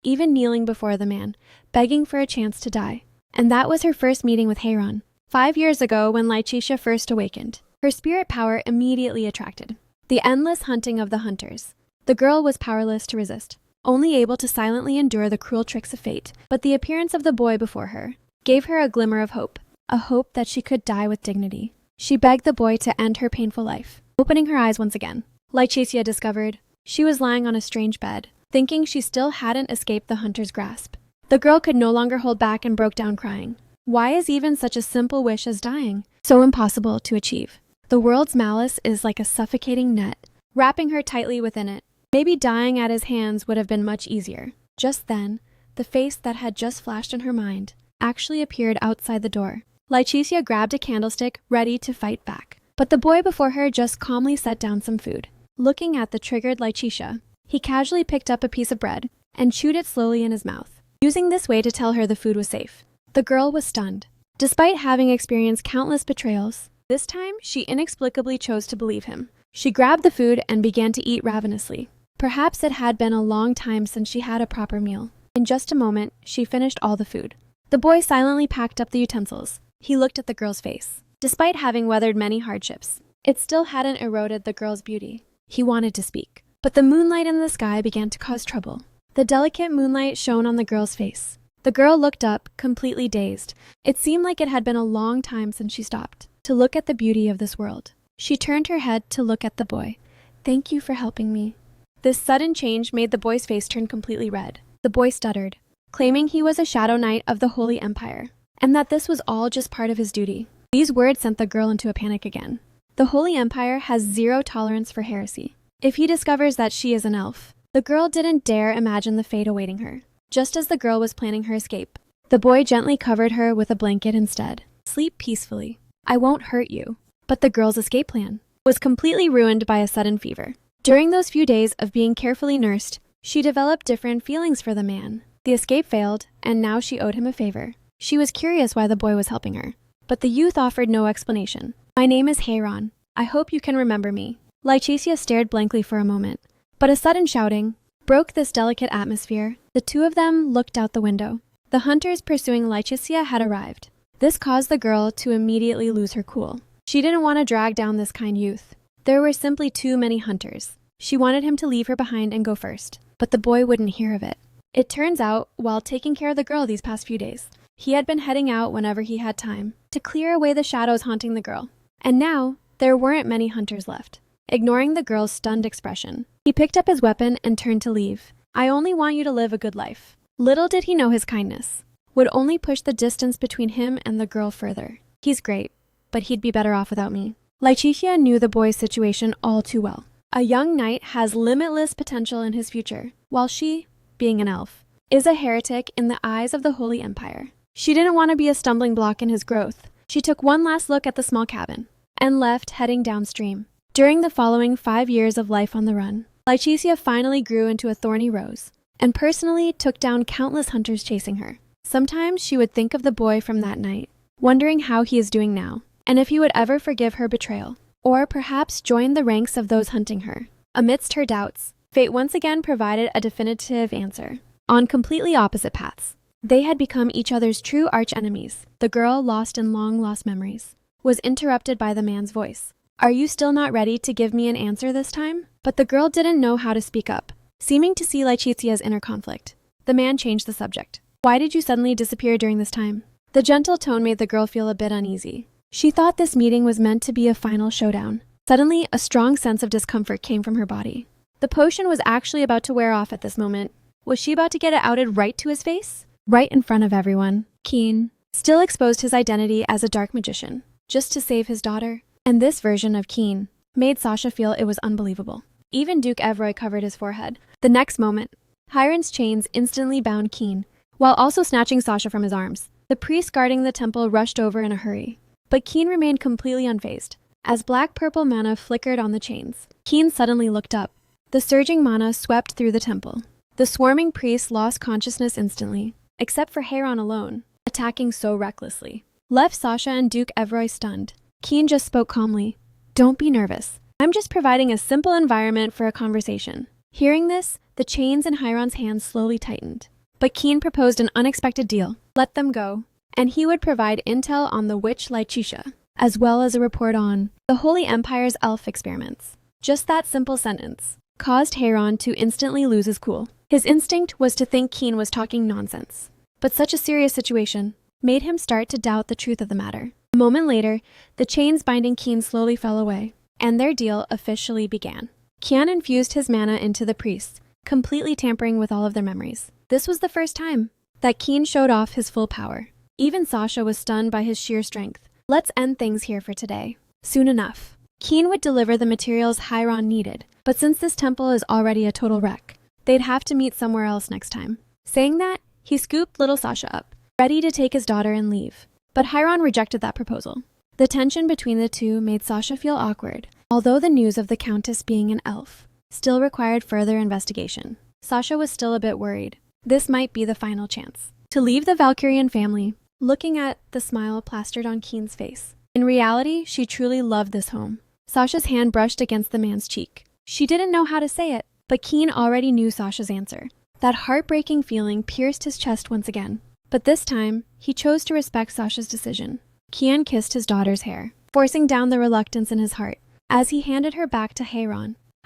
even kneeling before the man, begging for a chance to die. And that was her first meeting with Heiron. 5 years ago, when Lychesia first awakened, her spirit power immediately attracted the endless hunting of the hunters. The girl was powerless to resist, only able to silently endure the cruel tricks of fate, but the appearance of the boy before her gave her a glimmer of hope, a hope that she could die with dignity. She begged the boy to end her painful life. Opening her eyes once again, Lychesia discovered she was lying on a strange bed, thinking she still hadn't escaped the hunter's grasp. The girl could no longer hold back and broke down crying. Why is even such a simple wish as dying so impossible to achieve? The world's malice is like a suffocating net, wrapping her tightly within it. Maybe dying at his hands would have been much easier. Just then, the face that had just flashed in her mind actually appeared outside the door. Lychesia grabbed a candlestick, ready to fight back. But the boy before her just calmly set down some food. Looking at the triggered Lychesia, he casually picked up a piece of bread and chewed it slowly in his mouth, using this way to tell her the food was safe. The girl was stunned. Despite having experienced countless betrayals, this time she inexplicably chose to believe him. She grabbed the food and began to eat ravenously. Perhaps it had been a long time since she had a proper meal. In just a moment, she finished all the food. The boy silently packed up the utensils. He looked at the girl's face. Despite having weathered many hardships, it still hadn't eroded the girl's beauty. He wanted to speak, but the moonlight in the sky began to cause trouble. The delicate moonlight shone on the girl's face. The girl looked up, completely dazed. It seemed like it had been a long time since she stopped to look at the beauty of this world. She turned her head to look at the boy. "Thank you for helping me." This sudden change made the boy's face turn completely red. The boy stuttered, claiming he was a shadow knight of the Holy Empire, and that this was all just part of his duty. These words sent the girl into a panic again. The Holy Empire has zero tolerance for heresy. If he discovers that she is an elf, the girl didn't dare imagine the fate awaiting her. Just as the girl was planning her escape, the boy gently covered her with a blanket instead. "Sleep peacefully. I won't hurt you." But the girl's escape plan was completely ruined by a sudden fever. During those few days of being carefully nursed, she developed different feelings for the man. The escape failed, and now she owed him a favor. She was curious why the boy was helping her, but the youth offered no explanation. "My name is Heiron. I hope you can remember me." Lychesia stared blankly for a moment, but a sudden shouting broke this delicate atmosphere. The two of them looked out the window. The hunters pursuing Lychesia had arrived. This caused the girl to immediately lose her cool. She didn't want to drag down this kind youth. There were simply too many hunters. She wanted him to leave her behind and go first, but the boy wouldn't hear of it. It turns out, while taking care of the girl these past few days, he had been heading out whenever he had time to clear away the shadows haunting the girl. And now, there weren't many hunters left. Ignoring the girl's stunned expression, he picked up his weapon and turned to leave. "I only want you to live a good life." Little did he know his kindness would only push the distance between him and the girl further. "He's great, but he'd be better off without me." Lychesia knew the boy's situation all too well. A young knight has limitless potential in his future, while she, being an elf, is a heretic in the eyes of the Holy Empire. She didn't want to be a stumbling block in his growth. She took one last look at the small cabin and left, heading downstream. During the following 5 years of life on the run, Lychesia finally grew into a thorny rose and personally took down countless hunters chasing her. Sometimes she would think of the boy from that night, wondering how he is doing now, and if he would ever forgive her betrayal, or perhaps join the ranks of those hunting her. Amidst her doubts, fate once again provided a definitive answer. On completely opposite paths, they had become each other's true arch-enemies. The girl, lost in long-lost memories, was interrupted by the man's voice. "Are you still not ready to give me an answer this time?" But the girl didn't know how to speak up. Seeming to see Lychesia's inner conflict, the man changed the subject. "Why did you suddenly disappear during this time?" The gentle tone made the girl feel a bit uneasy. She thought this meeting was meant to be a final showdown. Suddenly, a strong sense of discomfort came from her body. The potion was actually about to wear off at this moment. Was she about to get it outed right to his face? Right in front of everyone. Keen still exposed his identity as a dark magician, just to save his daughter. And this version of Keen made Sasha feel it was unbelievable. Even Duke Evroy covered his forehead. The next moment, Hiron's chains instantly bound Keen, while also snatching Sasha from his arms. The priest guarding the temple rushed over in a hurry, but Keen remained completely unfazed. As black-purple mana flickered on the chains, Keen suddenly looked up. The surging mana swept through the temple. The swarming priests lost consciousness instantly, except for Heiron alone, attacking so recklessly. Left Sasha and Duke Evroy stunned. Keen just spoke calmly. "Don't be nervous. I'm just providing a simple environment for a conversation." Hearing this, The chains in Chiron's hands slowly tightened. But Keen proposed an unexpected deal. Let them go, and he would provide intel on the witch Lychisha, as well as a report on the Holy Empire's elf experiments. Just that simple sentence caused Chiron to instantly lose his cool. His instinct was to think Keen was talking nonsense, but such a serious situation made him start to doubt the truth of the matter. A moment later, the chains binding Keen slowly fell away, and their deal officially began. Kian infused his mana into the priests, completely tampering with all of their memories. This was the first time that Keen showed off his full power. Even Sasha was stunned by his sheer strength. Let's end things here for today. Soon enough, Keen would deliver the materials Chiron needed, but since this temple is already a total wreck, they'd have to meet somewhere else next time. Saying that, he scooped little Sasha up, ready to take his daughter and leave. But Chiron rejected that proposal. The tension between the two made Sasha feel awkward, although the news of the Countess being an elf still required further investigation. Sasha was still a bit worried. This might be the final chance to leave the Valkyrian family, looking at the smile plastered on Keen's face. In reality, she truly loved this home. Sasha's hand brushed against the man's cheek. She didn't know how to say it, but Keen already knew Sasha's answer. That heartbreaking feeling pierced his chest once again. But this time, he chose to respect Sasha's decision. Kian kissed his daughter's hair, forcing down the reluctance in his heart. As he handed her back to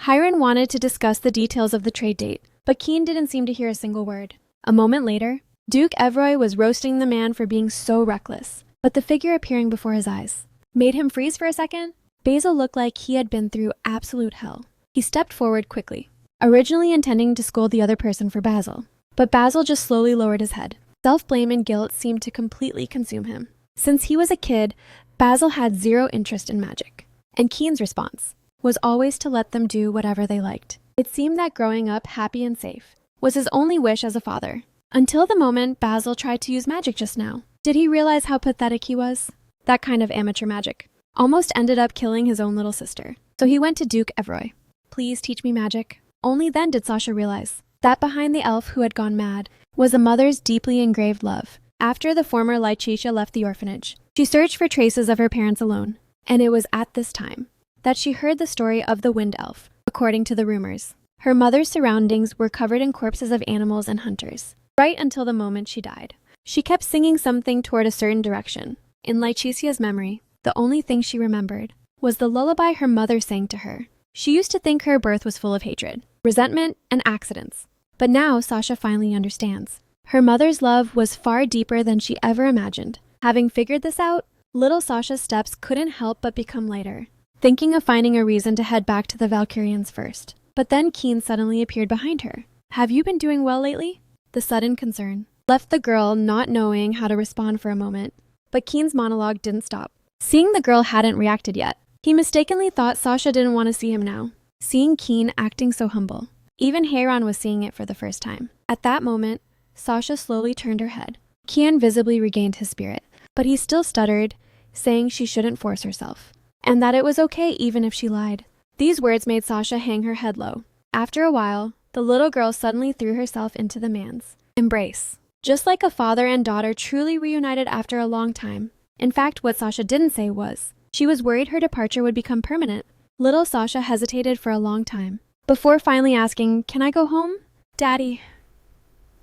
Chiron wanted to discuss the details of the trade date, but Keen didn't seem to hear a single word. A moment later, Duke Evroy was roasting the man for being so reckless, but the figure appearing before his eyes made him freeze for a second. Basil looked like he had been through absolute hell. He stepped forward quickly, originally intending to scold the other person for Basil, but Basil just slowly lowered his head. Self-blame and guilt seemed to completely consume him. Since he was a kid, Basil had zero interest in magic, and Keen's response was always to let them do whatever they liked. It seemed that growing up happy and safe was his only wish as a father, until the moment Basil tried to use magic just now. Did he realize how pathetic he was? That kind of amateur magic almost ended up killing his own little sister. So he went to Duke Evroy. Please teach me magic. Only then did Sasha realize that behind the elf who had gone mad was a mother's deeply engraved love. After the former Lychisha left the orphanage, she searched for traces of her parents alone, and it was at this time that she heard the story of the wind elf. According to the rumors, her mother's surroundings were covered in corpses of animals and hunters, right until the moment she died. She kept singing something toward a certain direction. In Lychisia's memory, the only thing she remembered was the lullaby her mother sang to her. She used to think her birth was full of hatred, resentment, and accidents. But now Sasha finally understands. Her mother's love was far deeper than she ever imagined. Having figured this out, little Sasha's steps couldn't help but become lighter, thinking of finding a reason to head back to the Valkyrians first. But then Keen suddenly appeared behind her. Have you been doing well lately? The sudden concern left the girl not knowing how to respond for a moment, but Keen's monologue didn't stop. Seeing the girl hadn't reacted yet, he mistakenly thought Sasha didn't want to see him now, seeing Keen acting so humble. Even Chiron was seeing it for the first time. At that moment, Sasha slowly turned her head. Kian visibly regained his spirit, but he still stuttered, saying she shouldn't force herself, and that it was okay even if she lied. These words made Sasha hang her head low. After a while, the little girl suddenly threw herself into the man's embrace, just like a father and daughter truly reunited after a long time. In fact, what Sasha didn't say was she was worried her departure would become permanent. Little Sasha hesitated for a long time, before finally asking, "Can I go home, Daddy?"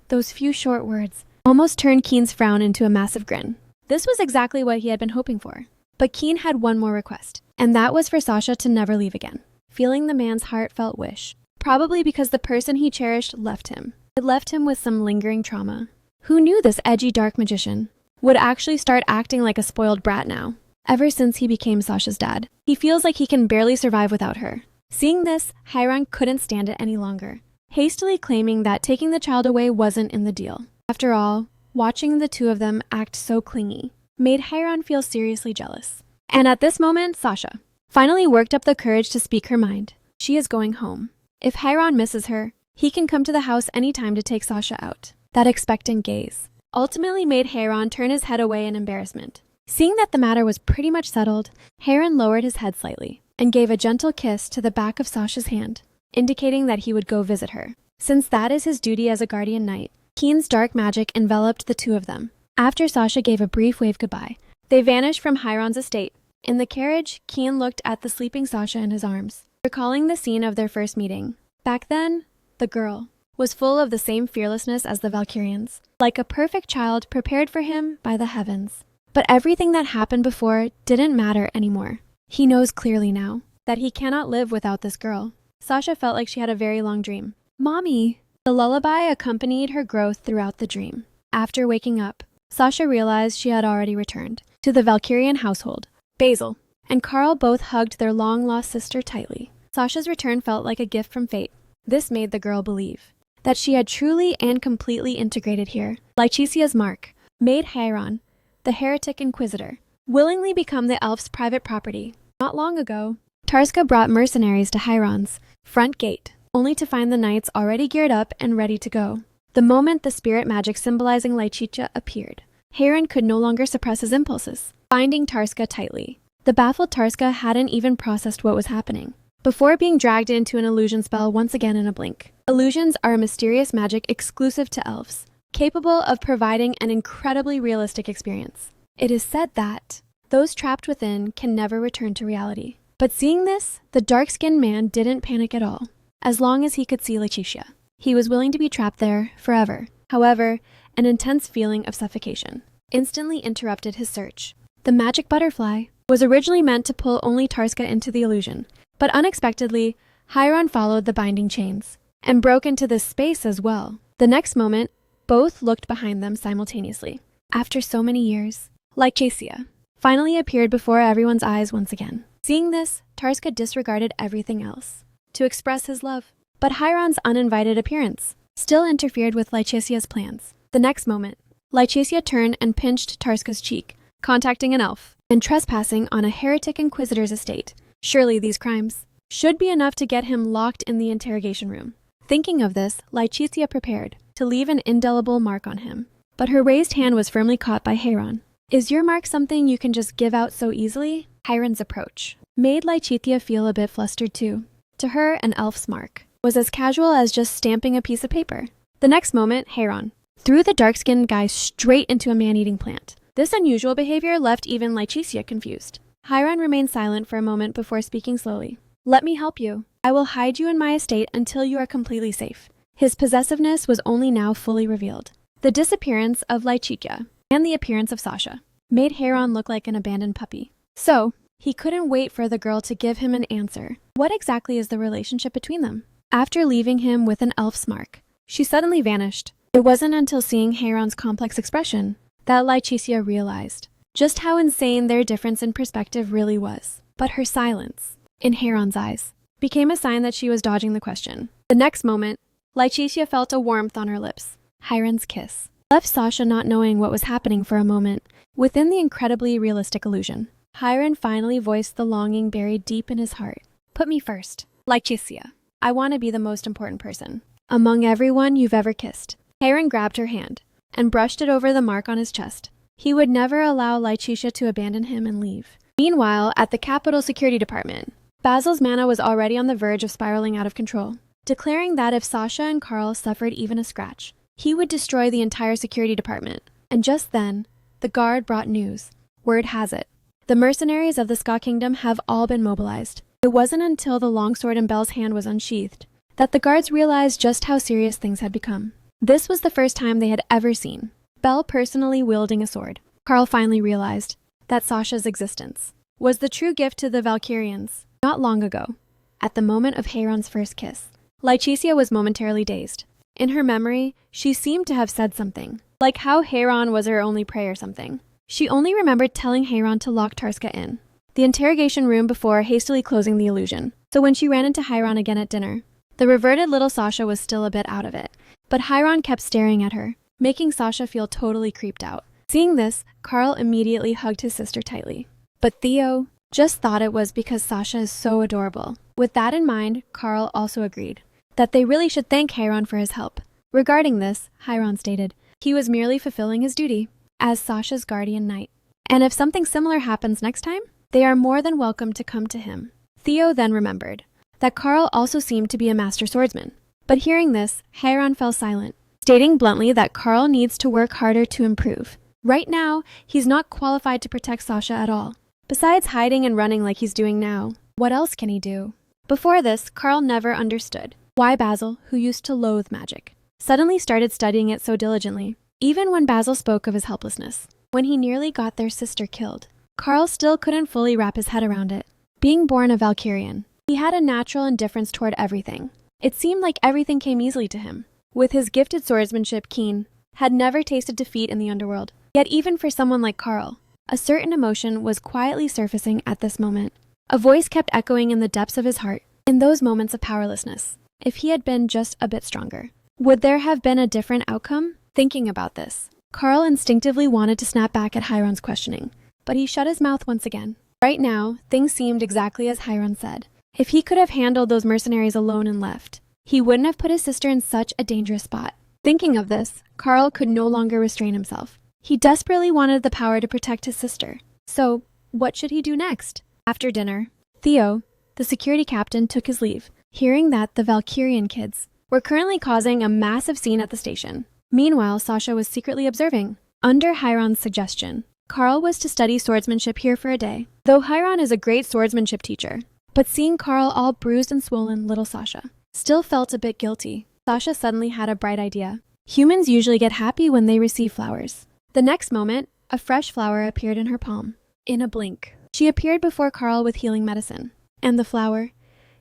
Those few short words almost turned Keen's frown into a massive grin. This was exactly what he had been hoping for. But Keen had one more request, and that was for Sasha to never leave again. Feeling the man's heartfelt wish, probably because the person he cherished left him. It left him with some lingering trauma. Who knew this edgy dark magician would actually start acting like a spoiled brat now? Ever since he became Sasha's dad, he feels like he can barely survive without her. Seeing this, Chiron couldn't stand it any longer, hastily claiming that taking the child away wasn't in the deal. After all, watching the two of them act so clingy made Chiron feel seriously jealous. And at this moment, Sasha finally worked up the courage to speak her mind. She is going home. If Chiron misses her, he can come to the house anytime to take Sasha out. That expectant gaze ultimately made Chiron turn his head away in embarrassment. Seeing that the matter was pretty much settled, Chiron lowered his head slightly and gave a gentle kiss to the back of Sasha's hand, indicating that he would go visit her. Since that is his duty as a guardian knight, Keen's dark magic enveloped the two of them. After Sasha gave a brief wave goodbye, they vanished from Chiron's estate. In the carriage, Keen looked at the sleeping Sasha in his arms, recalling the scene of their first meeting. Back then, the girl was full of the same fearlessness as the Valkyrians, like a perfect child prepared for him by the heavens. But everything that happened before didn't matter anymore. He knows clearly now that he cannot live without this girl. Sasha felt like she had a very long dream. "Mommy!" The lullaby accompanied her growth throughout the dream. After waking up, Sasha realized she had already returned to the Valkyrian household. Basil and Carl both hugged their long-lost sister tightly. Sasha's return felt like a gift from fate. This made the girl believe that she had truly and completely integrated here. Lychicia's mark made Hieron, the heretic inquisitor, willingly become the elf's private property. Not long ago, Tarska brought mercenaries to Hieron's front gate, only to find the knights already geared up and ready to go. The moment the spirit magic symbolizing Lychicia appeared, Hieron could no longer suppress his impulses, binding Tarska tightly. The baffled Tarska hadn't even processed what was happening before being dragged into an illusion spell once again in a blink. Illusions are a mysterious magic exclusive to elves, capable of providing an incredibly realistic experience. It is said that those trapped within can never return to reality. But seeing this, the dark-skinned man didn't panic at all. As long as he could see Lychicia, he was willing to be trapped there forever. However, an intense feeling of suffocation instantly interrupted his search. The magic butterfly was originally meant to pull only Tarska into the illusion, but unexpectedly, Hieron followed the binding chains and broke into this space as well. The next moment, both looked behind them simultaneously. After so many years, Lychicia finally appeared before everyone's eyes once again. Seeing this, Tarska disregarded everything else to express his love. But Hieron's uninvited appearance still interfered with Lychicia's plans. The next moment, Lychicia turned and pinched Tarska's cheek, contacting an elf and trespassing on a heretic inquisitor's estate. Surely these crimes should be enough to get him locked in the interrogation room. Thinking of this, Lychicia prepared to leave an indelible mark on him. But her raised hand was firmly caught by Hieron. "Is your mark something you can just give out so easily?" Hieron's approach made Lychicia feel a bit flustered too. To her, an elf's mark was as casual as just stamping a piece of paper. The next moment, Hieron threw the dark-skinned guy straight into a man-eating plant. This unusual behavior left even Lychicia confused. Hieron remained silent for a moment before speaking slowly. "Let me help you. I will hide you in my estate until you are completely safe." His possessiveness was only now fully revealed. The disappearance of Lychicia and the appearance of Sasha made Hieron look like an abandoned puppy. So, he couldn't wait for the girl to give him an answer. What exactly is the relationship between them? After leaving him with an elf's mark, she suddenly vanished. It wasn't until seeing Hieron's complex expression that Lychicia realized just how insane their difference in perspective really was. But her silence, in Hieron's eyes, became a sign that she was dodging the question. The next moment, Lychicia felt a warmth on her lips. Hieron's kiss left Sasha not knowing what was happening for a moment within the incredibly realistic illusion. Hieron finally voiced the longing buried deep in his heart. "Put me first, Lychicia. I want to be the most important person among everyone you've ever kissed." Hieron grabbed her hand and brushed it over the mark on his chest. He would never allow Lychicia to abandon him and leave. Meanwhile, at the Capital Security Department, Basil's mana was already on the verge of spiraling out of control, declaring that if Sasha and Carl suffered even a scratch, he would destroy the entire security department. And just then, the guard brought news. Word has it, the mercenaries of the Ska Kingdom have all been mobilized. It wasn't until the longsword in Belle's hand was unsheathed that the guards realized just how serious things had become. This was the first time they had ever seen Belle personally wielding a sword. Carl finally realized that Sasha's existence was the true gift to the Valkyrians. Not long ago, at the moment of Hieron's first kiss, Lychicia was momentarily dazed. In her memory, she seemed to have said something, like how Hieron was her only prey or something. She only remembered telling Hieron to lock Tarska in the interrogation room before hastily closing the illusion. So when she ran into Hieron again at dinner, the reverted little Sasha was still a bit out of it. But Hieron kept staring at her, making Sasha feel totally creeped out. Seeing this, Carl immediately hugged his sister tightly. But Theo just thought it was because Sasha is so adorable. With that in mind, Carl also agreed that they really should thank Hieron for his help. Regarding this, Hieron stated he was merely fulfilling his duty as Sasha's guardian knight. And if something similar happens next time, they are more than welcome to come to him. Theo then remembered that Carl also seemed to be a master swordsman. But hearing this, Hieron fell silent, stating bluntly that Carl needs to work harder to improve. Right now, he's not qualified to protect Sasha at all. Besides hiding and running like he's doing now, what else can he do? Before this, Carl never understood Why Basil, who used to loathe magic, suddenly started studying it so diligently, even when Basil spoke of his helplessness. When he nearly got their sister killed, Carl still couldn't fully wrap his head around it. Being born a Valkyrian, he had a natural indifference toward everything. It seemed like everything came easily to him. With his gifted swordsmanship, Keen had never tasted defeat in the underworld. Yet even for someone like Carl, a certain emotion was quietly surfacing at this moment. A voice kept echoing in the depths of his heart, in those moments of powerlessness. If he had been just a bit stronger, would there have been a different outcome? Thinking about this, Carl instinctively wanted to snap back at Hiron's questioning, but he shut his mouth once again. Right now, things seemed exactly as Hiron said. If he could have handled those mercenaries alone and left, he wouldn't have put his sister in such a dangerous spot. Thinking of this, Carl could no longer restrain himself. He desperately wanted the power to protect his sister. So, what should he do next? After dinner, Theo, the security captain, took his leave, hearing that the Valkyrian kids were currently causing a massive scene at the station. Meanwhile, Sasha was secretly observing. Under Hiron's suggestion, Carl was to study swordsmanship here for a day. Though Hiron is a great swordsmanship teacher, but seeing Carl all bruised and swollen, little Sasha still felt a bit guilty. Sasha suddenly had a bright idea. Humans usually get happy when they receive flowers. The next moment, a fresh flower appeared in her palm. In a blink, she appeared before Carl with healing medicine. And the flower.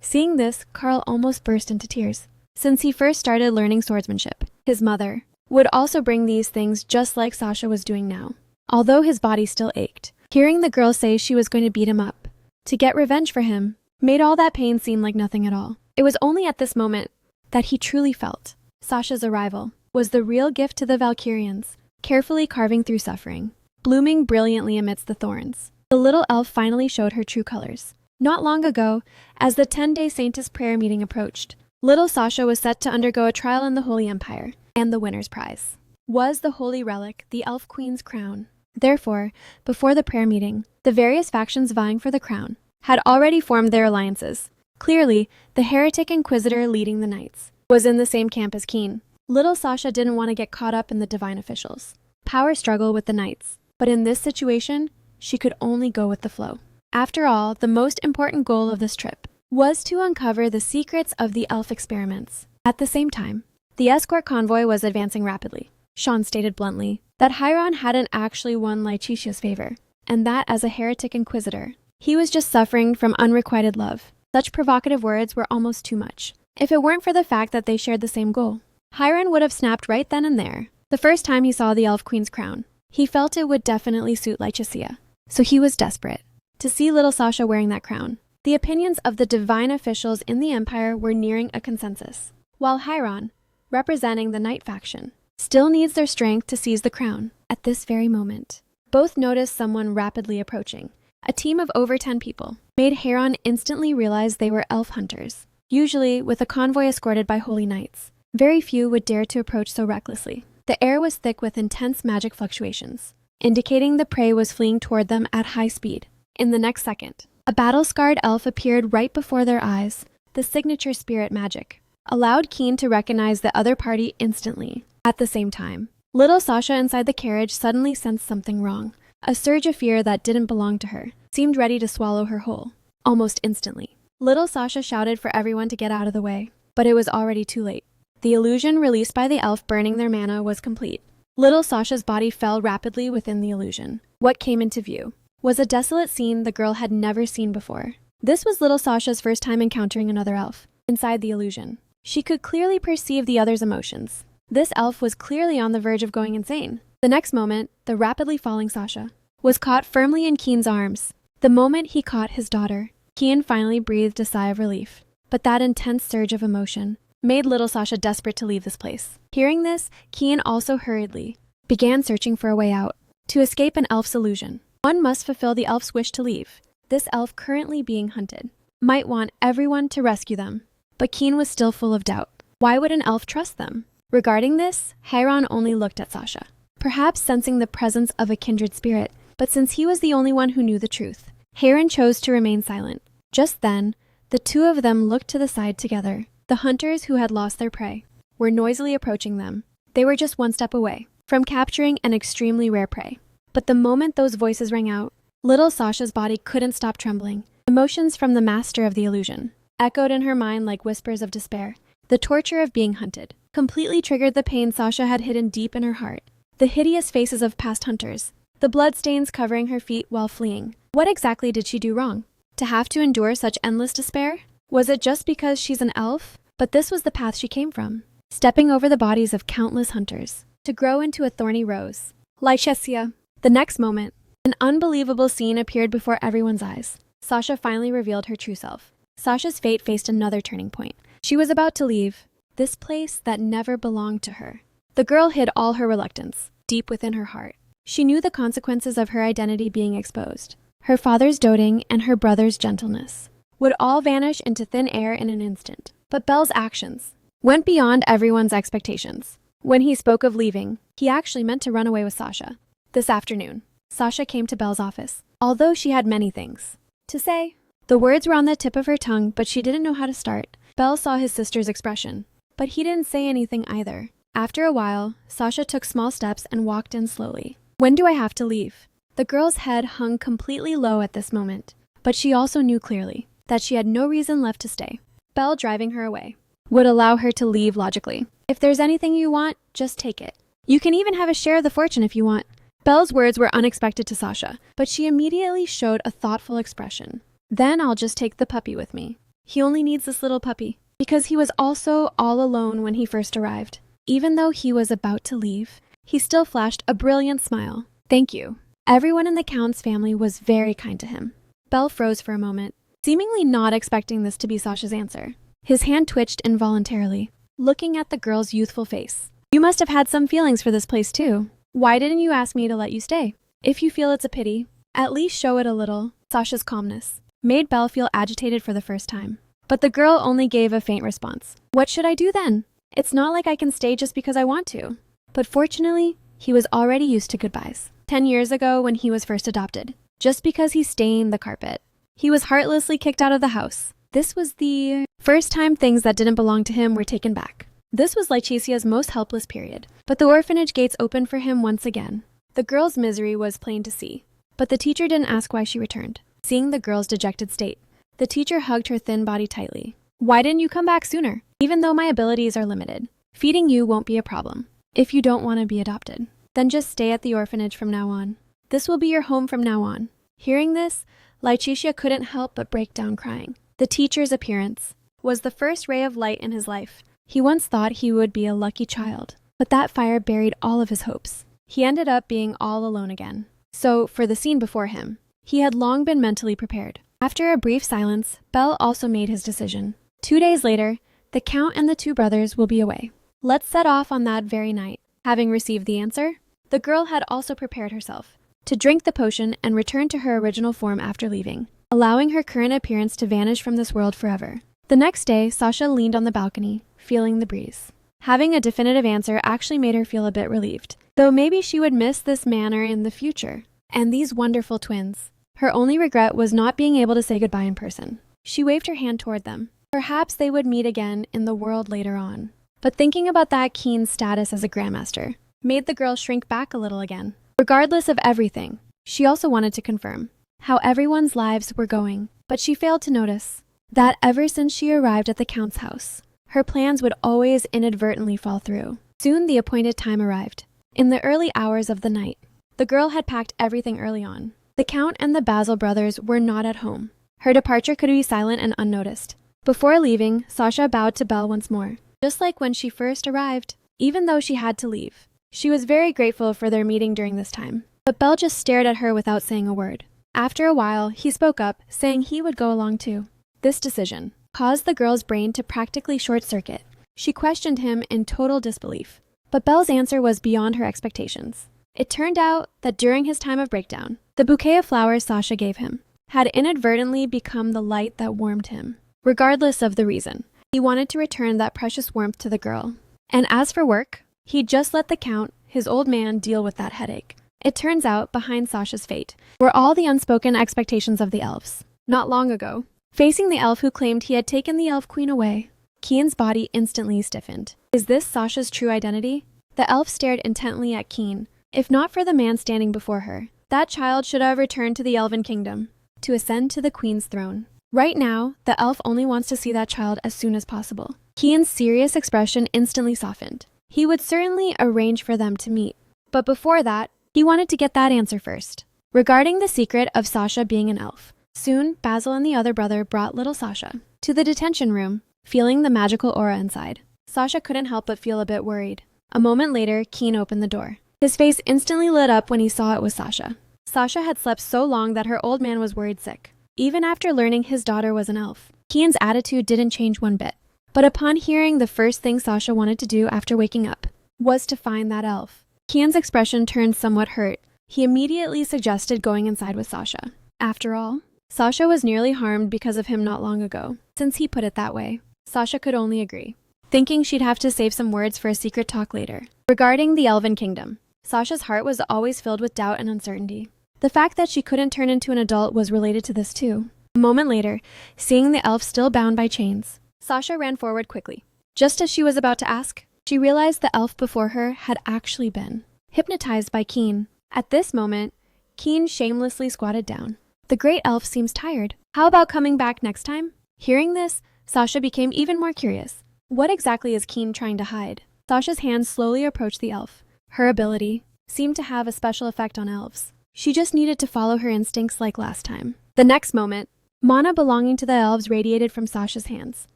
Seeing this, Carl almost burst into tears. Since he first started learning swordsmanship, his mother would also bring these things just like Sasha was doing now. Although his body still ached, hearing the girl say she was going to beat him up to get revenge for him made all that pain seem like nothing at all. It was only at this moment that he truly felt Sasha's arrival was the real gift to the Valkyrians, carefully carving through suffering, blooming brilliantly amidst the thorns. The little elf finally showed her true colors. Not long ago, as the 10-day Saintess prayer meeting approached, little Sasha was set to undergo a trial in the Holy Empire, and the winner's prize was the holy relic, the Elf Queen's crown. Therefore, before the prayer meeting, the various factions vying for the crown had already formed their alliances. Clearly, the heretic inquisitor leading the knights was in the same camp as Keen. Little Sasha didn't want to get caught up in the divine officials' power struggle with the knights, but in this situation, she could only go with the flow. After all, the most important goal of this trip was to uncover the secrets of the elf experiments. At the same time, the escort convoy was advancing rapidly. Sean stated bluntly that Hiron hadn't actually won Laetitia's favor, and that as a heretic inquisitor, he was just suffering from unrequited love. Such provocative words were almost too much. If it weren't for the fact that they shared the same goal, Hiron would have snapped right then and there. The first time he saw the Elf Queen's crown, he felt it would definitely suit Laetitia. So he was desperate to see little Sasha wearing that crown. The opinions of the divine officials in the Empire were nearing a consensus, while Hiron, representing the Knight faction, still needs their strength to seize the crown. At this very moment, both noticed someone rapidly approaching. A team of over 10 people made Hiron instantly realize they were elf hunters. Usually, with a convoy escorted by holy knights, very few would dare to approach so recklessly. The air was thick with intense magic fluctuations, indicating the prey was fleeing toward them at high speed. In the next second, a battle-scarred elf appeared right before their eyes. The signature spirit magic allowed Keen to recognize the other party instantly. At the same time, little Sasha inside the carriage suddenly sensed something wrong. A surge of fear that didn't belong to her seemed ready to swallow her whole. Almost instantly, little Sasha shouted for everyone to get out of the way, but it was already too late. The illusion released by the elf burning their mana was complete. Little Sasha's body fell rapidly within the illusion. What came into view was a desolate scene the girl had never seen before. This was little Sasha's first time encountering another elf. Inside the illusion, she could clearly perceive the other's emotions. This elf was clearly on the verge of going insane. The next moment, the rapidly falling Sasha was caught firmly in Keen's arms. The moment he caught his daughter, Keen finally breathed a sigh of relief. But that intense surge of emotion made little Sasha desperate to leave this place. Hearing this, Keen also hurriedly began searching for a way out. To escape an elf's illusion, one must fulfill the elf's wish to leave. This elf, currently being hunted, might want everyone to rescue them. But Keen was still full of doubt. Why would an elf trust them? Regarding this, Hiron only looked at Sasha, perhaps sensing the presence of a kindred spirit. But since he was the only one who knew the truth, Hiron chose to remain silent. Just then, the two of them looked to the side together. The hunters who had lost their prey were noisily approaching them. They were just one step away from capturing an extremely rare prey. But the moment those voices rang out, little Sasha's body couldn't stop trembling. Emotions from the master of the illusion echoed in her mind like whispers of despair. The torture of being hunted completely triggered the pain Sasha had hidden deep in her heart. The hideous faces of past hunters, the bloodstains covering her feet while fleeing. What exactly did she do wrong? To have to endure such endless despair? Was it just because she's an elf? But this was the path she came from, stepping over the bodies of countless hunters, to grow into a thorny rose. Lychesia. The next moment, an unbelievable scene appeared before everyone's eyes. Sasha finally revealed her true self. Sasha's fate faced another turning point. She was about to leave this place that never belonged to her. The girl hid all her reluctance deep within her heart. She knew the consequences of her identity being exposed. Her father's doting and her brother's gentleness would all vanish into thin air in an instant. But Belle's actions went beyond everyone's expectations. When he spoke of leaving, he actually meant to run away with Sasha. This afternoon, Sasha came to Belle's office. Although she had many things to say, the words were on the tip of her tongue, but she didn't know how to start. Belle saw his sister's expression, but he didn't say anything either. After a while, Sasha took small steps and walked in slowly. When do I have to leave? The girl's head hung completely low at this moment, but she also knew clearly that she had no reason left to stay. Belle driving her away would allow her to leave logically. If there's anything you want, just take it. You can even have a share of the fortune if you want. Belle's words were unexpected to Sasha, but she immediately showed a thoughtful expression. Then I'll just take the puppy with me. He only needs this little puppy, because he was also all alone when he first arrived. Even though he was about to leave, he still flashed a brilliant smile. Thank you. Everyone in the Count's family was very kind to him. Belle froze for a moment, seemingly not expecting this to be Sasha's answer. His hand twitched involuntarily, looking at the girl's youthful face. You must have had some feelings for this place too. Why didn't you ask me to let you stay? If you feel it's a pity, at least show it a little. Sasha's calmness made Belle feel agitated for the first time. But the girl only gave a faint response. What should I do then? It's not like I can stay just because I want to. But fortunately, he was already used to goodbyes. 10 years ago when he was first adopted, just because he stained the carpet, he was heartlessly kicked out of the house. This was the first time things that didn't belong to him were taken back. This was Lychesia's most helpless period. But the orphanage gates opened for him once again. The girl's misery was plain to see, but the teacher didn't ask why she returned. Seeing the girl's dejected state, the teacher hugged her thin body tightly. Why didn't you come back sooner? Even though my abilities are limited, feeding you won't be a problem. If you don't want to be adopted, then just stay at the orphanage from now on. This will be your home from now on. Hearing this, Lychesia couldn't help but break down crying. The teacher's appearance was the first ray of light in his life. He once thought he would be a lucky child, but that fire buried all of his hopes. He ended up being all alone again. So, for the scene before him, he had long been mentally prepared. After a brief silence, Belle also made his decision. 2 days later, the Count and the two brothers will be away. Let's set off on that very night. Having received the answer, the girl had also prepared herself to drink the potion and return to her original form after leaving, allowing her current appearance to vanish from this world forever. The next day, Sasha leaned on the balcony, feeling the breeze. Having a definitive answer actually made her feel a bit relieved, though maybe she would miss this manor in the future. And these wonderful twins. Her only regret was not being able to say goodbye in person. She waved her hand toward them. Perhaps they would meet again in the world later on. But thinking about that Keen's status as a grandmaster made the girl shrink back a little again. Regardless of everything, she also wanted to confirm how everyone's lives were going. But she failed to notice that ever since she arrived at the Count's house, her plans would always inadvertently fall through. Soon the appointed time arrived. In the early hours of the night, the girl had packed everything early on. The Count and the Basil brothers were not at home. Her departure could be silent and unnoticed. Before leaving, Sasha bowed to Belle once more, just like when she first arrived. Even though she had to leave, she was very grateful for their meeting during this time. But Belle just stared at her without saying a word. After a while, he spoke up, saying he would go along too. This decision caused the girl's brain to practically short-circuit. She questioned him in total disbelief. But Belle's answer was beyond her expectations. It turned out that during his time of breakdown, the bouquet of flowers Sasha gave him had inadvertently become the light that warmed him. Regardless of the reason, he wanted to return that precious warmth to the girl. And as for work, he'd just let the Count, his old man, deal with that headache. It turns out, behind Sasha's fate, were all the unspoken expectations of the elves. Not long ago, facing the elf who claimed he had taken the elf queen away, Keen's body instantly stiffened. Is this Sasha's true identity? The elf stared intently at Keen. If not for the man standing before her, that child should have returned to the Elven Kingdom to ascend to the Queen's throne. Right now, the elf only wants to see that child as soon as possible. Kian's serious expression instantly softened. He would certainly arrange for them to meet. But before that, he wanted to get that answer first. Regarding the secret of Sasha being an elf, soon Basil and the other brother brought little Sasha to the detention room, feeling the magical aura inside. Sasha couldn't help but feel a bit worried. A moment later, Kian opened the door. His face instantly lit up when he saw it was Sasha. Sasha had slept so long that her old man was worried sick. Even after learning his daughter was an elf, Kian's attitude didn't change one bit. But upon hearing the first thing Sasha wanted to do after waking up was to find that elf, Kian's expression turned somewhat hurt. He immediately suggested going inside with Sasha. After all, Sasha was nearly harmed because of him not long ago. Since he put it that way, Sasha could only agree, thinking she'd have to save some words for a secret talk later. Regarding the Elven Kingdom, Sasha's heart was always filled with doubt and uncertainty. The fact that she couldn't turn into an adult was related to this too. A moment later, seeing the elf still bound by chains, Sasha ran forward quickly. Just as she was about to ask, she realized the elf before her had actually been hypnotized by Kian. At this moment, Kian shamelessly squatted down. The great elf seems tired. How about coming back next time? Hearing this, Sasha became even more curious. What exactly is Kian trying to hide? Sasha's hand slowly approached the elf. Her ability seemed to have a special effect on elves. She just needed to follow her instincts like last time. The next moment, mana belonging to the elves radiated from Sasha's hands,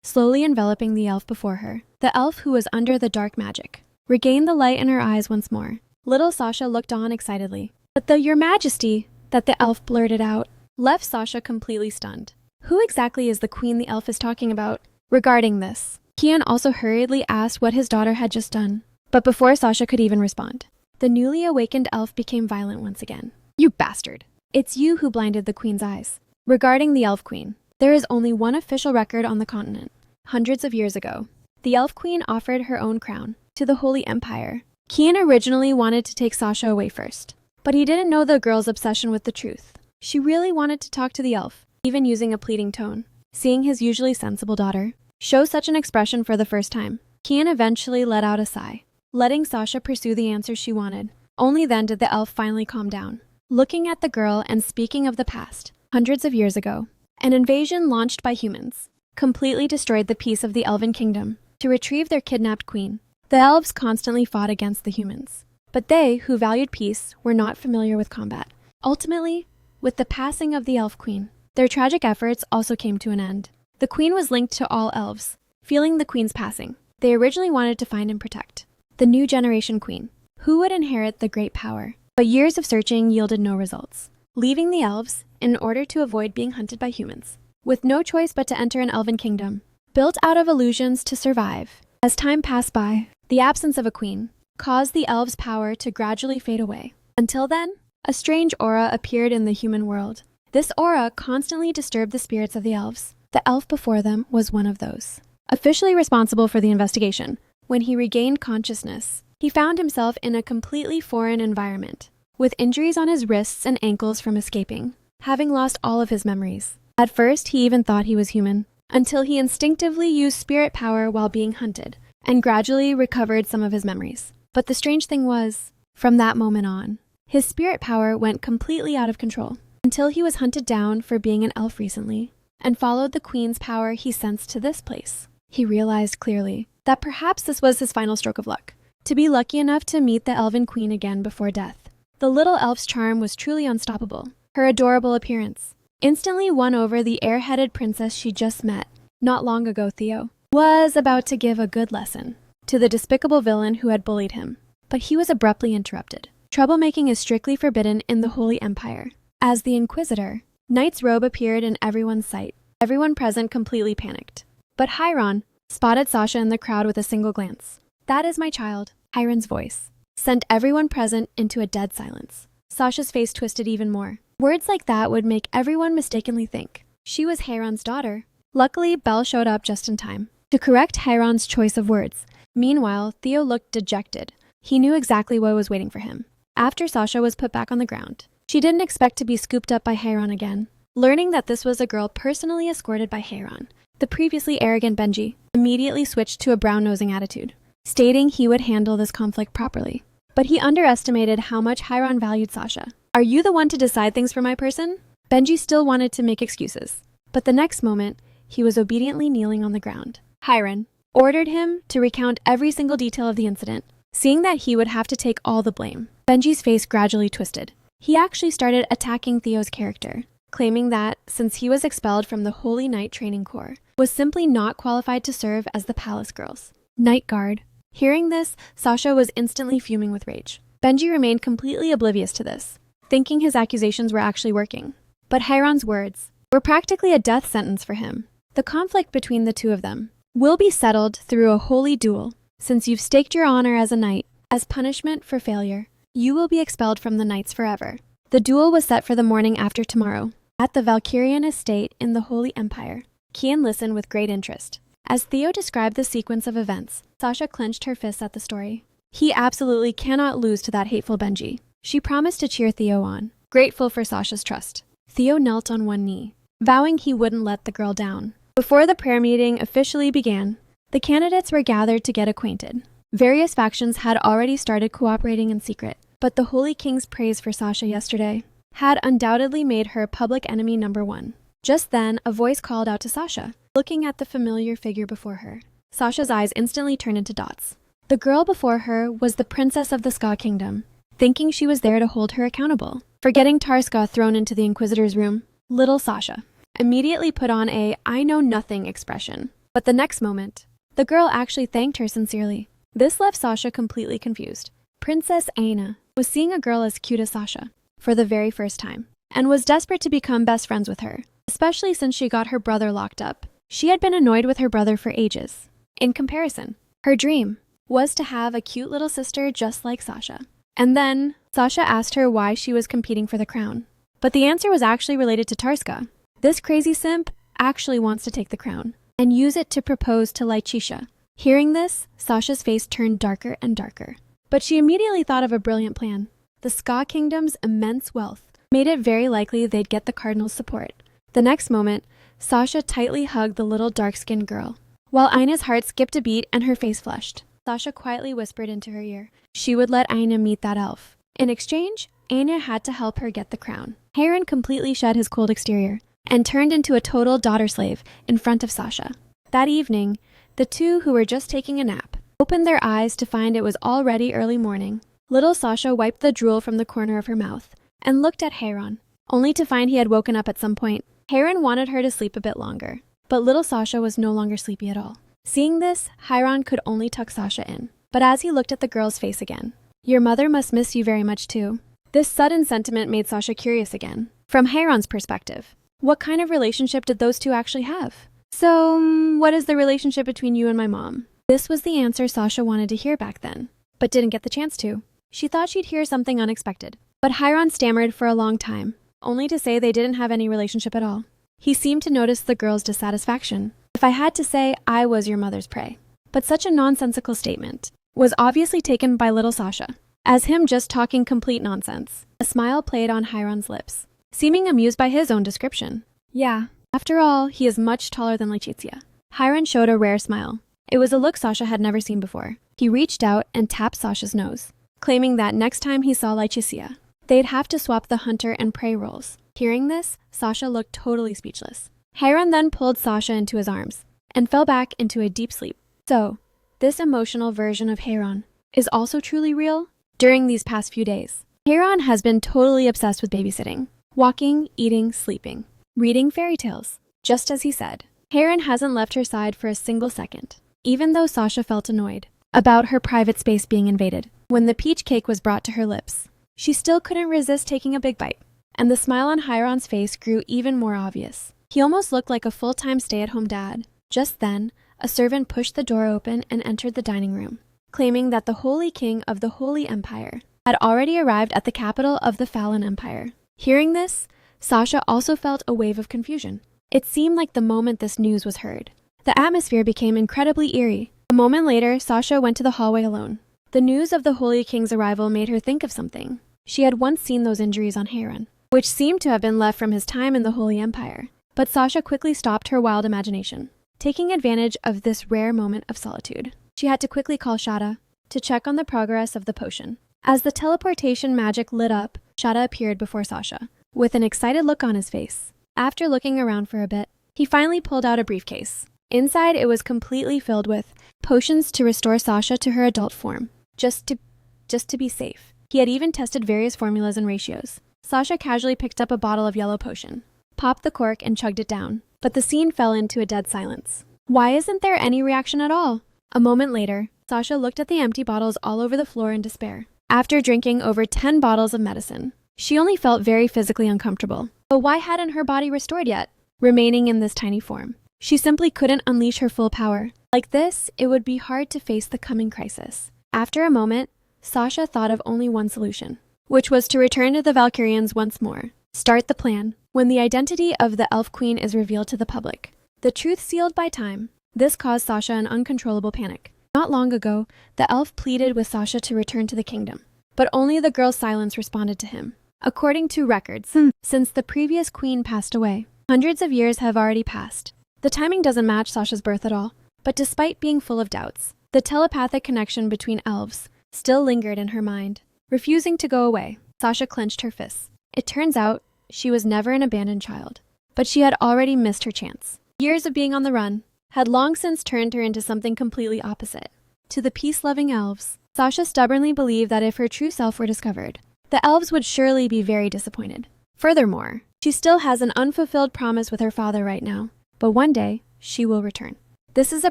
slowly enveloping the elf before her. The elf, who was under the dark magic, regained the light in her eyes once more. Little Sasha looked on excitedly. But the "Your Majesty" that the elf blurted out left Sasha completely stunned. Who exactly is the queen the elf is talking about? Regarding this, Kian also hurriedly asked what his daughter had just done. But before Sasha could even respond, the newly awakened elf became violent once again. "You bastard! It's you who blinded the queen's eyes." Regarding the elf queen, there is only one official record on the continent. Hundreds of years ago, the elf queen offered her own crown to the Holy Empire. Kian originally wanted to take Sasha away first, but he didn't know the girl's obsession with the truth. She really wanted to talk to the elf, even using a pleading tone. Seeing his usually sensible daughter show such an expression for the first time, Kian eventually let out a sigh, letting Sasha pursue the answers she wanted. Only then did the elf finally calm down. Looking at the girl and speaking of the past, hundreds of years ago, an invasion launched by humans completely destroyed the peace of the Elven Kingdom. To retrieve their kidnapped queen, the elves constantly fought against the humans. But they, who valued peace, were not familiar with combat. Ultimately, with the passing of the elf queen, their tragic efforts also came to an end. The queen was linked to all elves. Feeling the queen's passing, they originally wanted to find and protect the new generation queen, who would inherit the great power. But years of searching yielded no results, leaving the elves in order to avoid being hunted by humans, with no choice but to enter an elven kingdom, built out of illusions to survive. As time passed by, the absence of a queen caused the elves' power to gradually fade away. Until then, a strange aura appeared in the human world. This aura constantly disturbed the spirits of the elves. The elf before them was one of those. Officially responsible for the investigation, when he regained consciousness, he found himself in a completely foreign environment, with injuries on his wrists and ankles from escaping, having lost all of his memories. At first, he even thought he was human, until he instinctively used spirit power while being hunted, and gradually recovered some of his memories. But the strange thing was, from that moment on, his spirit power went completely out of control, until he was hunted down for being an elf recently, and followed the queen's power he sensed to this place. He realized clearly that perhaps this was his final stroke of luck, to be lucky enough to meet the elven queen again before death. The little elf's charm was truly unstoppable. Her adorable appearance instantly won over the air-headed princess she just met not long ago. Theo was about to give a good lesson to the despicable villain who had bullied him, but he was abruptly interrupted. Troublemaking is strictly forbidden in the Holy Empire. As the Inquisitor, Knight's robe appeared in everyone's sight. Everyone present completely panicked. But Hiron spotted Sasha in the crowd with a single glance. "That is my child," Hiron's voice sent everyone present into a dead silence. Sasha's face twisted even more. Words like that would make everyone mistakenly think she was Hiron's daughter. Luckily, Belle showed up just in time to correct Hiron's choice of words. Meanwhile, Theo looked dejected. He knew exactly what was waiting for him. After Sasha was put back on the ground, she didn't expect to be scooped up by Hiron again. Learning that this was a girl personally escorted by Hiron, the previously arrogant Benji immediately switched to a brown-nosing attitude, stating he would handle this conflict properly. But he underestimated how much Hiron valued Sasha. "Are you the one to decide things for my person?" Benji still wanted to make excuses, but the next moment, he was obediently kneeling on the ground. "Hiron, ordered him to recount every single detail of the incident. Seeing that he would have to take all the blame, Benji's face gradually twisted. He actually started attacking Theo's character, claiming that, since he was expelled from the Holy Knight Training Corps, was simply not qualified to serve as the Palace Girls. Night Guard. Hearing this, Sasha was instantly fuming with rage. Benji remained completely oblivious to this, thinking his accusations were actually working. But Heiran's words were practically a death sentence for him. The conflict between the two of them will be settled through a holy duel. Since you've staked your honor as a knight, as punishment for failure, you will be expelled from the knights forever. The duel was set for the morning after tomorrow, at the Valkyrian estate in the Holy Empire. Kian listened with great interest. As Theo described the sequence of events, Sasha clenched her fists at the story. He absolutely cannot lose to that hateful Benji. She promised to cheer Theo on, grateful for Sasha's trust. Theo knelt on one knee, vowing he wouldn't let the girl down. Before the prayer meeting officially began, the candidates were gathered to get acquainted. Various factions had already started cooperating in secret, but the Holy King's praise for Sasha yesterday had undoubtedly made her public enemy number one. Just then, a voice called out to Sasha, looking at the familiar figure before her. Sasha's eyes instantly turned into dots. The girl before her was the princess of the Ska Kingdom, thinking she was there to hold her accountable for getting Tarska thrown into the Inquisitor's room. Little Sasha immediately put on a "I know nothing" expression, but the next moment, the girl actually thanked her sincerely. This left Sasha completely confused. Princess Aina was seeing a girl as cute as Sasha for the very first time, and was desperate to become best friends with her, especially since she got her brother locked up. She had been annoyed with her brother for ages. In comparison, her dream was to have a cute little sister just like Sasha. And then, Sasha asked her why she was competing for the crown. But the answer was actually related to Tarska. This crazy simp actually wants to take the crown and use it to propose to Lychisha. Hearing this, Sasha's face turned darker and darker. But she immediately thought of a brilliant plan. The Ska Kingdom's immense wealth made it very likely they'd get the Cardinal's support. The next moment, Sasha tightly hugged the little dark-skinned girl, while Aina's heart skipped a beat and her face flushed. Sasha quietly whispered into her ear she would let Aina meet that elf. In exchange, Aina had to help her get the crown. Heiran completely shed his cold exterior and turned into a total daughter slave in front of Sasha. That evening, the two, who were just taking a nap, opened their eyes to find it was already early morning. Little Sasha wiped the drool from the corner of her mouth and looked at Heiran, only to find he had woken up at some point. Heiran wanted her to sleep a bit longer, but little Sasha was no longer sleepy at all. Seeing this, Heiran could only tuck Sasha in. But as he looked at the girl's face again, "Your mother must miss you very much too." This sudden sentiment made Sasha curious again. From Heiran's perspective, what kind of relationship did those two actually have? "So, what is the relationship between you and my mom?" This was the answer Sasha wanted to hear back then, but didn't get the chance to. She thought she'd hear something unexpected. But Heiran stammered for a long time, only to say they didn't have any relationship at all. He seemed to notice the girl's dissatisfaction. "If I had to say, I was your mother's prey." But such a nonsensical statement was obviously taken by little Sasha as him just talking complete nonsense. A smile played on Heiran's lips, seeming amused by his own description. "Yeah, after all, he is much taller than Letitia." Heiran showed a rare smile. It was a look Sasha had never seen before. He reached out and tapped Sasha's nose, claiming that next time he saw Letitia, they'd have to swap the hunter and prey roles. Hearing this, Sasha looked totally speechless. Heiran then pulled Sasha into his arms and fell back into a deep sleep. So, this emotional version of Heiran is also truly real? During these past few days, Heiran has been totally obsessed with babysitting, walking, eating, sleeping, reading fairy tales. Just as he said, Heiran hasn't left her side for a single second, even though Sasha felt annoyed about her private space being invaded. When the peach cake was brought to her lips, she still couldn't resist taking a big bite, and the smile on Heiran's face grew even more obvious. He almost looked like a full-time stay-at-home dad. Just then, a servant pushed the door open and entered the dining room, claiming that the Holy King of the Holy Empire had already arrived at the capital of the Fallen Empire. Hearing this, Sasha also felt a wave of confusion. It seemed like the moment this news was heard, the atmosphere became incredibly eerie. A moment later, Sasha went to the hallway alone. The news of the Holy King's arrival made her think of something. She had once seen those injuries on Heiran, which seemed to have been left from his time in the Holy Empire. But Sasha quickly stopped her wild imagination, taking advantage of this rare moment of solitude. She had to quickly call Shada to check on the progress of the potion. As the teleportation magic lit up, Shada appeared before Sasha, with an excited look on his face. After looking around for a bit, he finally pulled out a briefcase. Inside, it was completely filled with potions to restore Sasha to her adult form, just to be safe. He had even tested various formulas and ratios. Sasha casually picked up a bottle of yellow potion, popped the cork, and chugged it down. But the scene fell into a dead silence. Why isn't there any reaction at all? A moment later, Sasha looked at the empty bottles all over the floor in despair. After drinking over 10 bottles of medicine, she only felt very physically uncomfortable. But why hadn't her body restored yet, remaining in this tiny form? She simply couldn't unleash her full power. Like this, it would be hard to face the coming crisis. After a moment, Sasha thought of only one solution, which was to return to the Valkyrians once more. Start the plan. When the identity of the Elf Queen is revealed to the public, the truth sealed by time, this caused Sasha an uncontrollable panic. Not long ago, the elf pleaded with Sasha to return to the kingdom, but only the girl's silence responded to him. According to records, since the previous queen passed away, hundreds of years have already passed. The timing doesn't match Sasha's birth at all, but despite being full of doubts, the telepathic connection between elves still lingered in her mind. Refusing to go away, Sasha clenched her fists. It turns out, she was never an abandoned child, but she had already missed her chance. Years of being on the run had long since turned her into something completely opposite. To the peace-loving elves, Sasha stubbornly believed that if her true self were discovered, the elves would surely be very disappointed. Furthermore, she still has an unfulfilled promise with her father right now, but one day, she will return. This is a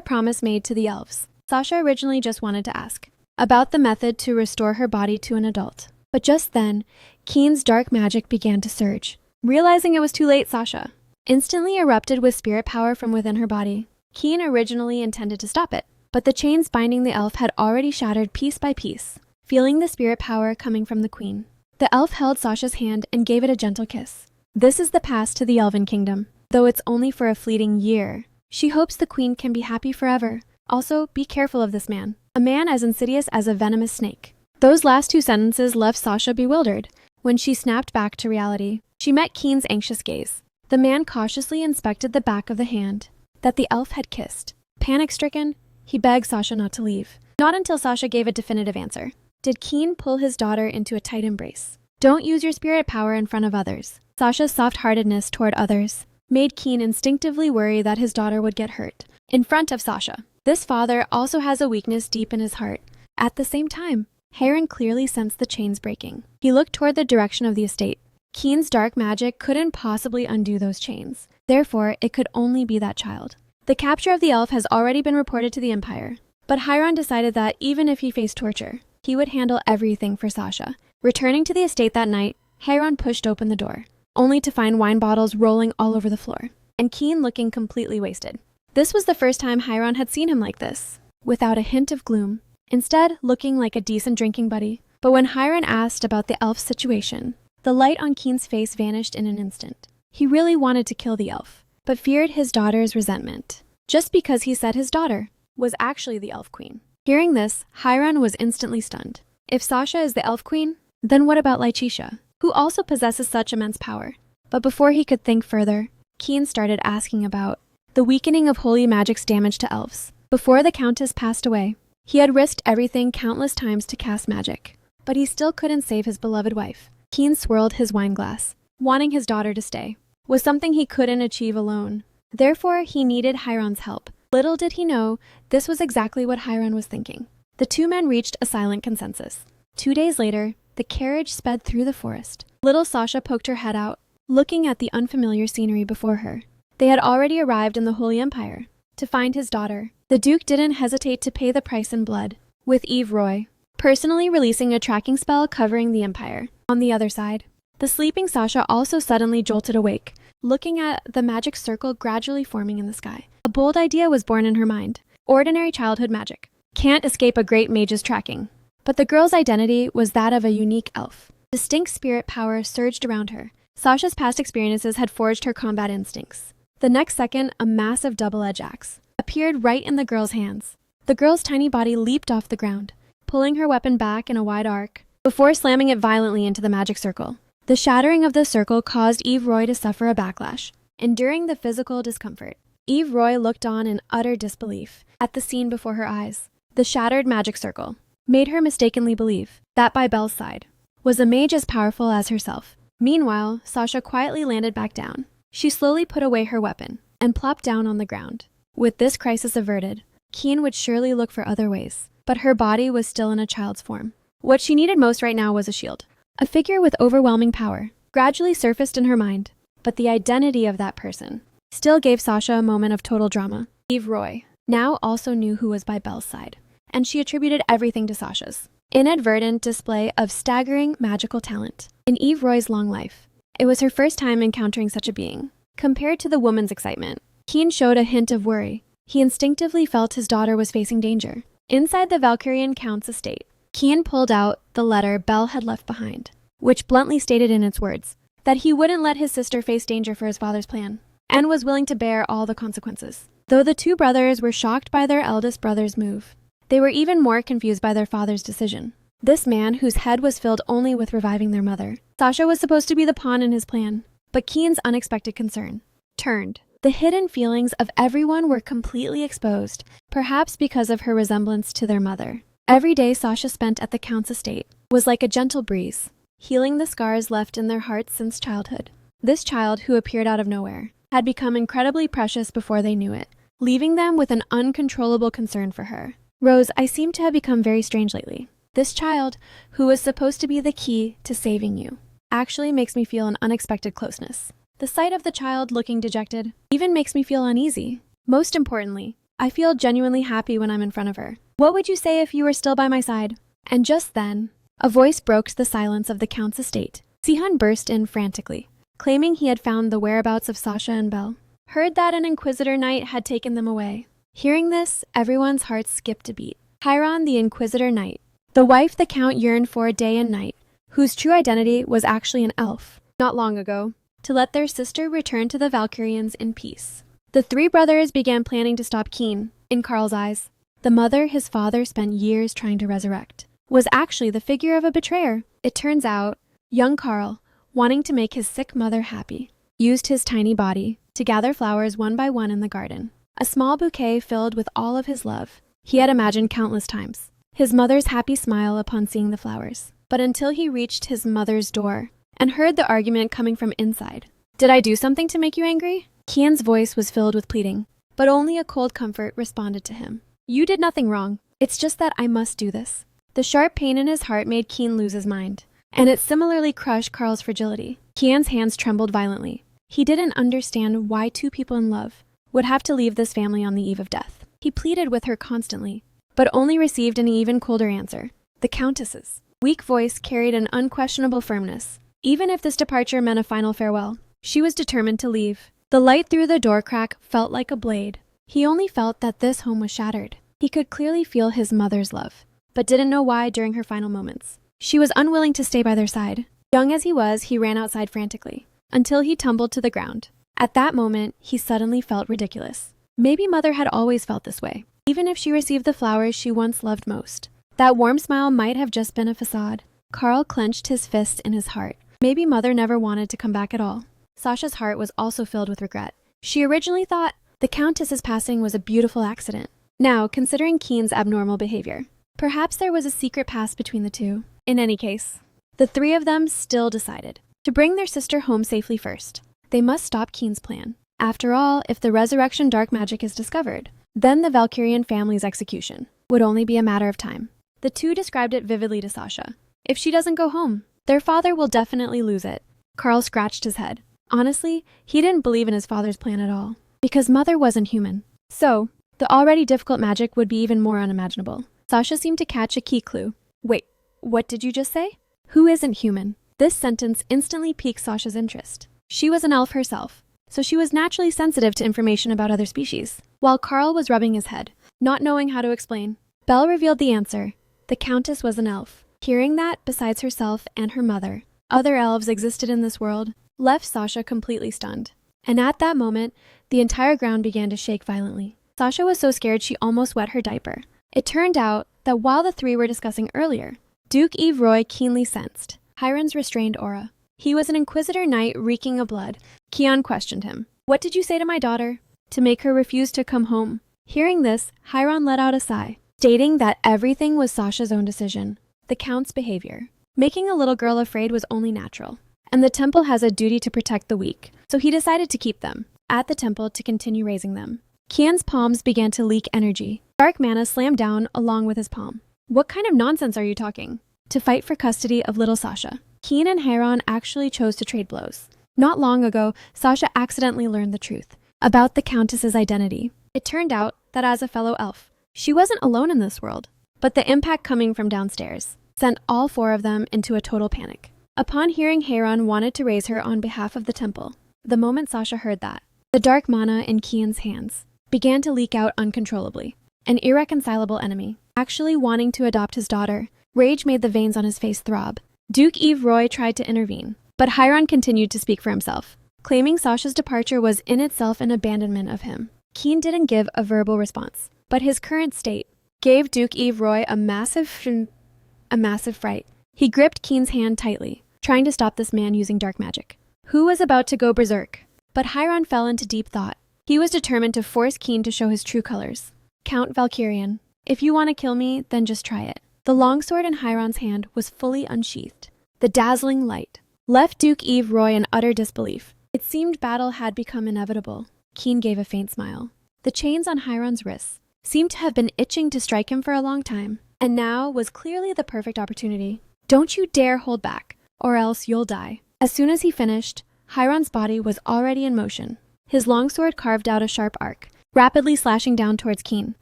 promise made to the elves. Sasha originally just wanted to ask about the method to restore her body to an adult. But just then, Keen's dark magic began to surge. Realizing it was too late, Sasha instantly erupted with spirit power from within her body. Keen originally intended to stop it, but the chains binding the elf had already shattered piece by piece, feeling the spirit power coming from the queen. The elf held Sasha's hand and gave it a gentle kiss. This is the pass to the Elven Kingdom, though it's only for a fleeting year. She hopes the queen can be happy forever. Also, be careful of this man, a man as insidious as a venomous snake. Those last two sentences left Sasha bewildered. When she snapped back to reality, she met Keen's anxious gaze. The man cautiously inspected the back of the hand that the elf had kissed. Panic-stricken, he begged Sasha not to leave. Not until Sasha gave a definitive answer did Keen pull his daughter into a tight embrace. Don't use your spirit power in front of others. Sasha's soft-heartedness toward others made Keen instinctively worry that his daughter would get hurt in front of Sasha. This father also has a weakness deep in his heart. At the same time, Heron clearly sensed the chains breaking. He looked toward the direction of the estate. Keen's dark magic couldn't possibly undo those chains. Therefore, it could only be that child. The capture of the elf has already been reported to the Empire, but Hiron decided that even if he faced torture, he would handle everything for Sasha. Returning to the estate that night, Hiron pushed open the door, only to find wine bottles rolling all over the floor, and Keen looking completely wasted. This was the first time Hiron had seen him like this, without a hint of gloom, instead looking like a decent drinking buddy. But when Hiron asked about the elf's situation, the light on Keen's face vanished in an instant. He really wanted to kill the elf, but feared his daughter's resentment, just because he said his daughter was actually the elf queen. Hearing this, Hiron was instantly stunned. If Sasha is the elf queen, then what about Lychisha, who also possesses such immense power? But before he could think further, Keen started asking about the weakening of holy magic's damage to elves. Before the Countess passed away, he had risked everything countless times to cast magic, but he still couldn't save his beloved wife. Keen swirled his wine glass, wanting his daughter to stay, was something he couldn't achieve alone. Therefore, he needed Hiron's help. Little did he know, this was exactly what Hiron was thinking. The two men reached a silent consensus. 2 days later, the carriage sped through the forest. Little Sasha poked her head out, looking at the unfamiliar scenery before her. They had already arrived in the Holy Empire to find his daughter. The Duke didn't hesitate to pay the price in blood, with Eve Roy personally releasing a tracking spell covering the Empire. On the other side, the sleeping Sasha also suddenly jolted awake, looking at the magic circle gradually forming in the sky. A bold idea was born in her mind. Ordinary childhood magic can't escape a great mage's tracking. But the girl's identity was that of a unique elf. Distinct spirit power surged around her. Sasha's past experiences had forged her combat instincts. The next second, a massive double-edged axe appeared right in the girl's hands. The girl's tiny body leaped off the ground, pulling her weapon back in a wide arc, before slamming it violently into the magic circle. The shattering of the circle caused Eve Roy to suffer a backlash. Enduring the physical discomfort, Eve Roy looked on in utter disbelief at the scene before her eyes. The shattered magic circle made her mistakenly believe that by Belle's side was a mage as powerful as herself. Meanwhile, Sasha quietly landed back down. She slowly put away her weapon and plopped down on the ground. With this crisis averted, Keen would surely look for other ways, but her body was still in a child's form. What she needed most right now was a shield. A figure with overwhelming power gradually surfaced in her mind, but the identity of that person still gave Sasha a moment of total drama. Eve Roy now also knew who was by Belle's side, and she attributed everything to Sasha's inadvertent display of staggering magical talent. In Eve Roy's long life, it was her first time encountering such a being. Compared to the woman's excitement, Keen showed a hint of worry. He instinctively felt his daughter was facing danger. Inside the Valkyrian Count's estate, Keen pulled out the letter Belle had left behind, which bluntly stated in its words that he wouldn't let his sister face danger for his father's plan, and was willing to bear all the consequences. Though the two brothers were shocked by their eldest brother's move, they were even more confused by their father's decision. This man, whose head was filled only with reviving their mother. Sasha was supposed to be the pawn in his plan, but Keen's unexpected concern turned. The hidden feelings of everyone were completely exposed, perhaps because of her resemblance to their mother. Every day Sasha spent at the Count's estate was like a gentle breeze, healing the scars left in their hearts since childhood. This child, who appeared out of nowhere, had become incredibly precious before they knew it, leaving them with an uncontrollable concern for her. Rose, I seem to have become very strange lately. This child, who was supposed to be the key to saving you, actually makes me feel an unexpected closeness. The sight of the child looking dejected even makes me feel uneasy. Most importantly, I feel genuinely happy when I'm in front of her. What would you say if you were still by my side? And just then, a voice broke the silence of the Count's estate. Sihan burst in frantically, claiming he had found the whereabouts of Sasha and Belle. Heard that an Inquisitor Knight had taken them away. Hearing this, everyone's hearts skipped a beat. Chiron, the Inquisitor Knight, the wife the Count yearned for day and night, whose true identity was actually an elf, not long ago, to let their sister return to the Valkyrians in peace. The three brothers began planning to stop Keen. In Karl's eyes, the mother his father spent years trying to resurrect was actually the figure of a betrayer. It turns out, young Karl, wanting to make his sick mother happy, used his tiny body to gather flowers one by one in the garden. A small bouquet filled with all of his love he had imagined countless times. His mother's happy smile upon seeing the flowers. But until he reached his mother's door and heard the argument coming from inside. Did I do something to make you angry? Kian's voice was filled with pleading, but only a cold comfort responded to him. You did nothing wrong. It's just that I must do this. The sharp pain in his heart made Keen lose his mind, and it similarly crushed Karl's fragility. Kian's hands trembled violently. He didn't understand why two people in love would have to leave this family on the eve of death. He pleaded with her constantly, but only received an even colder answer. The Countess's weak voice carried an unquestionable firmness. Even if this departure meant a final farewell, she was determined to leave. The light through the door crack felt like a blade. He only felt that this home was shattered. He could clearly feel his mother's love, but didn't know why during her final moments. She was unwilling to stay by their side. Young as he was, he ran outside frantically, until he tumbled to the ground. At that moment, he suddenly felt ridiculous. Maybe Mother had always felt this way, even if she received the flowers she once loved most. That warm smile might have just been a facade. Karl clenched his fist in his heart. Maybe Mother never wanted to come back at all. Sasha's heart was also filled with regret. She originally thought the Countess's passing was a beautiful accident. Now, considering Keen's abnormal behavior, perhaps there was a secret past between the two. In any case, the three of them still decided to bring their sister home safely first. They must stop Keen's plan. After all, if the resurrection dark magic is discovered, then the Valkyrian family's execution would only be a matter of time. The two described it vividly to Sasha. If she doesn't go home, their father will definitely lose it. Karl scratched his head. Honestly, he didn't believe in his father's plan at all, because Mother wasn't human. So, the already difficult magic would be even more unimaginable. Sasha seemed to catch a key clue. Wait, what did you just say? Who isn't human? This sentence instantly piqued Sasha's interest. She was an elf herself, so she was naturally sensitive to information about other species. While Karl was rubbing his head, not knowing how to explain, Belle revealed the answer. The Countess was an elf. Hearing that, besides herself and her mother, other elves existed in this world, left Sasha completely stunned. And at that moment, the entire ground began to shake violently. Sasha was so scared she almost wet her diaper. It turned out that while the three were discussing earlier, Duke Eve Roy keenly sensed Hiron's restrained aura. He was an Inquisitor Knight reeking of blood. Kian questioned him. What did you say to my daughter? To make her refuse to come home. Hearing this, Hiron let out a sigh, stating that everything was Sasha's own decision. The Count's behavior. Making a little girl afraid was only natural, and the temple has a duty to protect the weak, so he decided to keep them at the temple to continue raising them. Kian's palms began to leak energy. Dark mana slammed down along with his palm. What kind of nonsense are you talking? To fight for custody of little Sasha. Kian and Heiron actually chose to trade blows. Not long ago, Sasha accidentally learned the truth about the Countess's identity. It turned out that as a fellow elf, she wasn't alone in this world, but the impact coming from downstairs sent all four of them into a total panic. Upon hearing Heiron wanted to raise her on behalf of the temple, the moment Sasha heard that, the dark mana in Kian's hands began to leak out uncontrollably. An irreconcilable enemy, actually wanting to adopt his daughter, rage made the veins on his face throb. Duke Eve Roy tried to intervene, but Heiron continued to speak for himself, claiming Sasha's departure was in itself an abandonment of him. Kian didn't give a verbal response, but his current state gave Duke Eve Roy a massive fright. He gripped Kian's hand tightly, trying to stop this man using dark magic, who was about to go berserk. But Heiron fell into deep thought. He was determined to force Kian to show his true colors. Count Valkyrian, if you want to kill me, then just try it. The longsword in Heiron's hand was fully unsheathed. The dazzling light left Duke Eve Roy in utter disbelief. It seemed battle had become inevitable. Kian gave a faint smile. The chains on Heiron's wrists seemed to have been itching to strike him for a long time, and now was clearly the perfect opportunity. Don't you dare hold back, or else you'll die. As soon as he finished, Heiron's body was already in motion. His longsword carved out a sharp arc, rapidly slashing down towards Kian,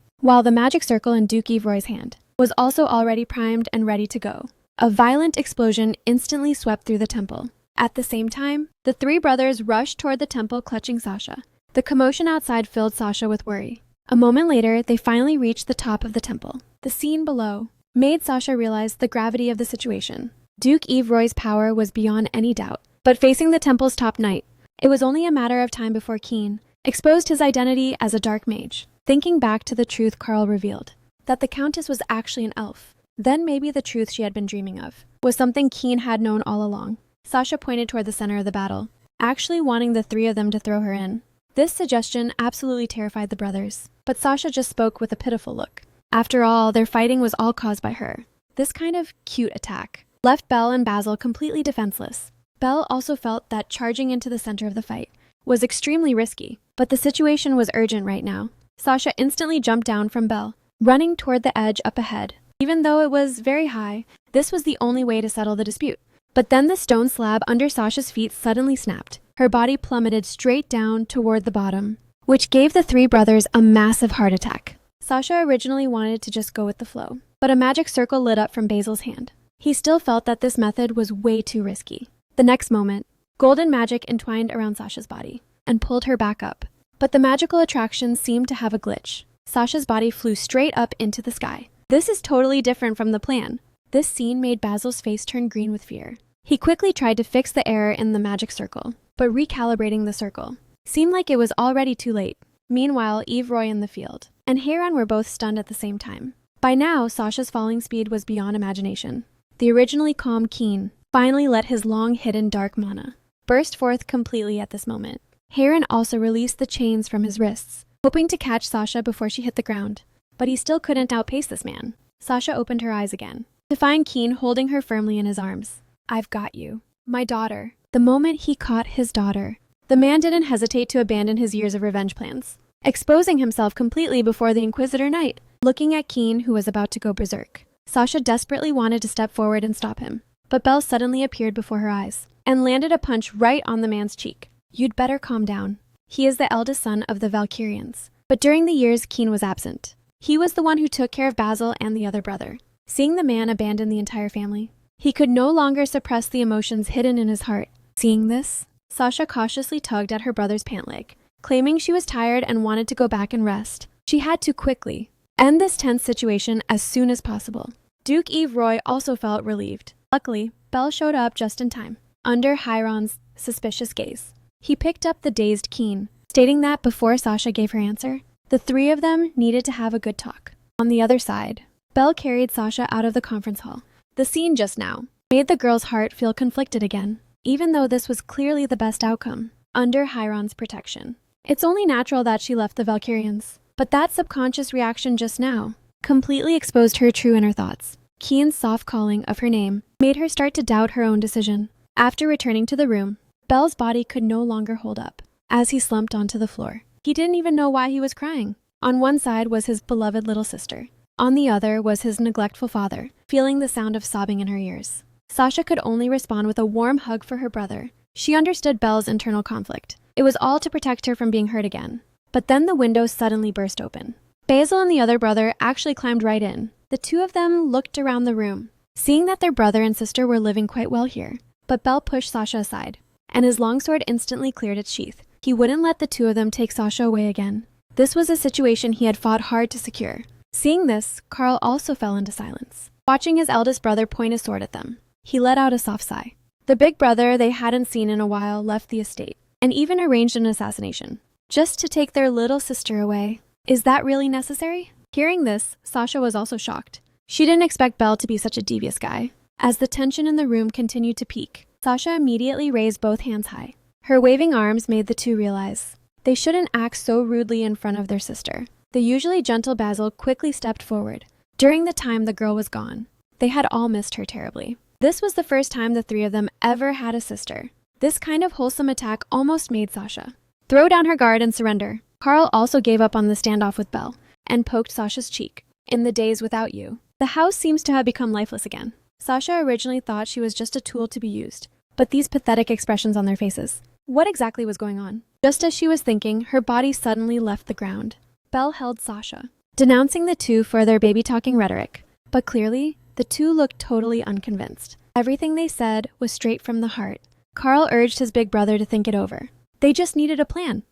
while the magic circle in Duke Eve Roy's hand was also already primed and ready to go. A violent explosion instantly swept through the temple. At the same time, the three brothers rushed toward the temple clutching Sasha. The commotion outside filled Sasha with worry. A moment later, they finally reached the top of the temple. The scene below made Sasha realize the gravity of the situation. Duke Eve Roy's power was beyond any doubt, but facing the temple's top knight, it was only a matter of time before Kian exposed his identity as a dark mage. Thinking back to the truth Carl revealed, that the Countess was actually an elf, then maybe the truth she had been dreaming of was something Kian had known all along. Sasha pointed toward the center of the battle, actually wanting the three of them to throw her in. This suggestion absolutely terrified the brothers, but Sasha just spoke with a pitiful look. After all, their fighting was all caused by her. This kind of cute attack left Belle and Basil completely defenseless. Belle also felt that charging into the center of the fight was extremely risky, but the situation was urgent right now. Sasha instantly jumped down from Belle, running toward the edge up ahead. Even though it was very high, this was the only way to settle the dispute. But then the stone slab under Sasha's feet suddenly snapped. Her body plummeted straight down toward the bottom, which gave the three brothers a massive heart attack. Sasha originally wanted to just go with the flow, but a magic circle lit up from Basil's hand. He still felt that this method was way too risky. The next moment, golden magic entwined around Sasha's body and pulled her back up. But the magical attraction seemed to have a glitch. Sasha's body flew straight up into the sky. This is totally different from the plan. This scene made Basil's face turn green with fear. He quickly tried to fix the error in the magic circle, but recalibrating the circle seemed like it was already too late. Meanwhile, Eve Roy in the field and Heiron were both stunned at the same time. By now, Sasha's falling speed was beyond imagination. The originally calm Kian finally let his long-hidden dark mana burst forth completely at this moment. Heiron also released the chains from his wrists, hoping to catch Sasha before she hit the ground, but he still couldn't outpace this man. Sasha opened her eyes again to find Kian holding her firmly in his arms. "I've got you. My daughter." The moment he caught his daughter, the man didn't hesitate to abandon his years of revenge plans, exposing himself completely before the Inquisitor Knight. Looking at Kian, who was about to go berserk, Sasha desperately wanted to step forward and stop him, but Belle suddenly appeared before her eyes and landed a punch right on the man's cheek. "You'd better calm down. He is the eldest son of the Valkyrians." But during the years Kian was absent, he was the one who took care of Basil and the other brother. Seeing the man abandon the entire family, he could no longer suppress the emotions hidden in his heart. Seeing this, Sasha cautiously tugged at her brother's pant leg, claiming she was tired and wanted to go back and rest. She had to quickly end this tense situation as soon as possible. Duke Eve Roy also felt relieved. Luckily, Belle showed up just in time, under Heiron's suspicious gaze. He picked up the dazed Kian, stating that before Sasha gave her answer, the three of them needed to have a good talk. On the other side, Belle carried Sasha out of the conference hall. The scene just now made the girl's heart feel conflicted again, even though this was clearly the best outcome, under Heiron's protection. It's only natural that she left the Valkyrians, but that subconscious reaction just now completely exposed her true inner thoughts. Kian's soft calling of her name made her start to doubt her own decision. After returning to the room, Belle's body could no longer hold up, as he slumped onto the floor. He didn't even know why he was crying. On one side was his beloved little sister. On the other was his neglectful father, feeling the sound of sobbing in her ears. Sasha could only respond with a warm hug for her brother. She understood Belle's internal conflict. It was all to protect her from being hurt again. But then the window suddenly burst open. Basil and the other brother actually climbed right in. The two of them looked around the room, seeing that their brother and sister were living quite well here. But Belle pushed Sasha aside, and his longsword instantly cleared its sheath. He wouldn't let the two of them take Sasha away again. This was a situation he had fought hard to secure. Seeing this, Carl also fell into silence, watching his eldest brother point his sword at them. He let out a soft sigh. The big brother they hadn't seen in a while left the estate, and even arranged an assassination, just to take their little sister away. Is that really necessary? Hearing this, Sasha was also shocked. She didn't expect Belle to be such a devious guy. As the tension in the room continued to peak, Sasha immediately raised both hands high. Her waving arms made the two realize they shouldn't act so rudely in front of their sister. The usually gentle Basil quickly stepped forward. During the time the girl was gone, they had all missed her terribly. This was the first time the three of them ever had a sister. This kind of wholesome attack almost made Sasha throw down her guard and surrender. Carl also gave up on the standoff with Belle and poked Sasha's cheek. In the days without you, the house seems to have become lifeless again. Sasha originally thought she was just a tool to be used, but these pathetic expressions on their faces. What exactly was going on? Just as she was thinking, her body suddenly left the ground. Belle held Sasha, denouncing the two for their baby-talking rhetoric. But clearly, the two looked totally unconvinced. Everything they said was straight from the heart. Carl urged his big brother to think it over. They just needed a plan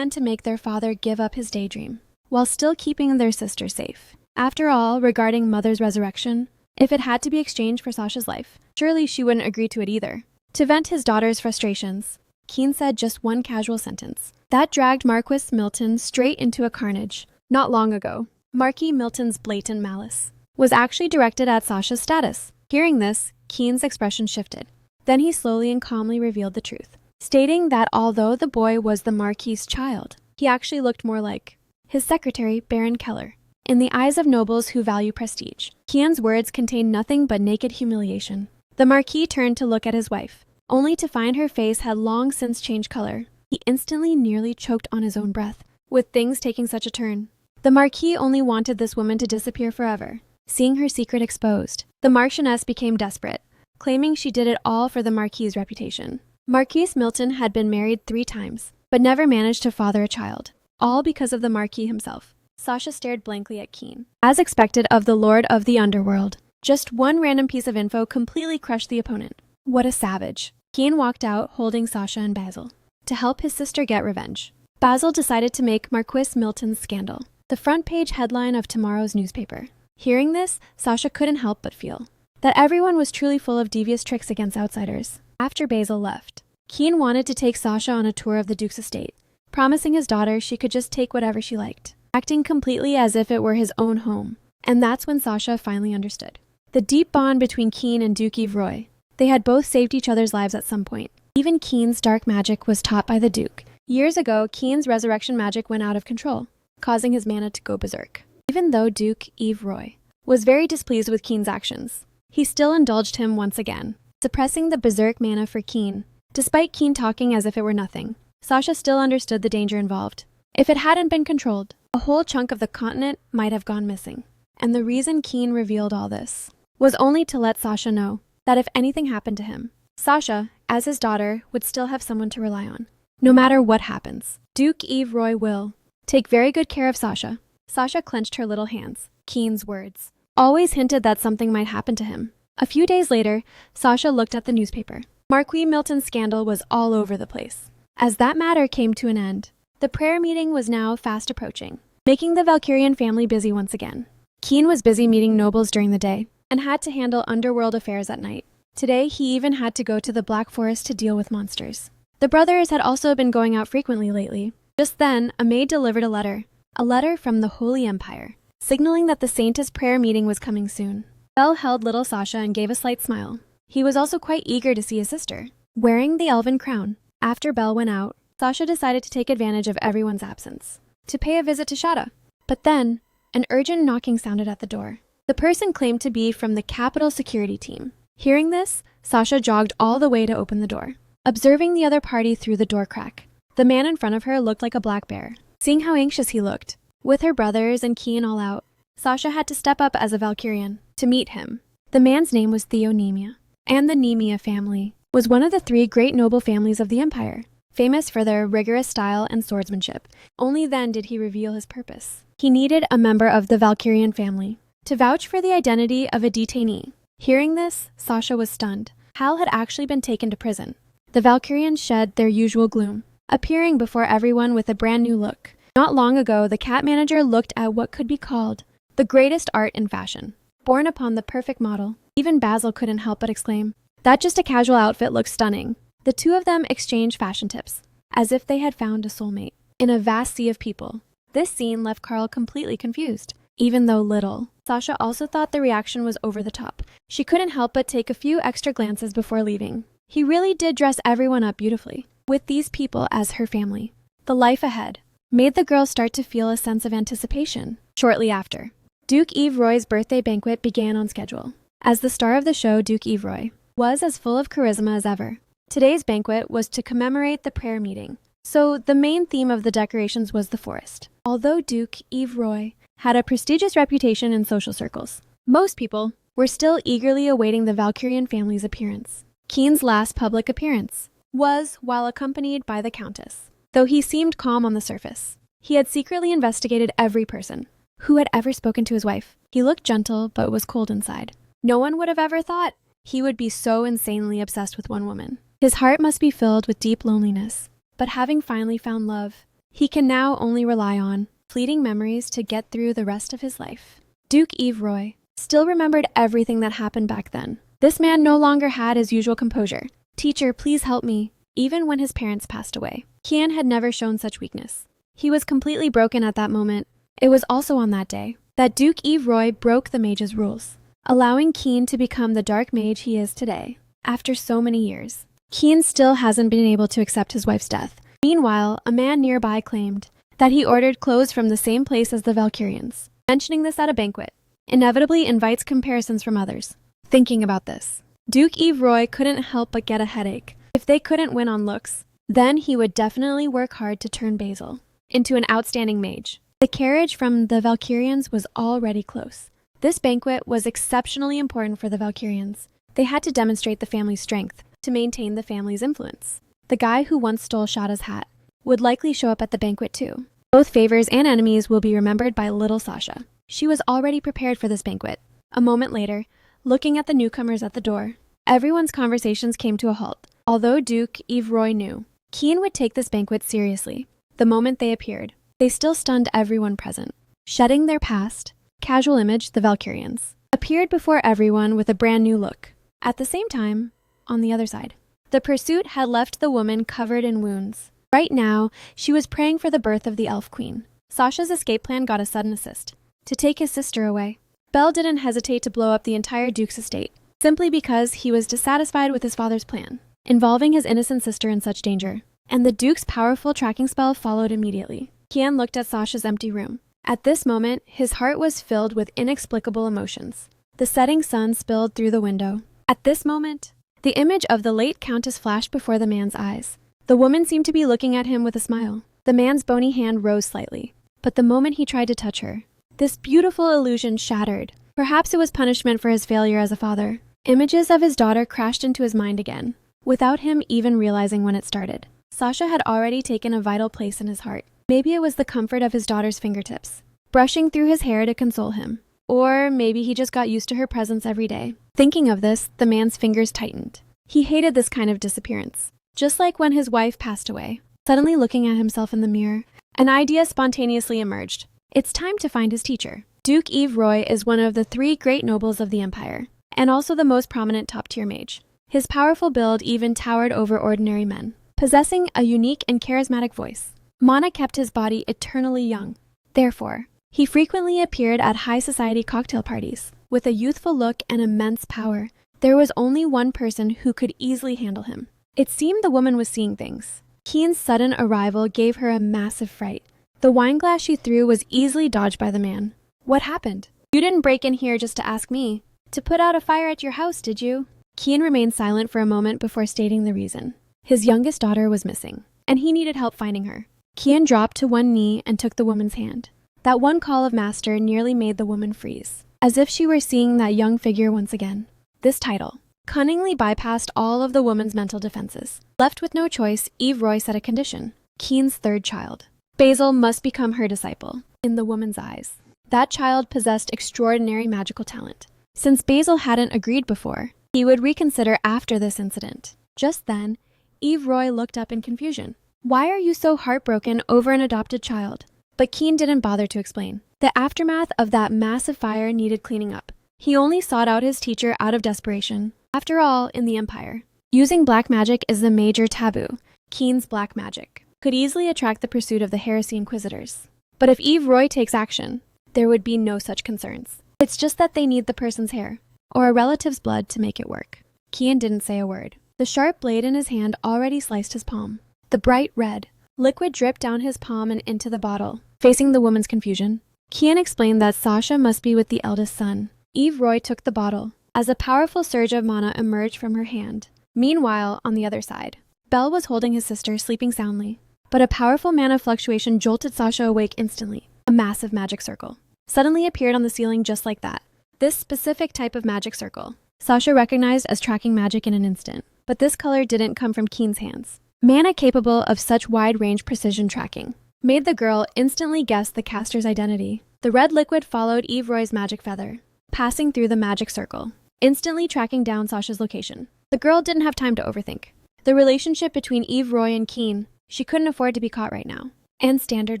to make their father give up his daydream, while still keeping their sister safe. After all, regarding Mother's resurrection, if it had to be exchanged for Sasha's life, surely she wouldn't agree to it either. To vent his daughter's frustrations, Keen said just one casual sentence. That dragged Marquis Milton straight into a carnage. Not long ago, Marquis Milton's blatant malice was actually directed at Sasha's status. Hearing this, Keen's expression shifted. Then he slowly and calmly revealed the truth, stating that although the boy was the Marquis's child, he actually looked more like his secretary, Baron Keller. In the eyes of nobles who value prestige, Kian's words contained nothing but naked humiliation. The Marquis turned to look at his wife, only to find her face had long since changed color. He instantly nearly choked on his own breath, with things taking such a turn. The Marquis only wanted this woman to disappear forever. Seeing her secret exposed, the Marchioness became desperate, claiming she did it all for the Marquis's reputation. Marquis Milton had been married 3 times, but never managed to father a child, all because of the Marquis himself. Sasha stared blankly at Keen. As expected of the Lord of the Underworld, just one random piece of info completely crushed the opponent. What a savage. Keen walked out holding Sasha and Basil to help his sister get revenge. Basil decided to make Marquis Milton's scandal the front page headline of tomorrow's newspaper. Hearing this, Sasha couldn't help but feel that everyone was truly full of devious tricks against outsiders. After Basil left, Keen wanted to take Sasha on a tour of the Duke's estate, promising his daughter she could just take whatever she liked, acting completely as if it were his own home. And that's when Sasha finally understood the deep bond between Keen and Duke Evroy. They had both saved each other's lives at some point. Even Keen's dark magic was taught by the Duke. Years ago, Keen's resurrection magic went out of control, causing his mana to go berserk. Even though Duke Evroy was very displeased with Keen's actions, he still indulged him once again, suppressing the berserk mana for Keen. Despite Keen talking as if it were nothing, Sasha still understood the danger involved. If it hadn't been controlled, a whole chunk of the continent might have gone missing. And the reason Keen revealed all this was only to let Sasha know that if anything happened to him, Sasha, as his daughter, would still have someone to rely on. No matter what happens, Duke Evroy will take very good care of Sasha. Sasha clenched her little hands. Keen's words always hinted that something might happen to him. A few days later, Sasha looked at the newspaper. Marquis Milton's scandal was all over the place. As that matter came to an end, the prayer meeting was now fast approaching, making the Valkyrian family busy once again. Keen was busy meeting nobles during the day and had to handle underworld affairs at night. Today, he even had to go to the Black Forest to deal with monsters. The brothers had also been going out frequently lately. Just then, a maid delivered a letter from the Holy Empire, signaling that the Saintess prayer meeting was coming soon. Belle held little Sasha and gave a slight smile. He was also quite eager to see his sister, wearing the elven crown. After Belle went out, Sasha decided to take advantage of everyone's absence to pay a visit to Shada. But then, an urgent knocking sounded at the door. The person claimed to be from the Capital Security Team. Hearing this, Sasha jogged all the way to open the door, observing the other party through the door crack. The man in front of her looked like a black bear, Seeing how anxious he looked, with her brothers and Kian all out, Sasha had to step up as a Valkyrian to meet him. The man's name was Theonemia, and the Nemia family was one of the 3 great noble families of the empire, famous for their rigorous style and swordsmanship. Only then did he reveal his purpose. He needed a member of the Valkyrian family to vouch for the identity of a detainee. Hearing this, Sasha was stunned. Hal had actually been taken to prison. The Valkyrians shed their usual gloom, appearing before everyone with a brand new look. Not long ago, the cat manager looked at what could be called the greatest art in fashion, born upon the perfect model. Even Basil couldn't help but exclaim, "That just a casual outfit looks stunning." The 2 of them exchanged fashion tips, as if they had found a soulmate. In a vast sea of people, this scene left Carl completely confused. Even though little, Sasha also thought the reaction was over the top. She couldn't help but take a few extra glances before leaving. He really did dress everyone up beautifully, with these people as her family. The life ahead made the girl start to feel a sense of anticipation. Shortly after, Duke Evroy's birthday banquet began on schedule. As the star of the show, Duke Evroy was as full of charisma as ever. Today's banquet was to commemorate the prayer meeting, so the main theme of the decorations was the forest. Although Duke Evroy had a prestigious reputation in social circles, most people were still eagerly awaiting the Valkyrian family's appearance. Kian's last public appearance was while accompanied by the Countess. Though he seemed calm on the surface, he had secretly investigated every person who had ever spoken to his wife. He looked gentle, but was cold inside. No one would have ever thought he would be so insanely obsessed with one woman. His heart must be filled with deep loneliness, but having finally found love, he can now only rely on fleeting memories to get through the rest of his life. Duke Evroy still remembered everything that happened back then. This man no longer had his usual composure. "Teacher, please help me." Even when his parents passed away, Kian had never shown such weakness. He was completely broken at that moment. It was also on that day that Duke Evroy broke the mage's rules, allowing Kian to become the dark mage he is today. After so many years, Kian still hasn't been able to accept his wife's death. Meanwhile, a man nearby claimed that he ordered clothes from the same place as the Valkyrians. Mentioning this at a banquet inevitably invites comparisons from others. Thinking about this, Duke Evroy couldn't help but get a headache. If they couldn't win on looks, then he would definitely work hard to turn Basil into an outstanding mage. The carriage from the Valkyrians was already close. This banquet was exceptionally important for the Valkyrians. They had to demonstrate the family's strength to maintain the family's influence. The guy who once stole Shada's hat would likely show up at the banquet too. Both favors and enemies will be remembered by little Sasha. She was already prepared for this banquet. A moment later, looking at the newcomers at the door, everyone's conversations came to a halt. Although Duke Evroy knew Kian would take this banquet seriously, the moment they appeared, they still stunned everyone present. Shedding their past, casual image, the Valkyrians appeared before everyone with a brand new look. At the same time, on the other side, the pursuit had left the woman covered in wounds. Right now, she was praying for the birth of the Elf Queen. Sasha's escape plan got a sudden assist to take his sister away. Bell didn't hesitate to blow up the entire Duke's estate, simply because he was dissatisfied with his father's plan, involving his innocent sister in such danger. And the Duke's powerful tracking spell followed immediately. Kian looked at Sasha's empty room. At this moment, his heart was filled with inexplicable emotions. The setting sun spilled through the window. At this moment, the image of the late Countess flashed before the man's eyes. The woman seemed to be looking at him with a smile. The man's bony hand rose slightly, but the moment he tried to touch her, this beautiful illusion shattered. Perhaps it was punishment for his failure as a father. Images of his daughter crashed into his mind again, without him even realizing when it started. Sasha had already taken a vital place in his heart. Maybe it was the comfort of his daughter's fingertips, brushing through his hair to console him. Or maybe he just got used to her presence every day. Thinking of this, the man's fingers tightened. He hated this kind of disappearance. Just like when his wife passed away. Suddenly looking at himself in the mirror, an idea spontaneously emerged. It's time to find his teacher. Duke Evroy is one of the 3 great nobles of the empire, and also the most prominent top-tier mage. His powerful build even towered over ordinary men. Possessing a unique and charismatic voice, Mana kept his body eternally young. Therefore, he frequently appeared at high society cocktail parties. With a youthful look and immense power, there was only one person who could easily handle him. It seemed the woman was seeing things. Kian's sudden arrival gave her a massive fright. The wine glass she threw was easily dodged by the man. "What happened? You didn't break in here just to ask me to put out a fire at your house, did you?" Kian remained silent for a moment before stating the reason. His youngest daughter was missing, and he needed help finding her. Kian dropped to one knee and took the woman's hand. That one call of master nearly made the woman freeze, as if she were seeing that young figure once again. This title cunningly bypassed all of the woman's mental defenses. Left with no choice, Eve Roy set a condition. Kian's third child, Basil, must become her disciple. In the woman's eyes, that child possessed extraordinary magical talent. Since Basil hadn't agreed before, he would reconsider after this incident. Just then, Eve Roy looked up in confusion. "Why are you so heartbroken over an adopted child?" But Keen didn't bother to explain. The aftermath of that massive fire needed cleaning up. He only sought out his teacher out of desperation. After all, in the Empire, using black magic is the major taboo. Keen's black magic could easily attract the pursuit of the heresy inquisitors. But if Eve Roy takes action, there would be no such concerns. It's just that they need the person's hair, or a relative's blood to make it work. Kian didn't say a word. The sharp blade in his hand already sliced his palm. The bright red liquid dripped down his palm and into the bottle. Facing the woman's confusion, Kian explained that Sasha must be with the eldest son. Eve Roy took the bottle, as a powerful surge of mana emerged from her hand. Meanwhile, on the other side, Belle was holding his sister, sleeping soundly. But a powerful mana fluctuation jolted Sasha awake instantly. A massive magic circle suddenly appeared on the ceiling just like that. This specific type of magic circle, Sasha recognized as tracking magic in an instant. But this color didn't come from Keen's hands. Mana capable of such wide-range precision tracking made the girl instantly guess the caster's identity. The red liquid followed Eve Roy's magic feather, passing through the magic circle, instantly tracking down Sasha's location. The girl didn't have time to overthink. The relationship between Eve Roy and Keen, she couldn't afford to be caught right now. And standard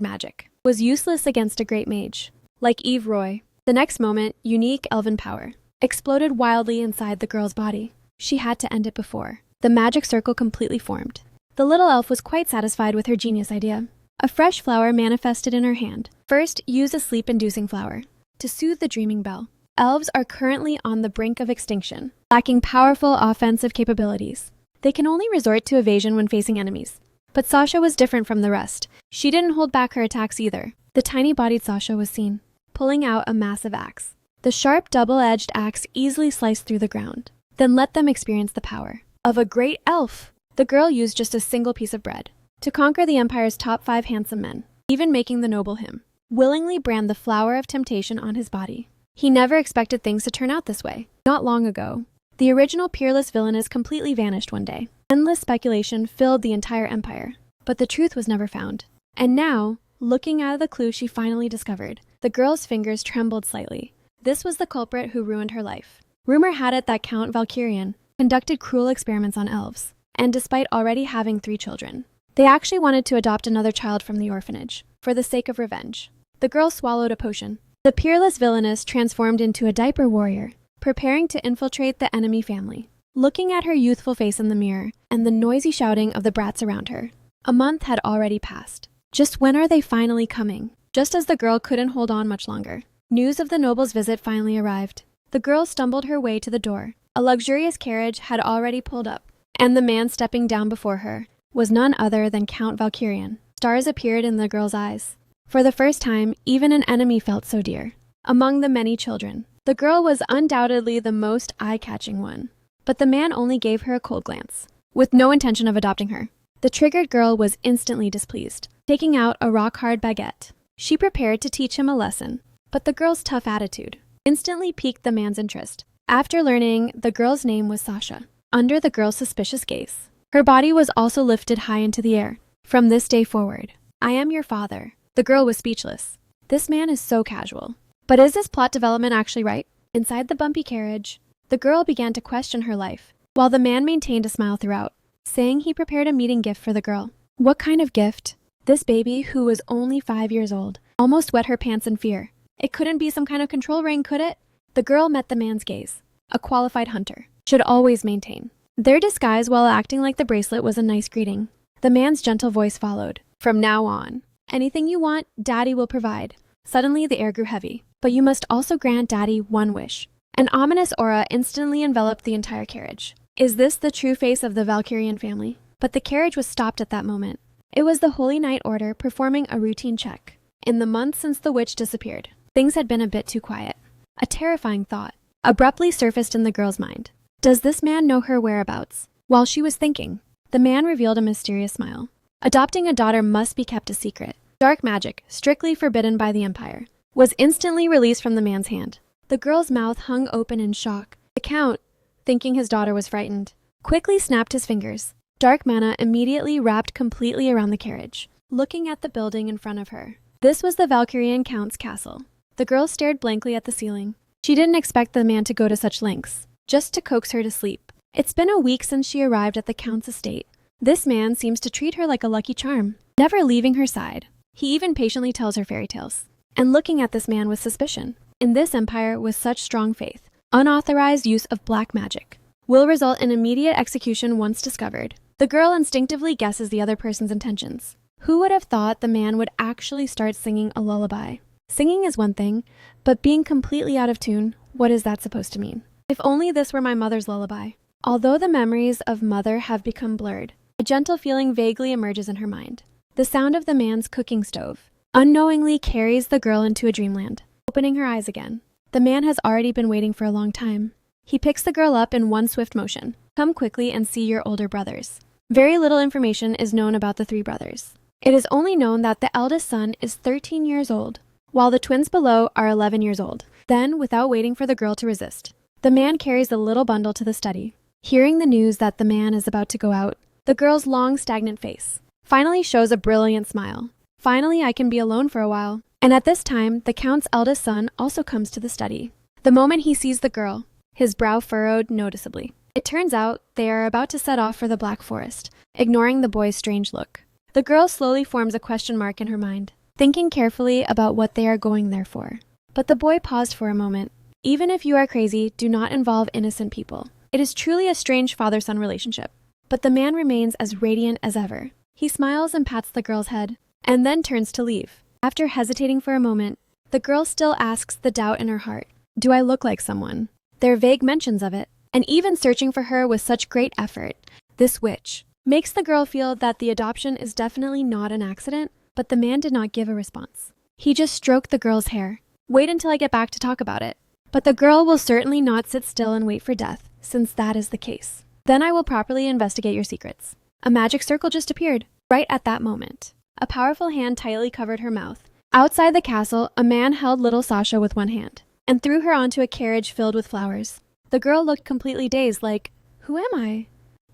magic was useless against a great mage like Eve Roy. The next moment, unique elven power exploded wildly inside the girl's body. She had to end it before the magic circle completely formed. The little elf was quite satisfied with her genius idea. A fresh flower manifested in her hand. First, use a sleep-inducing flower to soothe the dreaming Belle. Elves are currently on the brink of extinction, lacking powerful offensive capabilities. They can only resort to evasion when facing enemies. But Sasha was different from the rest. She didn't hold back her attacks either. The tiny-bodied Sasha was seen, pulling out a massive axe. The sharp, double-edged axe easily sliced through the ground. Then let them experience the power of a great elf. The girl used just a single piece of bread to conquer the Empire's top 5 handsome men, even making the noble him willingly brand the flower of temptation on his body. He never expected things to turn out this way. Not long ago, the original peerless villainess completely vanished one day. Endless speculation filled the entire Empire, but the truth was never found. And now, looking at the clue she finally discovered, the girl's fingers trembled slightly. This was the culprit who ruined her life. Rumor had it that Count Valkyrian conducted cruel experiments on elves, and despite already having 3 children, they actually wanted to adopt another child from the orphanage, for the sake of revenge. The girl swallowed a potion. The peerless villainess transformed into a diaper warrior, preparing to infiltrate the enemy family. Looking at her youthful face in the mirror, and the noisy shouting of the brats around her, a month had already passed. Just when are they finally coming? Just as the girl couldn't hold on much longer, news of the noble's visit finally arrived. The girl stumbled her way to the door. A luxurious carriage had already pulled up, and the man stepping down before her was none other than Count Valkyrian. Stars appeared in the girl's eyes. For the first time, even an enemy felt so dear. Among the many children, the girl was undoubtedly the most eye-catching one. But the man only gave her a cold glance, with no intention of adopting her. The triggered girl was instantly displeased, taking out a rock-hard baguette. She prepared to teach him a lesson, but the girl's tough attitude instantly piqued the man's interest. After learning the girl's name was Sasha, under the girl's suspicious gaze, her body was also lifted high into the air. From this day forward, I am your father. The girl was speechless. This man is so casual. But is this plot development actually right? Inside the bumpy carriage, the girl began to question her life, while the man maintained a smile throughout, saying he prepared a meeting gift for the girl. What kind of gift? This baby, who was only 5 years old, almost wet her pants in fear. It couldn't be some kind of control ring, could it? The girl met the man's gaze. A qualified hunter should always maintain their disguise while acting like the bracelet was a nice greeting. The man's gentle voice followed. From now on, anything you want, Daddy will provide. Suddenly, the air grew heavy. But you must also grant Daddy one wish. An ominous aura instantly enveloped the entire carriage. Is this the true face of the Valkyrian family? But the carriage was stopped at that moment. It was the Holy Knight Order performing a routine check. In the months since the witch disappeared, things had been a bit too quiet. A terrifying thought abruptly surfaced in the girl's mind. Does this man know her whereabouts? While she was thinking, the man revealed a mysterious smile. Adopting a daughter must be kept a secret. Dark magic, strictly forbidden by the Empire, was instantly released from the man's hand. The girl's mouth hung open in shock. The Count, thinking his daughter was frightened, quickly snapped his fingers. Dark mana immediately wrapped completely around the carriage, looking at the building in front of her. This was the Valkyrian Count's castle. The girl stared blankly at the ceiling. She didn't expect the man to go to such lengths, just to coax her to sleep. It's been a week since she arrived at the Count's estate. This man seems to treat her like a lucky charm, never leaving her side. He even patiently tells her fairy tales. And looking at this man with suspicion. In this empire, with such strong faith, unauthorized use of black magic will result in immediate execution once discovered. The girl instinctively guesses the other person's intentions. Who would have thought the man would actually start singing a lullaby? Singing is one thing, but being completely out of tune, what is that supposed to mean? If only this were my mother's lullaby. Although the memories of mother have become blurred, a gentle feeling vaguely emerges in her mind. The sound of the man's cooking stove unknowingly carries the girl into a dreamland. Opening her eyes again, the man has already been waiting for a long time. He picks the girl up in one swift motion. Come quickly and see your older brothers. Very little information is known about the three brothers. It is only known that the eldest son is 13 years old, while the twins below are 11 years old. Then, without waiting for the girl to resist, the man carries the little bundle to the study. Hearing the news that the man is about to go out, the girl's long, stagnant face finally shows a brilliant smile. Finally, I can be alone for a while. And at this time, the Count's eldest son also comes to the study. The moment he sees the girl, his brow furrowed noticeably. It turns out they are about to set off for the Black Forest, ignoring the boy's strange look. The girl slowly forms a question mark in her mind, thinking carefully about what they are going there for. But the boy paused for a moment. Even if you are crazy, do not involve innocent people. It is truly a strange father-son relationship. But the man remains as radiant as ever. He smiles and pats the girl's head, and then turns to leave. After hesitating for a moment, the girl still asks the doubt in her heart. Do I look like someone? There are vague mentions of it, and even searching for her with such great effort, this witch makes the girl feel that the adoption is definitely not an accident, but the man did not give a response. He just stroked the girl's hair. Wait until I get back to talk about it. But the girl will certainly not sit still and wait for death, since that is the case. Then I will properly investigate your secrets. A magic circle just appeared, right at that moment. A powerful hand tightly covered her mouth. Outside the castle, a man held little Sasha with one hand and threw her onto a carriage filled with flowers. The girl looked completely dazed, like, who am I?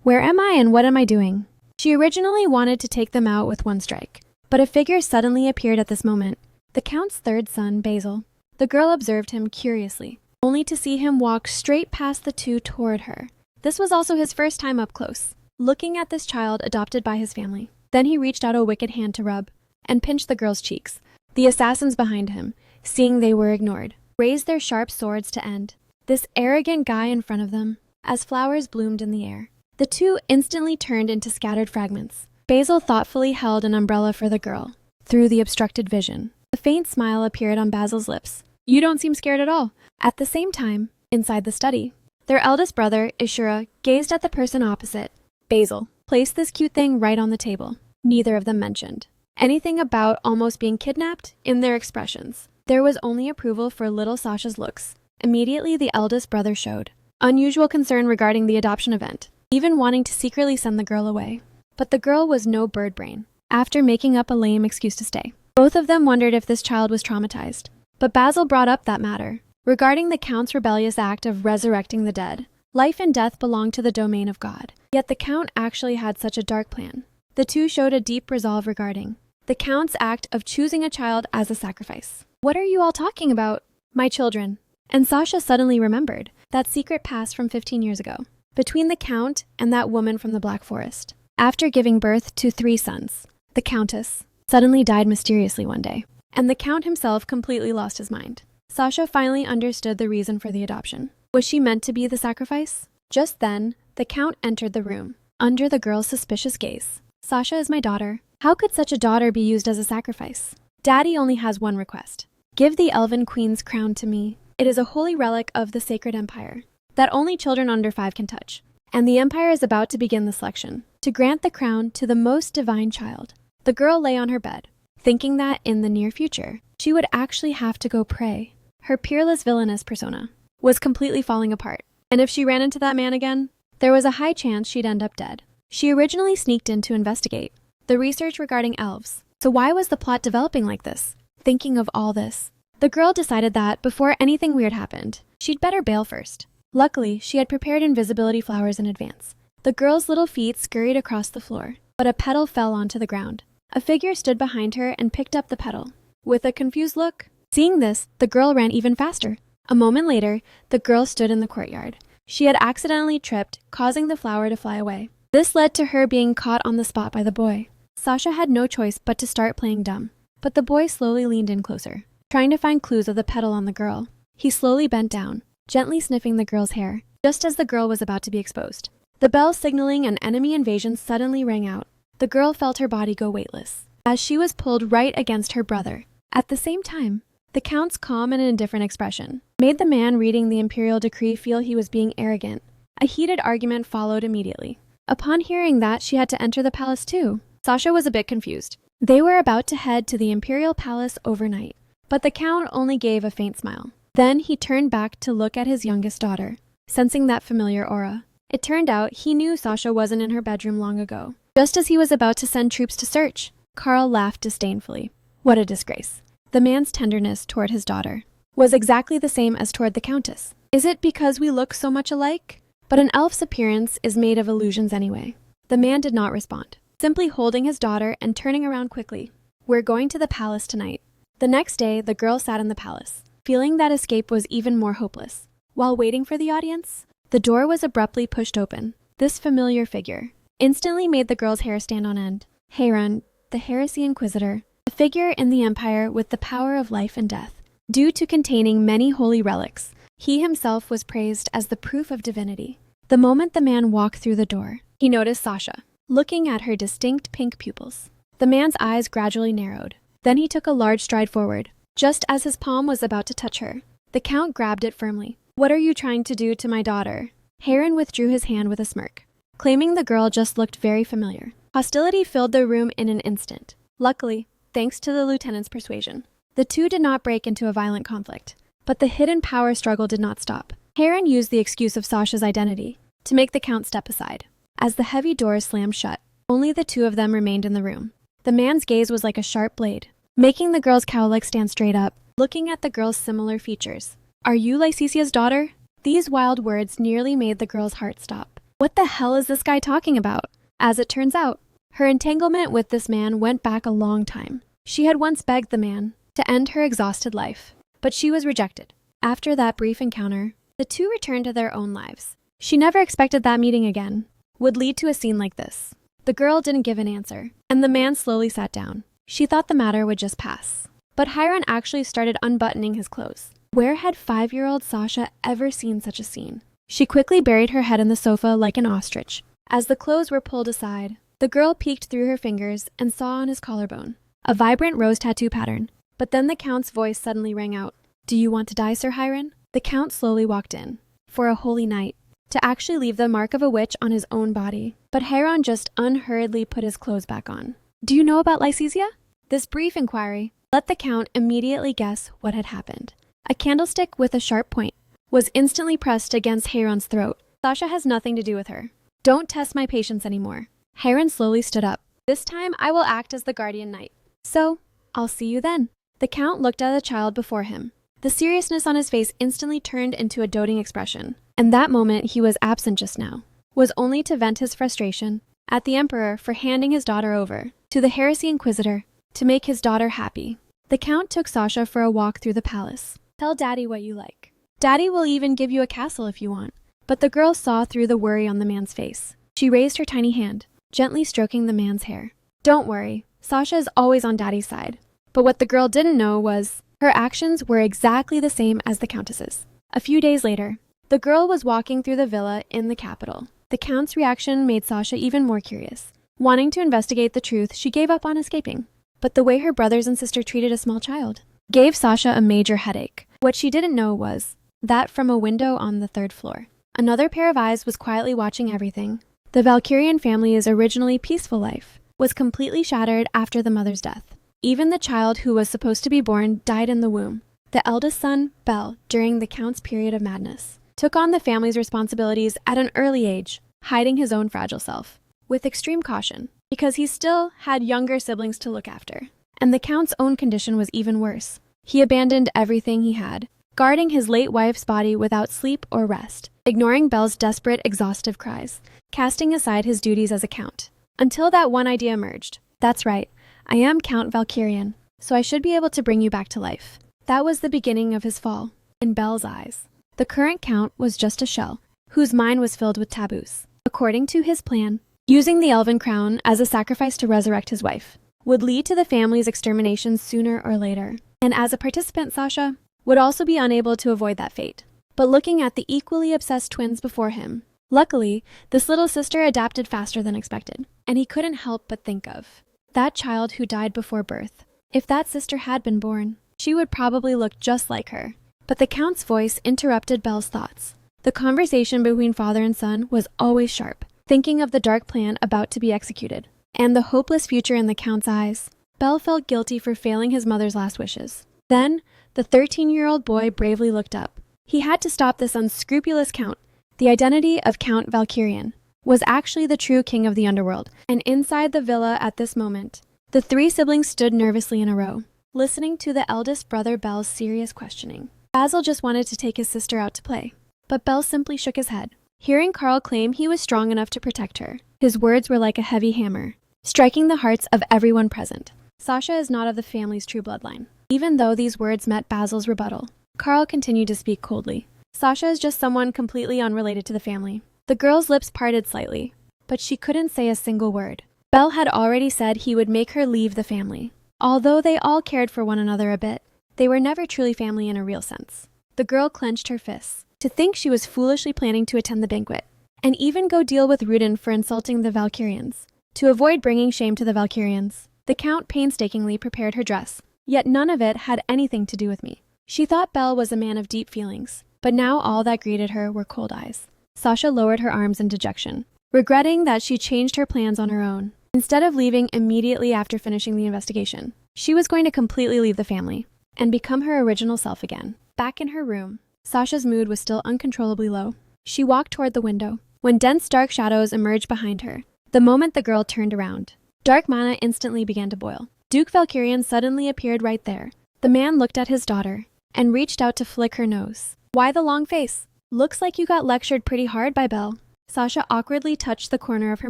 Where am I and what am I doing? She originally wanted to take them out with one strike, but a figure suddenly appeared at this moment. The Count's third son, Basil. The girl observed him curiously, only to see him walk straight past the two toward her. This was also his first time up close, looking at this child adopted by his family. Then he reached out a wicked hand to rub and pinch the girl's cheeks. The assassins behind him, seeing they were ignored, raised their sharp swords to end this arrogant guy in front of them. As flowers bloomed in the air, the two instantly turned into scattered fragments. Basil thoughtfully held an umbrella for the girl through the obstructed vision. A faint smile appeared on Basil's lips. You don't seem scared at all. At the same time, inside the study, their eldest brother, Asura, gazed at the person opposite. Basil placed this cute thing right on the table. Neither of them mentioned anything about almost being kidnapped in their expressions. There was only approval for little Sasha's looks. Immediately, the eldest brother showed unusual concern regarding the adoption event, even wanting to secretly send the girl away. But the girl was no bird brain. After making up a lame excuse to stay, both of them wondered if this child was traumatized. But Basil brought up that matter regarding the Count's rebellious act of resurrecting the dead. Life and death belonged to the domain of God. Yet the Count actually had such a dark plan. The two showed a deep resolve regarding the Count's act of choosing a child as a sacrifice. What are you all talking about? My children. And Sasha suddenly remembered that secret past from 15 years ago, between the Count and that woman from the Black Forest. After giving birth to 3 sons, the Countess suddenly died mysteriously one day, and the Count himself completely lost his mind. Sasha finally understood the reason for the adoption. Was she meant to be the sacrifice? Just then, the Count entered the room, under the girl's suspicious gaze. Sasha is my daughter. How could such a daughter be used as a sacrifice? Daddy only has one request. Give the Elven Queen's crown to me. It is a holy relic of the Sacred Empire that only children under 5 can touch. And the Empire is about to begin the selection to grant the crown to the most divine child. The girl lay on her bed, thinking that in the near future, she would actually have to go pray. Her peerless villainous persona was completely falling apart. And if she ran into that man again, there was a high chance she'd end up dead. She originally sneaked in to investigate. the research regarding elves. So why was the plot developing like this? Thinking of all this, the girl decided that, before anything weird happened, she'd better bail first. Luckily, she had prepared invisibility flowers in advance. The girl's little feet scurried across the floor, but a petal fell onto the ground. A figure stood behind her and picked up the petal. With a confused look, seeing this, the girl ran even faster. A moment later, the girl stood in the courtyard. She had accidentally tripped, causing the flower to fly away. This led to her being caught on the spot by the boy. Sasha had no choice but to start playing dumb. But the boy slowly leaned in closer, trying to find clues of the petal on the girl. He slowly bent down, gently sniffing the girl's hair, just as the girl was about to be exposed. The bell signaling an enemy invasion suddenly rang out. The girl felt her body go weightless, as she was pulled right against her brother. At the same time, the Count's calm and indifferent expression made the man reading the imperial decree feel he was being arrogant. A heated argument followed immediately. Upon hearing that she had to enter the palace too, Sasha was a bit confused. They were about to head to the imperial palace overnight, but the Count only gave a faint smile. Then he turned back to look at his youngest daughter, sensing that familiar aura. It turned out he knew Sasha wasn't in her bedroom long ago. Just as he was about to send troops to search, Carl laughed disdainfully. What a disgrace. The man's tenderness toward his daughter was exactly the same as toward the Countess. Is it because we look so much alike? But an elf's appearance is made of illusions anyway. The man did not respond, simply holding his daughter and turning around quickly. We're going to the palace tonight. The next day, the girl sat in the palace, feeling that escape was even more hopeless. While waiting for the audience, the door was abruptly pushed open. This familiar figure instantly made the girl's hair stand on end. Heiron, the Heresy Inquisitor, a figure in the Empire with the power of life and death. Due to containing many holy relics, he himself was praised as the proof of divinity. The moment the man walked through the door, he noticed Sasha, looking at her distinct pink pupils. The man's eyes gradually narrowed. Then he took a large stride forward. Just as his palm was about to touch her, the Count grabbed it firmly. What are you trying to do to my daughter? Heiron withdrew his hand with a smirk, claiming the girl just looked very familiar. Hostility filled the room in an instant. Luckily, thanks to the lieutenant's persuasion, the two did not break into a violent conflict. But the hidden power struggle did not stop. Heiron used the excuse of Sasha's identity to make the Count step aside. As the heavy doors slammed shut, only the two of them remained in the room. The man's gaze was like a sharp blade, making the girl's cowlick stand straight up, looking at the girl's similar features. Are you Lysicia's daughter? These wild words nearly made the girl's heart stop. What the hell is this guy talking about? As it turns out, her entanglement with this man went back a long time. She had once begged the man to end her exhausted life, but she was rejected. After that brief encounter, the two returned to their own lives. She never expected that meeting again would lead to a scene like this. The girl didn't give an answer, and the man slowly sat down. She thought the matter would just pass. But Heiron actually started unbuttoning his clothes. Where had 5-year-old Sasha ever seen such a scene? She quickly buried her head in the sofa like an ostrich. As the clothes were pulled aside, the girl peeked through her fingers and saw on his collarbone a vibrant rose tattoo pattern. But then the Count's voice suddenly rang out. Do you want to die, Sir Heiron? The Count slowly walked in, for a holy night, to actually leave the mark of a witch on his own body. But Heiron just unhurriedly put his clothes back on. Do you know about Lycicia? This brief inquiry let the Count immediately guess what had happened. A candlestick with a sharp point was instantly pressed against Heiron's throat. Sasha has nothing to do with her. Don't test my patience anymore. Heiron slowly stood up. This time I will act as the guardian knight. So, I'll see you then. The Count looked at the child before him. The seriousness on his face instantly turned into a doting expression, and that moment he was absent just now was only to vent his frustration at the Emperor for handing his daughter over to the Heresy Inquisitor to make his daughter happy. The Count took Sasha for a walk through the palace. Tell Daddy what you like. Daddy will even give you a castle if you want. But the girl saw through the worry on the man's face. She raised her tiny hand, gently stroking the man's hair. Don't worry, Sasha is always on Daddy's side. But what the girl didn't know was her actions were exactly the same as the Countess's. A few days later, the girl was walking through the villa in the capital. The Count's reaction made Sasha even more curious. Wanting to investigate the truth, she gave up on escaping. But the way her brothers and sister treated a small child gave Sasha a major headache. What she didn't know was that from a window on the 3rd floor, another pair of eyes was quietly watching everything. The Valkyrian family's originally peaceful life was completely shattered after the mother's death. Even the child who was supposed to be born died in the womb. The eldest son, Bel, during the Count's period of madness, took on the family's responsibilities at an early age, hiding his own fragile self. With extreme caution, because he still had younger siblings to look after. And the Count's own condition was even worse. He abandoned everything he had, guarding his late wife's body without sleep or rest, ignoring Belle's desperate, exhaustive cries, casting aside his duties as a count. Until that one idea emerged. That's right, I am Count Valkyrian, so I should be able to bring you back to life. That was the beginning of his fall, in Belle's eyes. The current Count was just a shell, whose mind was filled with taboos. According to his plan, using the elven crown as a sacrifice to resurrect his wife would lead to the family's extermination sooner or later. And as a participant, Sasha would also be unable to avoid that fate. But looking at the equally obsessed twins before him, luckily, this little sister adapted faster than expected, and he couldn't help but think of that child who died before birth. If that sister had been born, she would probably look just like her. But the Count's voice interrupted Belle's thoughts. The conversation between father and son was always sharp, thinking of the dark plan about to be executed, and the hopeless future in the Count's eyes. Belle felt guilty for failing his mother's last wishes. Then, the 13-year-old boy bravely looked up. He had to stop this unscrupulous Count. The identity of Count Valkyrian was actually the true king of the underworld, and inside the villa at this moment, the three siblings stood nervously in a row, listening to the eldest brother Belle's serious questioning. Basil just wanted to take his sister out to play, but Belle simply shook his head. Hearing Carl claim he was strong enough to protect her, his words were like a heavy hammer, striking the hearts of everyone present. Sasha is not of the family's true bloodline. Even though these words met Basil's rebuttal, Carl continued to speak coldly. Sasha is just someone completely unrelated to the family. The girl's lips parted slightly, but she couldn't say a single word. Belle had already said he would make her leave the family. Although they all cared for one another a bit, they were never truly family in a real sense. The girl clenched her fists. To think she was foolishly planning to attend the banquet, and even go deal with Rudin for insulting the Valkyrians. To avoid bringing shame to the Valkyrians, the Count painstakingly prepared her dress, yet none of it had anything to do with me. She thought Belle was a man of deep feelings, but now all that greeted her were cold eyes. Sasha lowered her arms in dejection, regretting that she changed her plans on her own. Instead of leaving immediately after finishing the investigation, she was going to completely leave the family and become her original self again. Back in her room, Sasha's mood was still uncontrollably low. She walked toward the window, when dense dark shadows emerged behind her. The moment the girl turned around, dark mana instantly began to boil. Duke Valkyrian suddenly appeared right there. The man looked at his daughter and reached out to flick her nose. Why the long face? Looks like you got lectured pretty hard by Belle. Sasha awkwardly touched the corner of her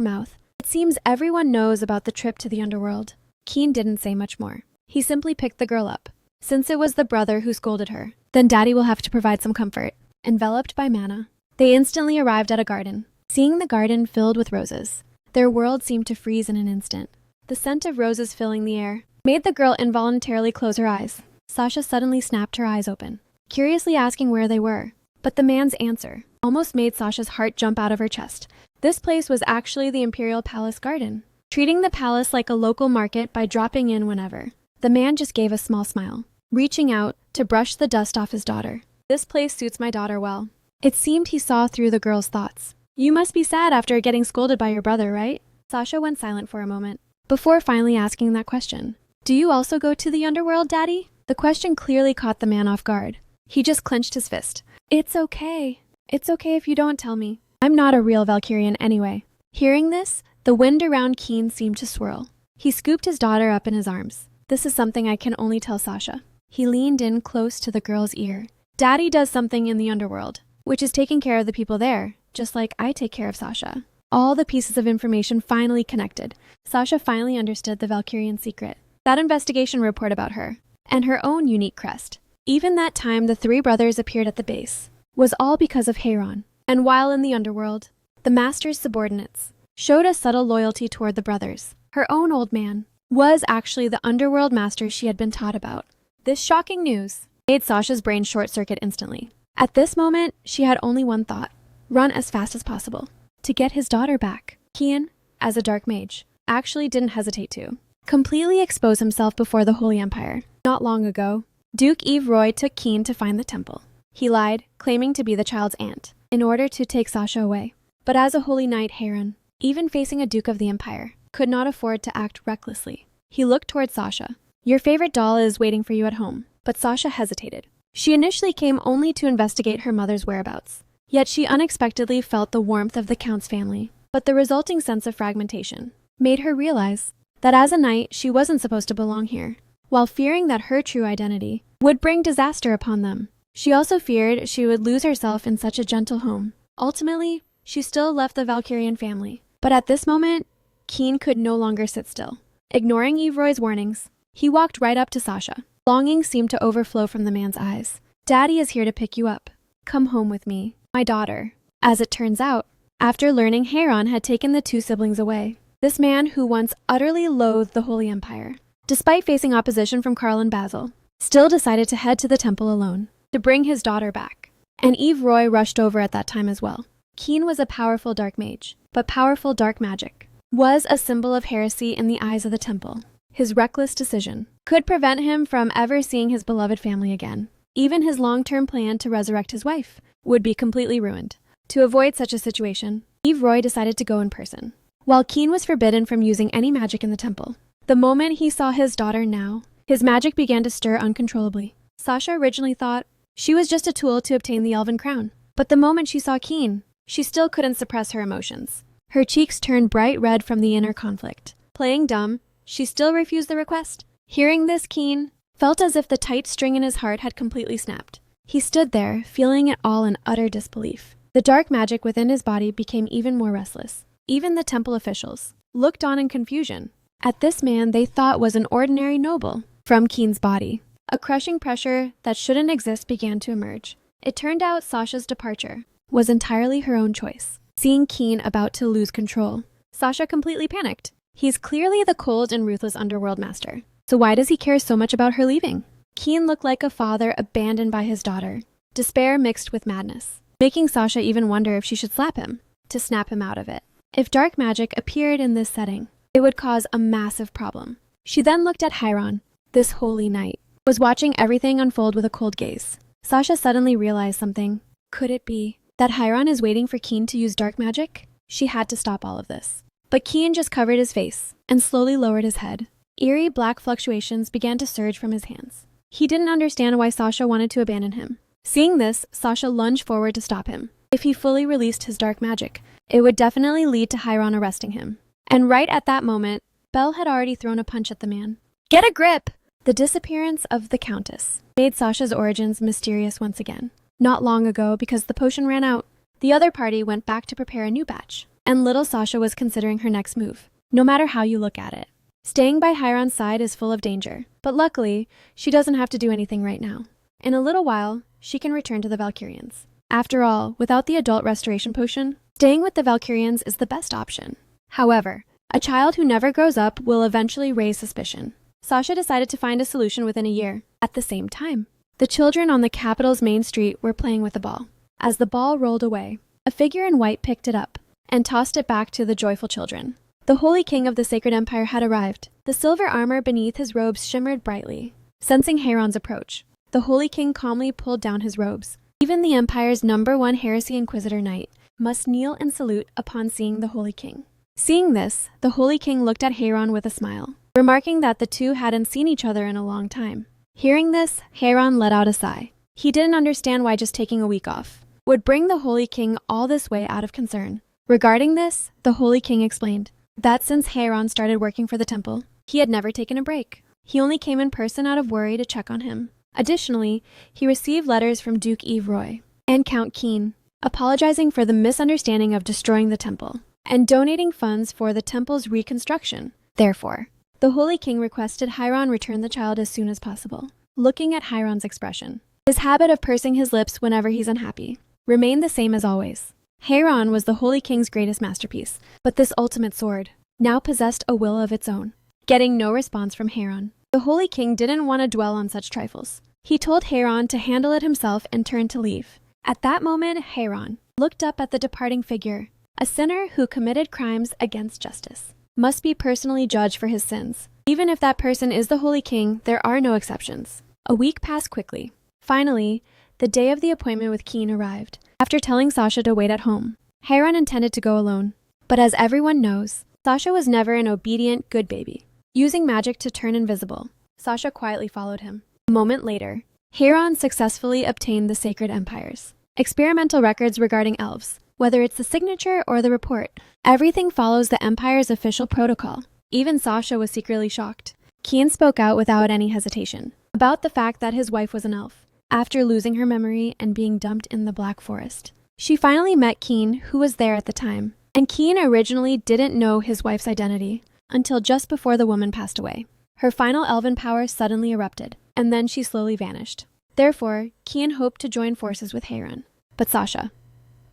mouth. It seems everyone knows about the trip to the underworld. Keen didn't say much more. He simply picked the girl up, since it was the brother who scolded her. Then Daddy will have to provide some comfort. Enveloped by mana, they instantly arrived at a garden. Seeing the garden filled with roses, their world seemed to freeze in an instant. The scent of roses filling the air made the girl involuntarily close her eyes. Sasha suddenly snapped her eyes open, curiously asking where they were. But the man's answer almost made Sasha's heart jump out of her chest. This place was actually the Imperial Palace Garden, treating the palace like a local market by dropping in whenever. The man just gave a small smile, reaching out to brush the dust off his daughter. This place suits my daughter well. It seemed he saw through the girl's thoughts. You must be sad after getting scolded by your brother, right? Sasha went silent for a moment, before finally asking that question. Do you also go to the underworld, Daddy? The question clearly caught the man off guard. He just clenched his fist. It's okay. It's okay if you don't tell me. I'm not a real Valkyrian anyway. Hearing this, the wind around Keen seemed to swirl. He scooped his daughter up in his arms. This is something I can only tell Sasha. He leaned in close to the girl's ear. Daddy does something in the underworld, which is taking care of the people there, just like I take care of Sasha. All the pieces of information finally connected. Sasha finally understood the Valkyrian secret. That investigation report about her, and her own unique crest. Even that time the three brothers appeared at the base, was all because of Heiron. And while in the underworld, the master's subordinates showed a subtle loyalty toward the brothers. Her own old man was actually the underworld master she had been taught about. This shocking news made Sasha's brain short-circuit instantly. At this moment, she had only one thought: run as fast as possible to get his daughter back. Kian, as a dark mage, actually didn't hesitate to completely expose himself before the Holy Empire. Not long ago, Duke Eve Roy took Keen to find the temple. He lied, claiming to be the child's aunt, in order to take Sasha away. But as a holy knight, Heiron, even facing a Duke of the Empire, could not afford to act recklessly. He looked towards Sasha. Your favorite doll is waiting for you at home. But Sasha hesitated. She initially came only to investigate her mother's whereabouts. Yet she unexpectedly felt the warmth of the Count's family. But the resulting sense of fragmentation made her realize that as a knight, she wasn't supposed to belong here, while fearing that her true identity would bring disaster upon them. She also feared she would lose herself in such a gentle home. Ultimately, she still left the Valkyrian family. But at this moment, Keen could no longer sit still. Ignoring Evroy's warnings, he walked right up to Sasha. Longing seemed to overflow from the man's eyes. "Daddy is here to pick you up. Come home with me, my daughter." As it turns out, after learning Heiron had taken the two siblings away, this man who once utterly loathed the Holy Empire, despite facing opposition from Karl and Basil, still decided to head to the temple alone to bring his daughter back. And Evroy rushed over at that time as well. Keen was a powerful dark mage, but powerful dark magic was a symbol of heresy in the eyes of the temple. His reckless decision could prevent him from ever seeing his beloved family again. Even his long-term plan to resurrect his wife would be completely ruined. To avoid such a situation, Evroy decided to go in person. While Keen was forbidden from using any magic in the temple, the moment he saw his daughter now, his magic began to stir uncontrollably. Sasha originally thought she was just a tool to obtain the elven crown, but the moment she saw Keen, she still couldn't suppress her emotions. Her cheeks turned bright red from the inner conflict. Playing dumb, she still refused the request. Hearing this, Keen felt as if the tight string in his heart had completely snapped. He stood there, feeling it all in utter disbelief. The dark magic within his body became even more restless. Even the temple officials looked on in confusion at this man they thought was an ordinary noble. From Keen's body, a crushing pressure that shouldn't exist began to emerge. It turned out Sasha's departure was entirely her own choice. Seeing Keen about to lose control, Sasha completely panicked. He's clearly the cold and ruthless underworld master, so why does he care so much about her leaving? Keen looked like a father abandoned by his daughter, despair mixed with madness, making Sasha even wonder if she should slap him to snap him out of it. If dark magic appeared in this setting, it would cause a massive problem. She then looked at Heiron. This holy knight was watching everything unfold with a cold gaze. Sasha suddenly realized something. Could it be that Heiron is waiting for Keen to use dark magic? She had to stop all of this. But Keen just covered his face and slowly lowered his head. Eerie black fluctuations began to surge from his hands. He didn't understand why Sasha wanted to abandon him. Seeing this, Sasha lunged forward to stop him. If he fully released his dark magic, it would definitely lead to Heiron arresting him. And right at that moment, Belle had already thrown a punch at the man. "Get a grip!" The disappearance of the Countess made Sasha's origins mysterious once again. Not long ago, because the potion ran out, the other party went back to prepare a new batch, and little Sasha was considering her next move, no matter how you look at it. Staying by Heiron's side is full of danger, but luckily, she doesn't have to do anything right now. In a little while, she can return to the Valkyrians. After all, without the adult restoration potion, staying with the Valkyrians is the best option. However, a child who never grows up will eventually raise suspicion. Sasha decided to find a solution within a year. At the same time, the children on the capital's main street were playing with the ball. As the ball rolled away, a figure in white picked it up and tossed it back to the joyful children. The Holy King of the Sacred Empire had arrived. The silver armor beneath his robes shimmered brightly. Sensing Heiron's approach, the Holy King calmly pulled down his robes. Even the Empire's #1 heresy inquisitor knight must kneel and salute upon seeing the Holy King. Seeing this, the Holy King looked at Heiron with a smile, remarking that the two hadn't seen each other in a long time. Hearing this, Heiron let out a sigh. He didn't understand why just taking a week off would bring the Holy King all this way out of concern. Regarding this, the Holy King explained that since Heiron started working for the temple, he had never taken a break. He only came in person out of worry to check on him. Additionally, he received letters from Duke Evroy and Count Keen, apologizing for the misunderstanding of destroying the temple and donating funds for the temple's reconstruction. Therefore, the Holy King requested Heiron return the child as soon as possible. Looking at Heiron's expression, his habit of pursing his lips whenever he's unhappy remained the same as always. Heiron was the Holy King's greatest masterpiece, but this ultimate sword now possessed a will of its own. Getting no response from Heiron, the Holy King didn't want to dwell on such trifles. He told Heiron to handle it himself and turned to leave. At that moment, Heiron looked up at the departing figure. A sinner who committed crimes against justice must be personally judged for his sins. Even if that person is the Holy King, there are no exceptions. A week passed quickly. Finally, the day of the appointment with Keen arrived. After telling Sasha to wait at home, Heiron intended to go alone. But as everyone knows, Sasha was never an obedient, good baby. Using magic to turn invisible, Sasha quietly followed him. A moment later, Heiron successfully obtained the Sacred Empire's experimental records regarding elves. Whether it's the signature or the report, everything follows the Empire's official protocol. Even Sasha was secretly shocked. Keen spoke out without any hesitation about the fact that his wife was an elf, after losing her memory and being dumped in the Black Forest. She finally met Keen, who was there at the time, and Keen originally didn't know his wife's identity until just before the woman passed away. Her final elven power suddenly erupted, and then she slowly vanished. Therefore, Keen hoped to join forces with Heiron. But Sasha,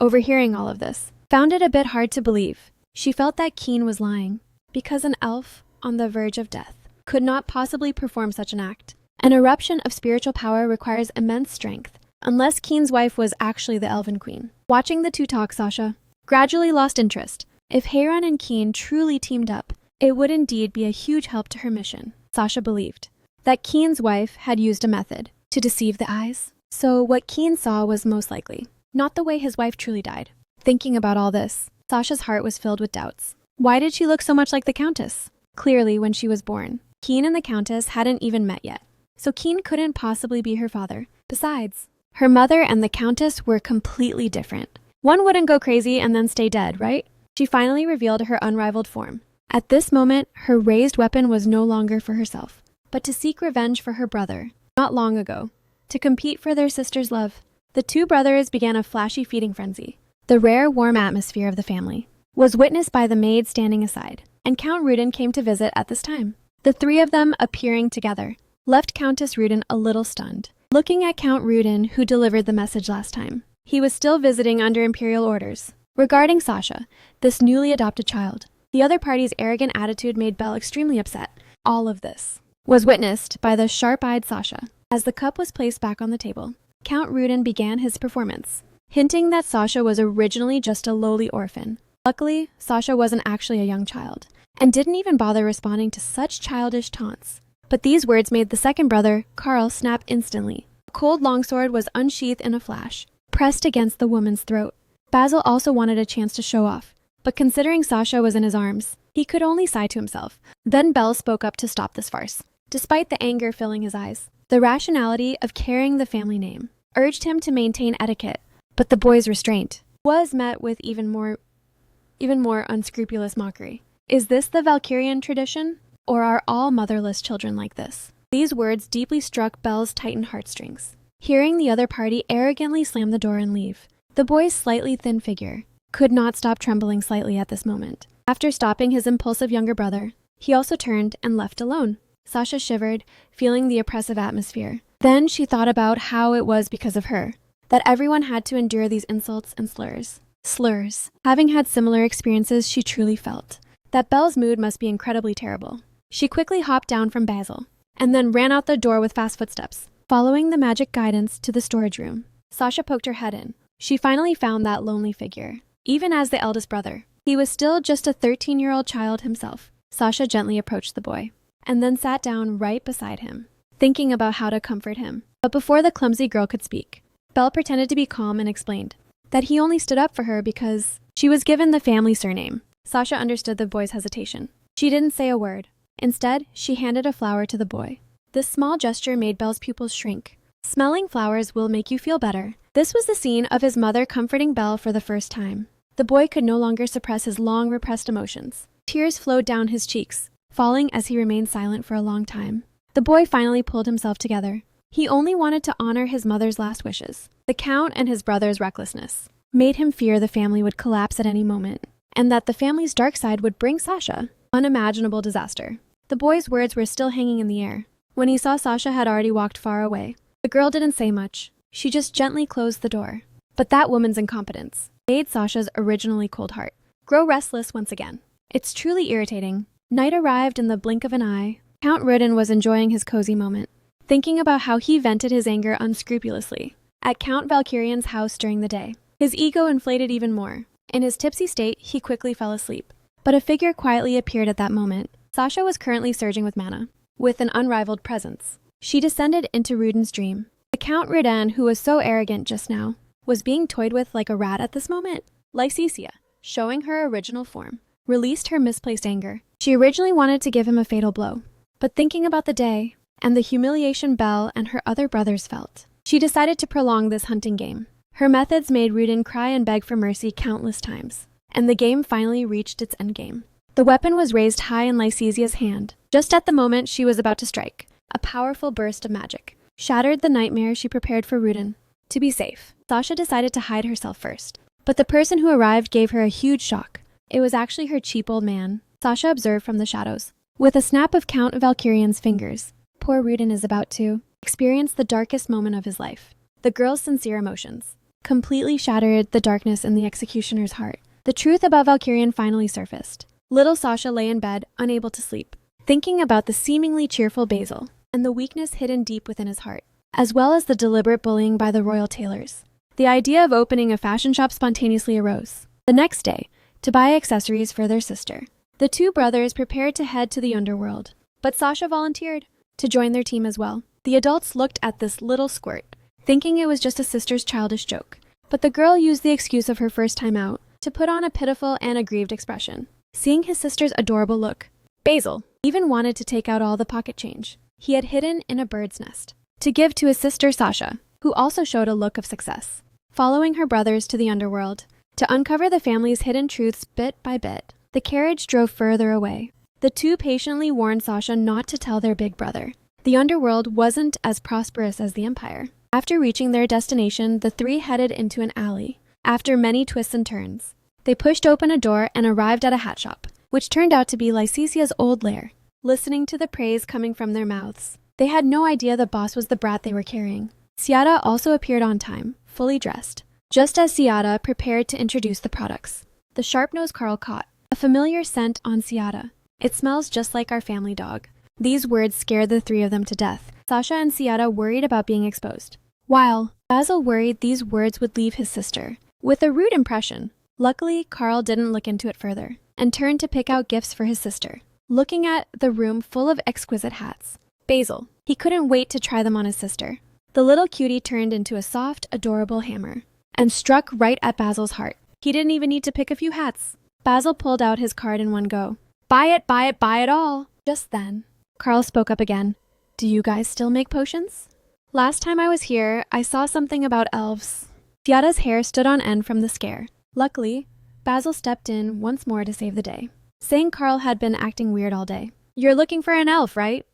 overhearing all of this, found it a bit hard to believe. She felt that Keen was lying, because an elf on the verge of death could not possibly perform such an act. An eruption of spiritual power requires immense strength, unless Keen's wife was actually the Elven Queen. Watching the two talk, Sasha gradually lost interest. If Heiron and Keen truly teamed up, it would indeed be a huge help to her mission. Sasha believed that Keen's wife had used a method to deceive the eyes. So what Keen saw was most likely not the way his wife truly died. Thinking about all this, Sasha's heart was filled with doubts. Why did she look so much like the Countess? Clearly, when she was born, Keen and the Countess hadn't even met yet, so Keen couldn't possibly be her father. Besides, her mother and the Countess were completely different. One wouldn't go crazy and then stay dead, right? She finally revealed her unrivaled form. At this moment, her raised weapon was no longer for herself, but to seek revenge for her brother, not long ago, to compete for their sister's love. The two brothers began a flashy feeding frenzy. The rare, warm atmosphere of the family was witnessed by the maid standing aside, and Count Rudin came to visit at this time. The three of them appearing together left Countess Rudin a little stunned. Looking at Count Rudin, who delivered the message last time, he was still visiting under imperial orders. Regarding Sasha, this newly adopted child, the other party's arrogant attitude made Belle extremely upset. All of this was witnessed by the sharp-eyed Sasha. As the cup was placed back on the table, Count Rudin began his performance, hinting that Sasha was originally just a lowly orphan. Luckily, Sasha wasn't actually a young child, and didn't even bother responding to such childish taunts. But these words made the second brother, Carl, snap instantly. A cold longsword was unsheathed in a flash, pressed against the woman's throat. Basil also wanted a chance to show off, but considering Sasha was in his arms, he could only sigh to himself. Then Belle spoke up to stop this farce. Despite the anger filling his eyes, the rationality of carrying the family name urged him to maintain etiquette, but the boy's restraint was met with even more unscrupulous mockery. Is this the Valkyrian tradition, or are all motherless children like this? These words deeply struck Belle's tightened heartstrings. Hearing the other party arrogantly slam the door and leave, the boy's slightly thin figure could not stop trembling slightly at this moment. After stopping his impulsive younger brother, he also turned and left alone. Sasha shivered, feeling the oppressive atmosphere. Then she thought about how it was because of her that everyone had to endure these insults and slurs. Having had similar experiences, she truly felt that Belle's mood must be incredibly terrible. She quickly hopped down from Basil, and then ran out the door with fast footsteps. Following the magic guidance to the storage room, Sasha poked her head in. She finally found that lonely figure. Even as the eldest brother, he was still just a 13-year-old child himself. Sasha gently approached the boy, and then sat down right beside him, thinking about how to comfort him. But before the clumsy girl could speak, Belle pretended to be calm and explained that he only stood up for her because she was given the family surname. Sasha understood the boy's hesitation. She didn't say a word. Instead, she handed a flower to the boy. This small gesture made Belle's pupils shrink. Smelling flowers will make you feel better. This was the scene of his mother comforting Belle for the first time. The boy could no longer suppress his long repressed emotions. Tears flowed down his cheeks, falling as he remained silent for a long time. The boy finally pulled himself together. He only wanted to honor his mother's last wishes. The Count and his brother's recklessness made him fear the family would collapse at any moment, and that the family's dark side would bring Sasha unimaginable disaster. The boy's words were still hanging in the air when he saw Sasha had already walked far away. The girl didn't say much. She just gently closed the door. But that woman's incompetence made Sasha's originally cold heart grow restless once again. It's truly irritating. Night arrived in the blink of an eye. Count Rudin was enjoying his cozy moment, thinking about how he vented his anger unscrupulously at Count Valkyrian's house during the day. His ego inflated even more. In his tipsy state, he quickly fell asleep. But a figure quietly appeared at that moment. Sasha was currently surging with mana, with an unrivaled presence. She descended into Rudin's dream. The Count Rudin, who was so arrogant just now, was being toyed with like a rat at this moment. Lycesia, showing her original form, released her misplaced anger. She originally wanted to give him a fatal blow, but thinking about the day and the humiliation Belle and her other brothers felt, she decided to prolong this hunting game. Her methods made Rudin cry and beg for mercy countless times, and the game finally reached its endgame. The weapon was raised high in Lysesia's hand. Just at the moment she was about to strike, a powerful burst of magic shattered the nightmare she prepared for Rudin. To be safe, Sasha decided to hide herself first. But the person who arrived gave her a huge shock. It was actually her cheap old man, Sasha observed from the shadows. With a snap of Count Valkyrian's fingers, poor Rudin is about to experience the darkest moment of his life. The girl's sincere emotions completely shattered the darkness in the executioner's heart. The truth about Valkyrian finally surfaced. Little Sasha lay in bed, unable to sleep, thinking about the seemingly cheerful Basil and the weakness hidden deep within his heart, as well as the deliberate bullying by the royal tailors. The idea of opening a fashion shop spontaneously arose. The next day, to buy accessories for their sister, the two brothers prepared to head to the underworld. But Sasha volunteered to join their team as well. The adults looked at this little squirt, thinking it was just a sister's childish joke. But the girl used the excuse of her first time out to put on a pitiful and aggrieved expression. Seeing his sister's adorable look, Basil even wanted to take out all the pocket change he had hidden in a bird's nest to give to his sister Sasha, who also showed a look of success. Following her brothers to the underworld, to uncover the family's hidden truths bit by bit, the carriage drove further away. The two patiently warned Sasha not to tell their big brother. The underworld wasn't as prosperous as the Empire. After reaching their destination, the three headed into an alley. After many twists and turns, they pushed open a door and arrived at a hat shop, which turned out to be Lysesia's old lair. Listening to the praise coming from their mouths, they had no idea the boss was the brat they were carrying. Siada also appeared on time, fully dressed, just as Siada prepared to introduce the products. The sharp-nosed Carl caught a familiar scent on Siada. It smells just like our family dog. These words scared the three of them to death. Sasha and Siada worried about being exposed, while Basil worried these words would leave his sister with a rude impression. Luckily, Carl didn't look into it further and turned to pick out gifts for his sister. Looking at the room full of exquisite hats, Basil, he couldn't wait to try them on his sister. The little cutie turned into a soft, adorable hammer and struck right at Basil's heart. He didn't even need to pick a few hats. Basil pulled out his card in one go. Buy it, buy it, buy it all. Just then, Carl spoke up again. Do you guys still make potions? Last time I was here, I saw something about elves. Siada's hair stood on end from the scare. Luckily, Basil stepped in once more to save the day, saying Carl had been acting weird all day. You're looking for an elf, right?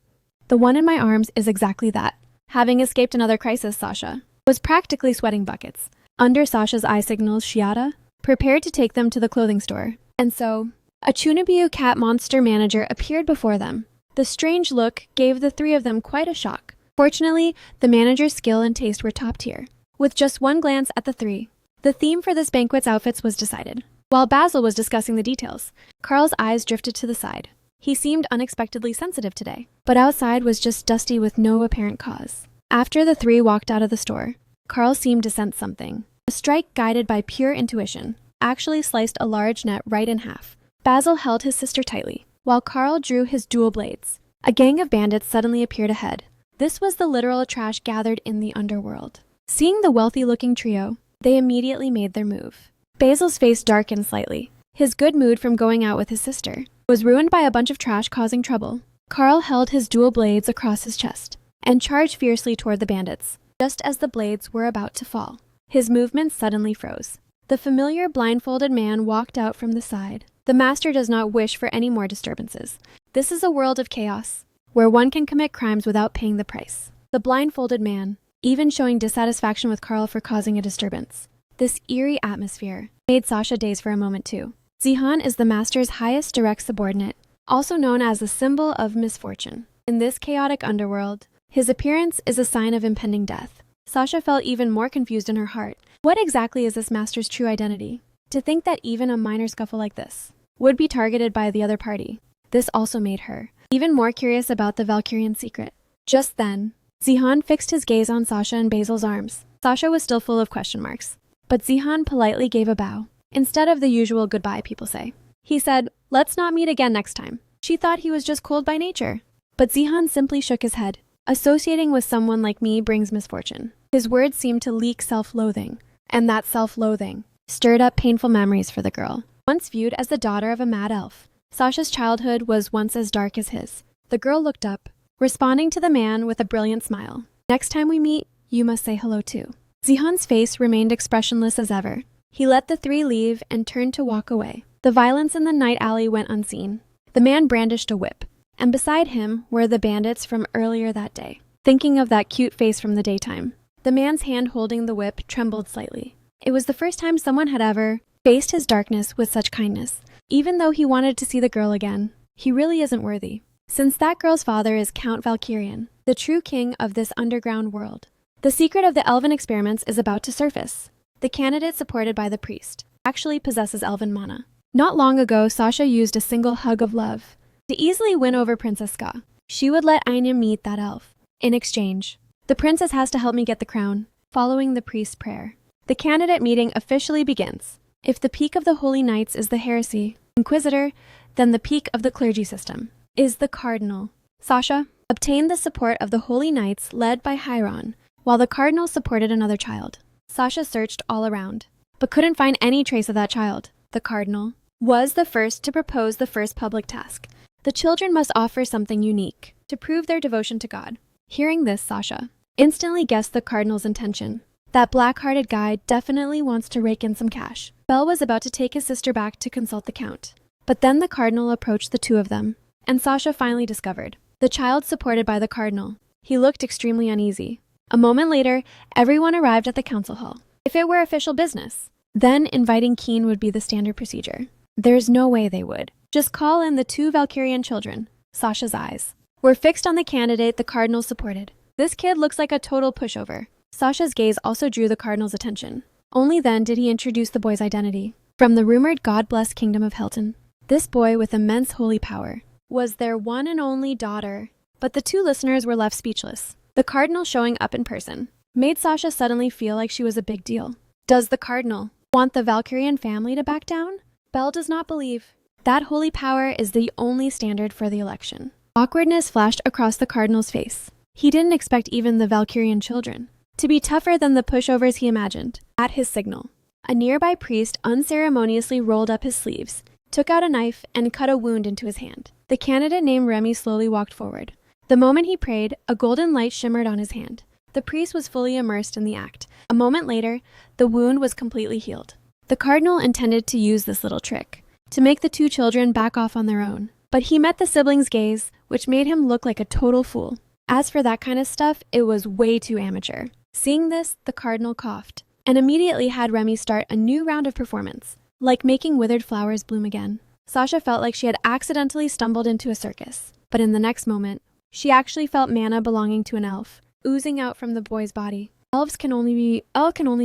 The one in my arms is exactly that. Having escaped another crisis, Sasha was practically sweating buckets. Under Sasha's eye signals, Siada prepared to take them to the clothing store. And so, a Chunobiu cat monster manager appeared before them. The strange look gave the three of them quite a shock. Fortunately, the manager's skill and taste were top tier. With just one glance at the three, the theme for this banquet's outfits was decided. While Basil was discussing the details, Carl's eyes drifted to the side. He seemed unexpectedly sensitive today, but outside was just dusty with no apparent cause. After the three walked out of the store, Carl seemed to sense something. A strike guided by pure intuition actually sliced a large net right in half. Basil held his sister tightly, while Carl drew his dual blades. A gang of bandits suddenly appeared ahead. This was the literal trash gathered in the underworld. Seeing the wealthy-looking trio, they immediately made their move. Basil's face darkened slightly. His good mood from going out with his sister was ruined by a bunch of trash causing trouble. Carl held his dual blades across his chest and charged fiercely toward the bandits. Just as the blades were about to fall, his movements suddenly froze. The familiar blindfolded man walked out from the side. The master does not wish for any more disturbances. This is a world of chaos, where one can commit crimes without paying the price. The blindfolded man, even showing dissatisfaction with Carl for causing a disturbance. This eerie atmosphere made Sasha daze for a moment too. Zihan is the master's highest direct subordinate, also known as the symbol of misfortune. In this chaotic underworld, his appearance is a sign of impending death. Sasha felt even more confused in her heart. What exactly is this master's true identity? To think that even a minor scuffle like this would be targeted by the other party. This also made her even more curious about the Valkyrian secret. Just then, Zihan fixed his gaze on Sasha and Basil's arms. Sasha was still full of question marks, but Zihan politely gave a bow, instead of the usual goodbye people say. He said, "Let's not meet again next time." She thought he was just cold by nature, but Zihan simply shook his head. Associating with someone like me brings misfortune. His words seemed to leak self-loathing, and that self-loathing stirred up painful memories for the girl. Once viewed as the daughter of a mad elf, Sasha's childhood was once as dark as his. The girl looked up, responding to the man with a brilliant smile. "Next time we meet, you must say hello too." Zihan's face remained expressionless as ever. He let the three leave and turned to walk away. The violence in the night alley went unseen. The man brandished a whip, and beside him were the bandits from earlier that day. Thinking of that cute face from the daytime, the man's hand holding the whip trembled slightly. It was the first time someone had ever faced his darkness with such kindness. Even though he wanted to see the girl again, he really isn't worthy. Since that girl's father is Count Valkyrian, the true king of this underground world. The secret of the elven experiments is about to surface. The candidate supported by the priest actually possesses elven mana. Not long ago, Sasha used a single hug of love to easily win over Princess Ska. She would let Anya meet that elf. In exchange, the princess has to help me get the crown, following the priest's prayer. The candidate meeting officially begins. If the peak of the Holy Knights is the heresy inquisitor, then the peak of the clergy system is the cardinal. Sasha obtained the support of the Holy Knights led by Hieron, while the cardinal supported another child. Sasha searched all around, but couldn't find any trace of that child. The cardinal was the first to propose the first public task. The children must offer something unique to prove their devotion to God. Hearing this, Sasha instantly guessed the cardinal's intention. That black-hearted guy definitely wants to rake in some cash. Belle was about to take his sister back to consult the count. But then the cardinal approached the two of them, and Sasha finally discovered the child supported by the cardinal. He looked extremely uneasy. A moment later, everyone arrived at the council hall. If it were official business, then inviting Keen would be the standard procedure. There's no way they would. Just call in the two Valkyrian children. Sasha's eyes were fixed on the candidate the cardinal supported. This kid looks like a total pushover. Sasha's gaze also drew the cardinal's attention. Only then did he introduce the boy's identity. From the rumored God-blessed kingdom of Helton, this boy with immense holy power was their one and only daughter. But the two listeners were left speechless. The cardinal showing up in person made Sasha suddenly feel like she was a big deal. Does the cardinal want the Valkyrian family to back down? Belle does not believe. That holy power is the only standard for the election. Awkwardness flashed across the cardinal's face. He didn't expect even the Valkyrian children to be tougher than the pushovers he imagined. At his signal, a nearby priest unceremoniously rolled up his sleeves, took out a knife, and cut a wound into his hand. The candidate named Remy slowly walked forward. The moment he prayed, a golden light shimmered on his hand. The priest was fully immersed in the act. A moment later, the wound was completely healed. The cardinal intended to use this little trick to make the two children back off on their own, but he met the siblings' gaze, which made him look like a total fool. As for that kind of stuff, it was way too amateur. Seeing this, the cardinal coughed, and immediately had Remy start a new round of performance, like making withered flowers bloom again. Sasha felt like she had accidentally stumbled into a circus, but in the next moment, she actually felt mana belonging to an elf, oozing out from the boy's body. Elves can only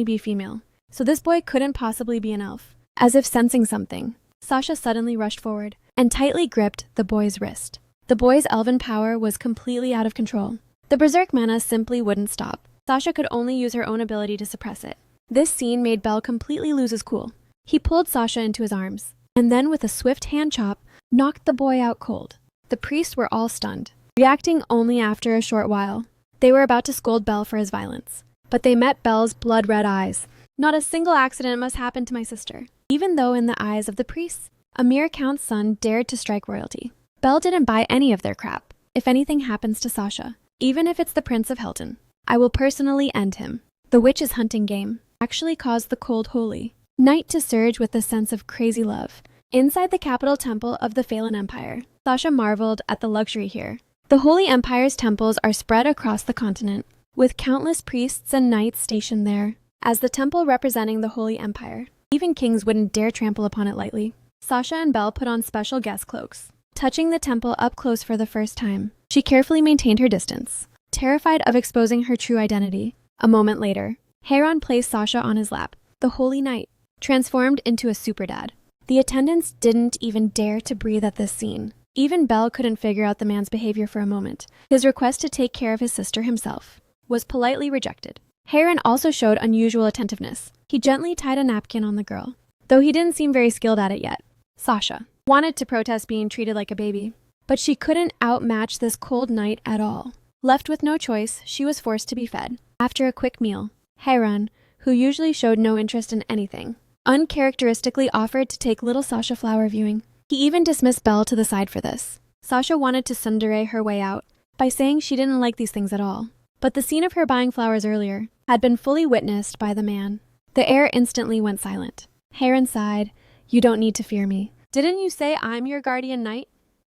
be female, so this boy couldn't possibly be an elf. As if sensing something, Sasha suddenly rushed forward and tightly gripped the boy's wrist. The boy's elven power was completely out of control. The berserk mana simply wouldn't stop. Sasha could only use her own ability to suppress it. This scene made Belle completely lose his cool. He pulled Sasha into his arms, and then with a swift hand chop, knocked the boy out cold. The priests were all stunned, reacting only after a short while. They were about to scold Belle for his violence, but they met Belle's blood-red eyes. Not a single accident must happen to my sister. Even though in the eyes of the priests, a mere count's son dared to strike royalty. Belle didn't buy any of their crap. If anything happens to Sasha, even if it's the Prince of Helton, I will personally end him. The witch's hunting game actually caused the cold holy night to surge with a sense of crazy love. Inside the capital temple of the Phelan Empire, Sasha marveled at the luxury here. The Holy Empire's temples are spread across the continent, with countless priests and knights stationed there. As the temple representing the Holy Empire, even kings wouldn't dare trample upon it lightly. Sasha and Belle put on special guest cloaks. Touching the temple up close for the first time, she carefully maintained her distance, terrified of exposing her true identity. A moment later, Hieron placed Sasha on his lap. The Holy Knight transformed into a super dad. The attendants didn't even dare to breathe at this scene. Even Belle couldn't figure out the man's behavior for a moment. His request to take care of his sister himself was politely rejected. Hieron also showed unusual attentiveness. He gently tied a napkin on the girl, though he didn't seem very skilled at it yet. Sasha wanted to protest being treated like a baby, but she couldn't outmatch this cold knight at all. Left with no choice, she was forced to be fed. After a quick meal, Hieron, who usually showed no interest in anything, uncharacteristically offered to take little Sasha flower viewing. He even dismissed Belle to the side for this. Sasha wanted to tsundere her way out by saying she didn't like these things at all. But the scene of her buying flowers earlier had been fully witnessed by the man. The air instantly went silent. Heiran sighed. "You don't need to fear me. Didn't you say I'm your guardian knight?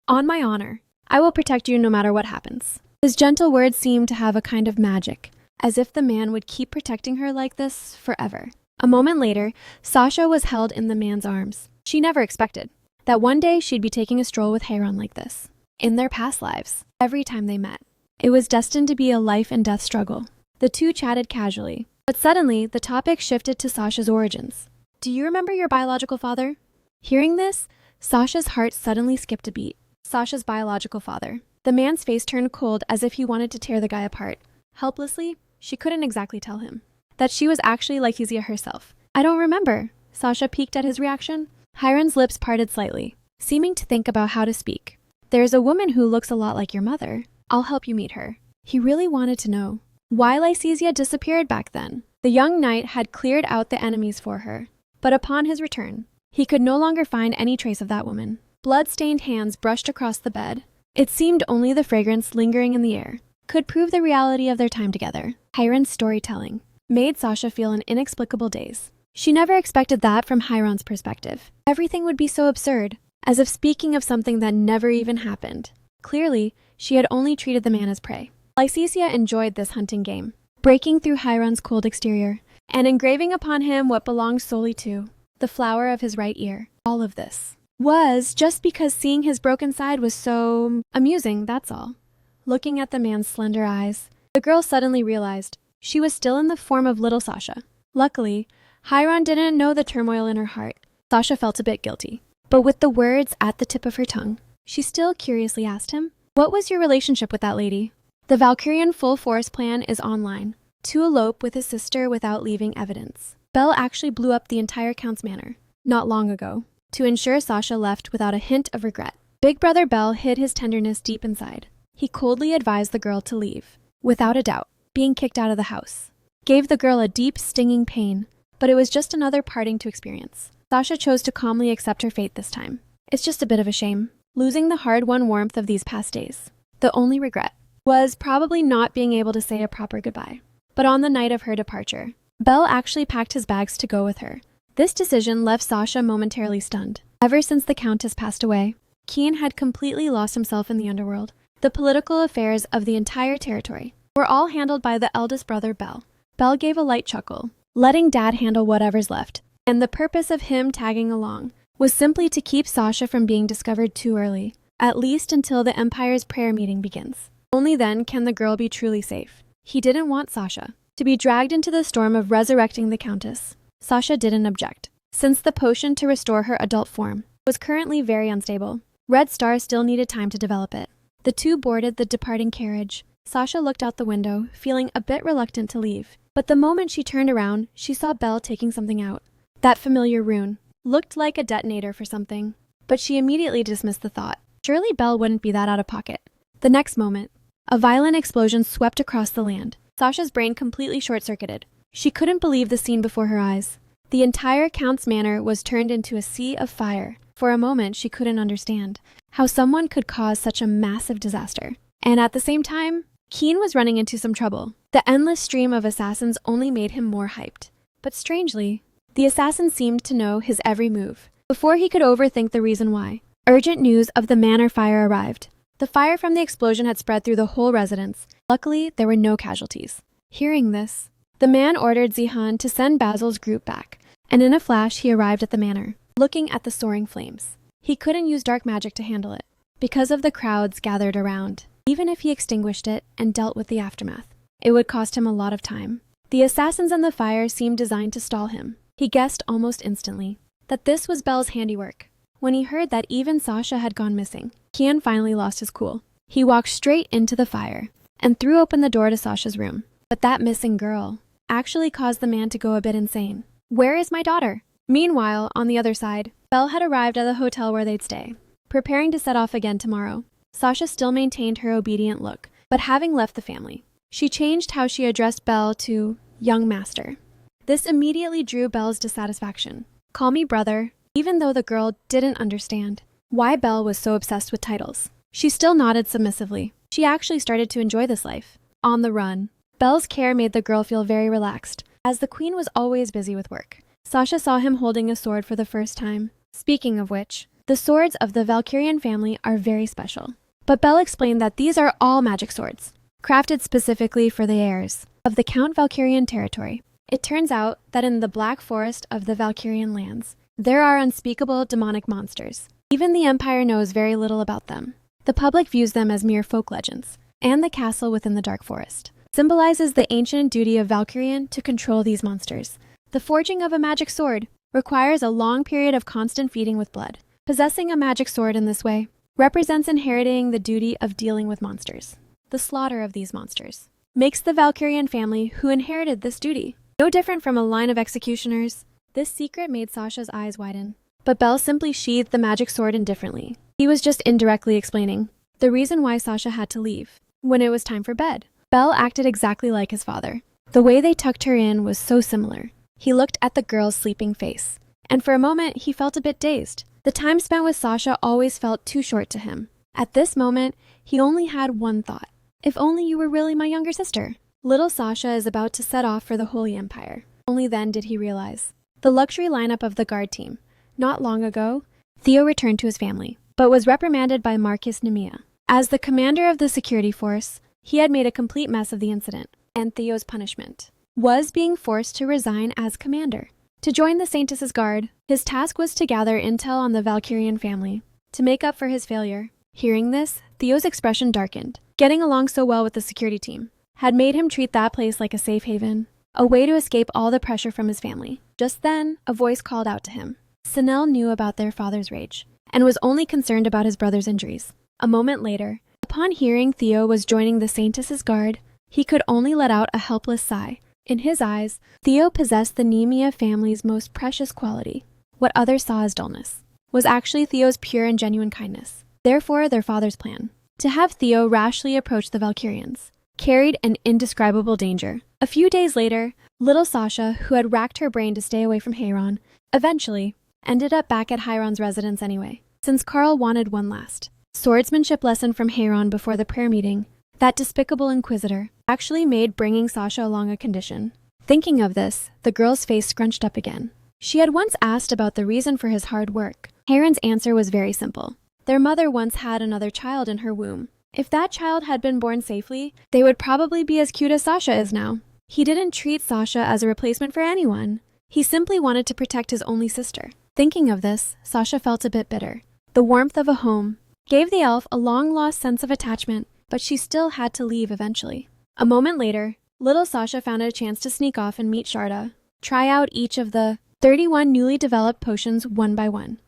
On my honor, I will protect you no matter what happens." His gentle words seemed to have a kind of magic, as if the man would keep protecting her like this forever. A moment later, Sasha was held in the man's arms. She never expected that one day she'd be taking a stroll with Heiran like this. In their past lives, every time they met, it was destined to be a life and death struggle. The two chatted casually, but suddenly the topic shifted to Sasha's origins. "Do you remember your biological father?" Hearing this, Sasha's heart suddenly skipped a beat. Sasha's biological father. The man's face turned cold as if he wanted to tear the guy apart. Helplessly, she couldn't exactly tell him that she was actually Lychesia herself. "I don't remember." Sasha peeked at his reaction. Heiran's lips parted slightly, seeming to think about how to speak. "There's a woman who looks a lot like your mother. I'll help you meet her." He really wanted to know why Lychesia disappeared back then. The young knight had cleared out the enemies for her, but upon his return, he could no longer find any trace of that woman. Blood-stained hands brushed across the bed. It seemed only the fragrance lingering in the air could prove the reality of their time together. Heiran's storytelling made Sasha feel an inexplicable daze. She never expected that from Heiran's perspective. Everything would be so absurd, as if speaking of something that never even happened. Clearly, she had only treated the man as prey. Lychesia enjoyed this hunting game, breaking through Heiran's cold exterior and engraving upon him what belonged solely to the flower of his right ear. All of this was just because seeing his broken side was so amusing, that's all. Looking at the man's slender eyes, the girl suddenly realized she was still in the form of little Sasha. Luckily, Heiran didn't know the turmoil in her heart. Sasha felt a bit guilty, but with the words at the tip of her tongue, she still curiously asked him, "What was your relationship with that lady?" The Valkyrian full force plan is online. To elope with his sister without leaving evidence. Belle actually blew up the entire Count's manor, not long ago, to ensure Sasha left without a hint of regret. Big Brother Belle hid his tenderness deep inside. He coldly advised the girl to leave. Without a doubt, being kicked out of the house gave the girl a deep, stinging pain, but it was just another parting to experience. Sasha chose to calmly accept her fate this time. It's just a bit of a shame, losing the hard-won warmth of these past days. The only regret was probably not being able to say a proper goodbye. But on the night of her departure, Belle actually packed his bags to go with her. This decision left Sasha momentarily stunned. Ever since the Countess passed away, Kian had completely lost himself in the underworld. The political affairs of the entire territory were all handled by the eldest brother, Belle. Belle gave a light chuckle, letting Dad handle whatever's left. And the purpose of him tagging along was simply to keep Sasha from being discovered too early, at least until the Empire's prayer meeting begins. Only then can the girl be truly safe. He didn't want Sasha to be dragged into the storm of resurrecting the Countess. Sasha didn't object, since the potion to restore her adult form was currently very unstable. Red Star still needed time to develop it. The two boarded the departing carriage. Sasha looked out the window, feeling a bit reluctant to leave. But the moment she turned around, she saw Belle taking something out. That familiar rune looked like a detonator for something, but she immediately dismissed the thought. Surely Belle wouldn't be that out of pocket. The next moment, a violent explosion swept across the land. Sasha's brain completely short-circuited. She couldn't believe the scene before her eyes. The entire Count's manor was turned into a sea of fire. For a moment, she couldn't understand how someone could cause such a massive disaster. And at the same time, Keen was running into some trouble. The endless stream of assassins only made him more hyped. But strangely, the assassin seemed to know his every move before he could overthink the reason why. Urgent news of the manor fire arrived. The fire from the explosion had spread through the whole residence. Luckily, there were no casualties. Hearing this, the man ordered Zihan to send Basil's group back, and in a flash he arrived at the manor, looking at the soaring flames. He couldn't use dark magic to handle it, because of the crowds gathered around. Even if he extinguished it and dealt with the aftermath, it would cost him a lot of time. The assassins and the fire seemed designed to stall him. He guessed almost instantly that this was Belle's handiwork. When he heard that even Sasha had gone missing, Kian finally lost his cool. He walked straight into the fire and threw open the door to Sasha's room. But that missing girl actually caused the man to go a bit insane. "Where is my daughter?" Meanwhile, on the other side, Belle had arrived at the hotel where they'd stay, preparing to set off again tomorrow. Sasha still maintained her obedient look, but having left the family, she changed how she addressed Belle to young master. This immediately drew Belle's dissatisfaction. "Call me brother," even though the girl didn't understand why Belle was so obsessed with titles. She still nodded submissively. She actually started to enjoy this life. On the run, Belle's care made the girl feel very relaxed, as the queen was always busy with work. Sasha saw him holding a sword for the first time. Speaking of which, the swords of the Valkyrian family are very special. But Belle explained that these are all magic swords, crafted specifically for the heirs of the Count Valkyrian territory. It turns out that in the Black Forest of the Valkyrian lands, there are unspeakable demonic monsters. Even the Empire knows very little about them. The public views them as mere folk legends, and the castle within the Dark Forest symbolizes the ancient duty of Valkyrian to control these monsters. The forging of a magic sword requires a long period of constant feeding with blood. Possessing a magic sword in this way represents inheriting the duty of dealing with monsters. The slaughter of these monsters makes the Valkyrian family who inherited this duty. No different from a line of executioners, this secret made Sasha's eyes widen. But Belle simply sheathed the magic sword indifferently. He was just indirectly explaining the reason why Sasha had to leave. When it was time for bed, Belle acted exactly like his father. The way they tucked her in was so similar. He looked at the girl's sleeping face, and for a moment he felt a bit dazed. The time spent with Sasha always felt too short to him. At this moment, he only had one thought. If only you were really my younger sister. Little Sasha is about to set off for the Holy Empire. Only then did he realize. The luxury lineup of the guard team. Not long ago, Theo returned to his family, but was reprimanded by Marcus Nemea. As the commander of the security force, he had made a complete mess of the incident, and Theo's punishment was being forced to resign as commander. To join the Saintess's guard, his task was to gather intel on the Valkyrian family, to make up for his failure. Hearing this, Theo's expression darkened. Getting along so well with the security team had made him treat that place like a safe haven, a way to escape all the pressure from his family. Just then, a voice called out to him. Sinel knew about their father's rage, and was only concerned about his brother's injuries. A moment later, upon hearing Theo was joining the Saintess's guard, he could only let out a helpless sigh. In his eyes, Theo possessed the Nemea family's most precious quality. What others saw as dullness was actually Theo's pure and genuine kindness. Therefore, their father's plan, to have Theo rashly approach the Valkyrians, carried an indescribable danger. A few days later, little Sasha, who had racked her brain to stay away from Hairon, eventually ended up back at Hairon's residence anyway, since Carl wanted one last swordsmanship lesson from Hairon before the prayer meeting. That despicable inquisitor actually made bringing Sasha along a condition. Thinking of this, the girl's face scrunched up again. She had once asked about the reason for his hard work. Hairon's answer was very simple. Their mother once had another child in her womb. If that child had been born safely, they would probably be as cute as Sasha is now. He didn't treat Sasha as a replacement for anyone. He simply wanted to protect his only sister. Thinking of this, Sasha felt a bit bitter. The warmth of a home gave the elf a long-lost sense of attachment, but she still had to leave eventually. A moment later, little Sasha found a chance to sneak off and meet Sharda, try out each of the 31 newly developed potions one by one,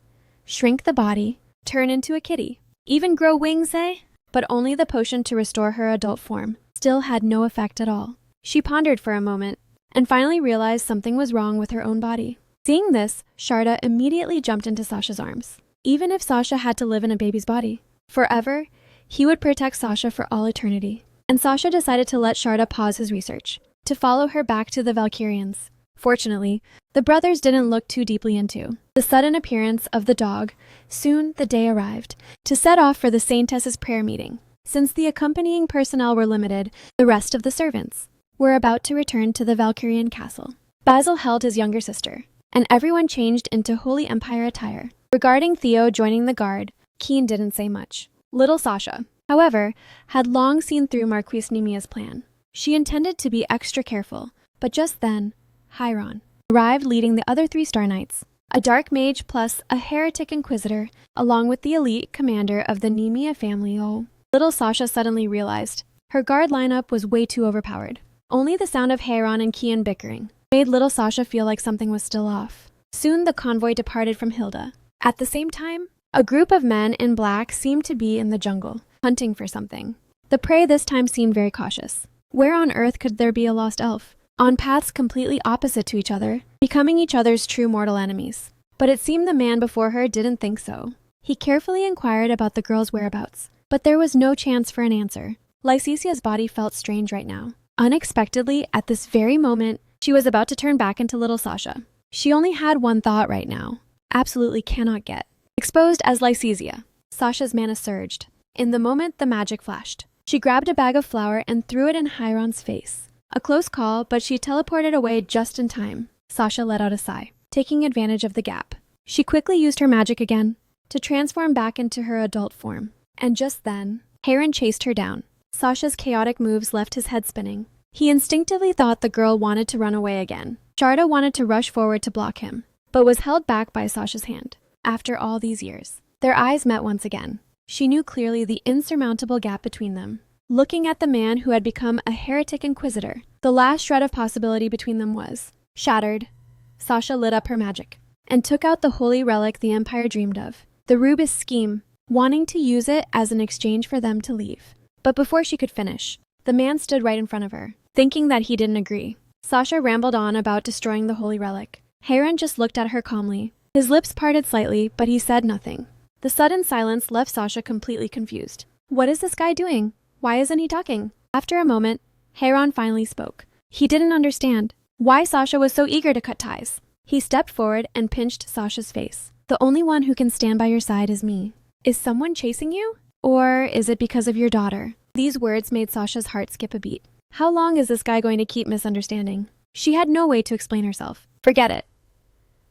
shrink the body, turn into a kitty, even grow wings, eh? But only the potion to restore her adult form still had no effect at all. She pondered for a moment, and finally realized something was wrong with her own body. Seeing this, Sharda immediately jumped into Sasha's arms. Even if Sasha had to live in a baby's body forever, he would protect Sasha for all eternity. And Sasha decided to let Sharda pause his research, to follow her back to the Valkyrians. Fortunately, the brothers didn't look too deeply into the sudden appearance of the dog. Soon the day arrived to set off for the Saintess's prayer meeting. Since the accompanying personnel were limited, the rest of the servants were about to return to the Valkyrian castle. Basil held his younger sister, and everyone changed into Holy Empire attire. Regarding Theo joining the guard, Keen didn't say much. Little Sasha, however, had long seen through Marquise Nemea's plan. She intended to be extra careful, but just then, Hairon arrived leading the other 3 Star Knights, a dark mage plus a heretic inquisitor, along with the elite commander of the Nemea family. Oh, little Sasha suddenly realized her guard lineup was way too overpowered. Only the sound of Hairon and Kian bickering made little Sasha feel like something was still off. Soon the convoy departed from Hilda. At the same time, a group of men in black seemed to be in the jungle, hunting for something. The prey this time seemed very cautious. Where on earth could there be a lost elf? On paths completely opposite to each other, becoming each other's true mortal enemies. But it seemed the man before her didn't think so. He carefully inquired about the girl's whereabouts, but there was no chance for an answer. Lysicia's body felt strange right now. Unexpectedly, at this very moment, she was about to turn back into little Sasha. She only had one thought right now. Absolutely cannot get exposed as Lycia. Sasha's mana surged. In the moment, the magic flashed. She grabbed a bag of flour and threw it in Hairon's face. A close call, but she teleported away just in time. Sasha let out a sigh, taking advantage of the gap. She quickly used her magic again to transform back into her adult form. And just then, Heron chased her down. Sasha's chaotic moves left his head spinning. He instinctively thought the girl wanted to run away again. Sharda wanted to rush forward to block him, but was held back by Sasha's hand. After all these years, their eyes met once again. She knew clearly the insurmountable gap between them. Looking at the man who had become a heretic inquisitor, the last shred of possibility between them was shattered. Sasha lit up her magic and took out the holy relic the Empire dreamed of, the Rubis scheme, wanting to use it as an exchange for them to leave. But before she could finish, the man stood right in front of her, thinking that he didn't agree. Sasha rambled on about destroying the holy relic. Heron just looked at her calmly. His lips parted slightly, but he said nothing. The sudden silence left Sasha completely confused. What is this guy doing? Why isn't he talking? After a moment, Heron finally spoke. He didn't understand why Sasha was so eager to cut ties. He stepped forward and pinched Sasha's face. The only one who can stand by your side is me. Is someone chasing you? Or is it because of your daughter? These words made Sasha's heart skip a beat. How long is this guy going to keep misunderstanding? She had no way to explain herself. Forget it.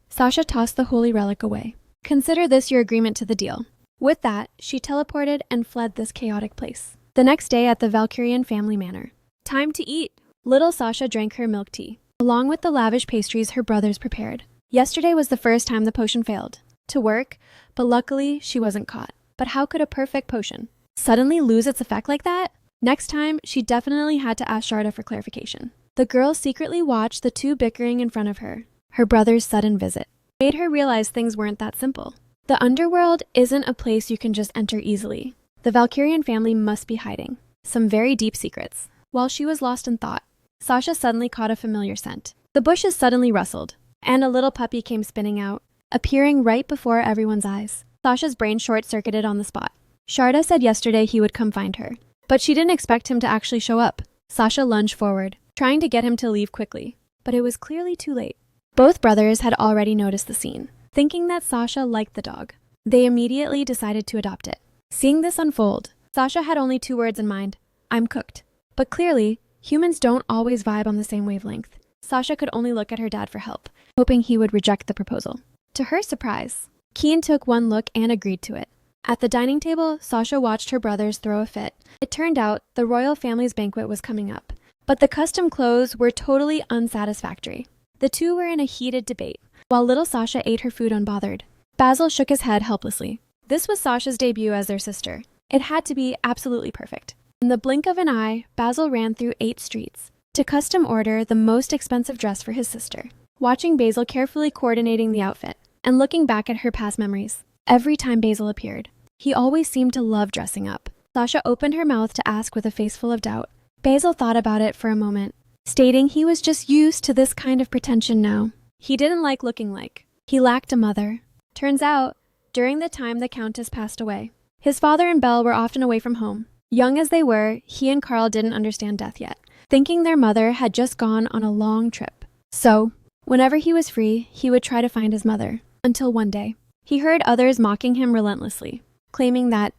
Sasha tossed the holy relic away. Consider this your agreement to the deal. With that, she teleported and fled this chaotic place. The next day at the Valkyrian family manor. Time to eat. Little Sasha drank her milk tea, along with the lavish pastries her brothers prepared. Yesterday was the first time the potion failed to work, but luckily she wasn't caught. But how could a perfect potion suddenly lose its effect like that? Next time, she definitely had to ask Sharda for clarification. The girl secretly watched the two bickering in front of her. Her brother's sudden visit made her realize things weren't that simple. The underworld isn't a place you can just enter easily. The Valkyrian family must be hiding some very deep secrets. While she was lost in thought, Sasha suddenly caught a familiar scent. The bushes suddenly rustled, and a little puppy came spinning out, appearing right before everyone's eyes. Sasha's brain short-circuited on the spot. Sharda said yesterday he would come find her, but she didn't expect him to actually show up. Sasha lunged forward, trying to get him to leave quickly, but it was clearly too late. Both brothers had already noticed the scene. Thinking that Sasha liked the dog, they immediately decided to adopt it. Seeing this unfold, Sasha had only 2 words in mind: I'm cooked. But clearly, humans don't always vibe on the same wavelength. Sasha could only look at her dad for help, hoping he would reject the proposal. To her surprise, Keen took one look and agreed to it. At the dining table, Sasha watched her brothers throw a fit. It turned out the royal family's banquet was coming up, but the custom clothes were totally unsatisfactory. The two were in a heated debate, while little Sasha ate her food unbothered. Basil shook his head helplessly. This was Sasha's debut as their sister. It had to be absolutely perfect. In the blink of an eye, Basil ran through 8 streets to custom order the most expensive dress for his sister. Watching Basil carefully coordinating the outfit and looking back at her past memories, every time Basil appeared, he always seemed to love dressing up. Sasha opened her mouth to ask with a face full of doubt. Basil thought about it for a moment, stating he was just used to this kind of pretension now. He didn't like looking like he lacked a mother. Turns out, during the time the Countess passed away, his father and Belle were often away from home. Young as they were, he and Carl didn't understand death yet, thinking their mother had just gone on a long trip. So, whenever he was free, he would try to find his mother, until one day, he heard others mocking him relentlessly, claiming that,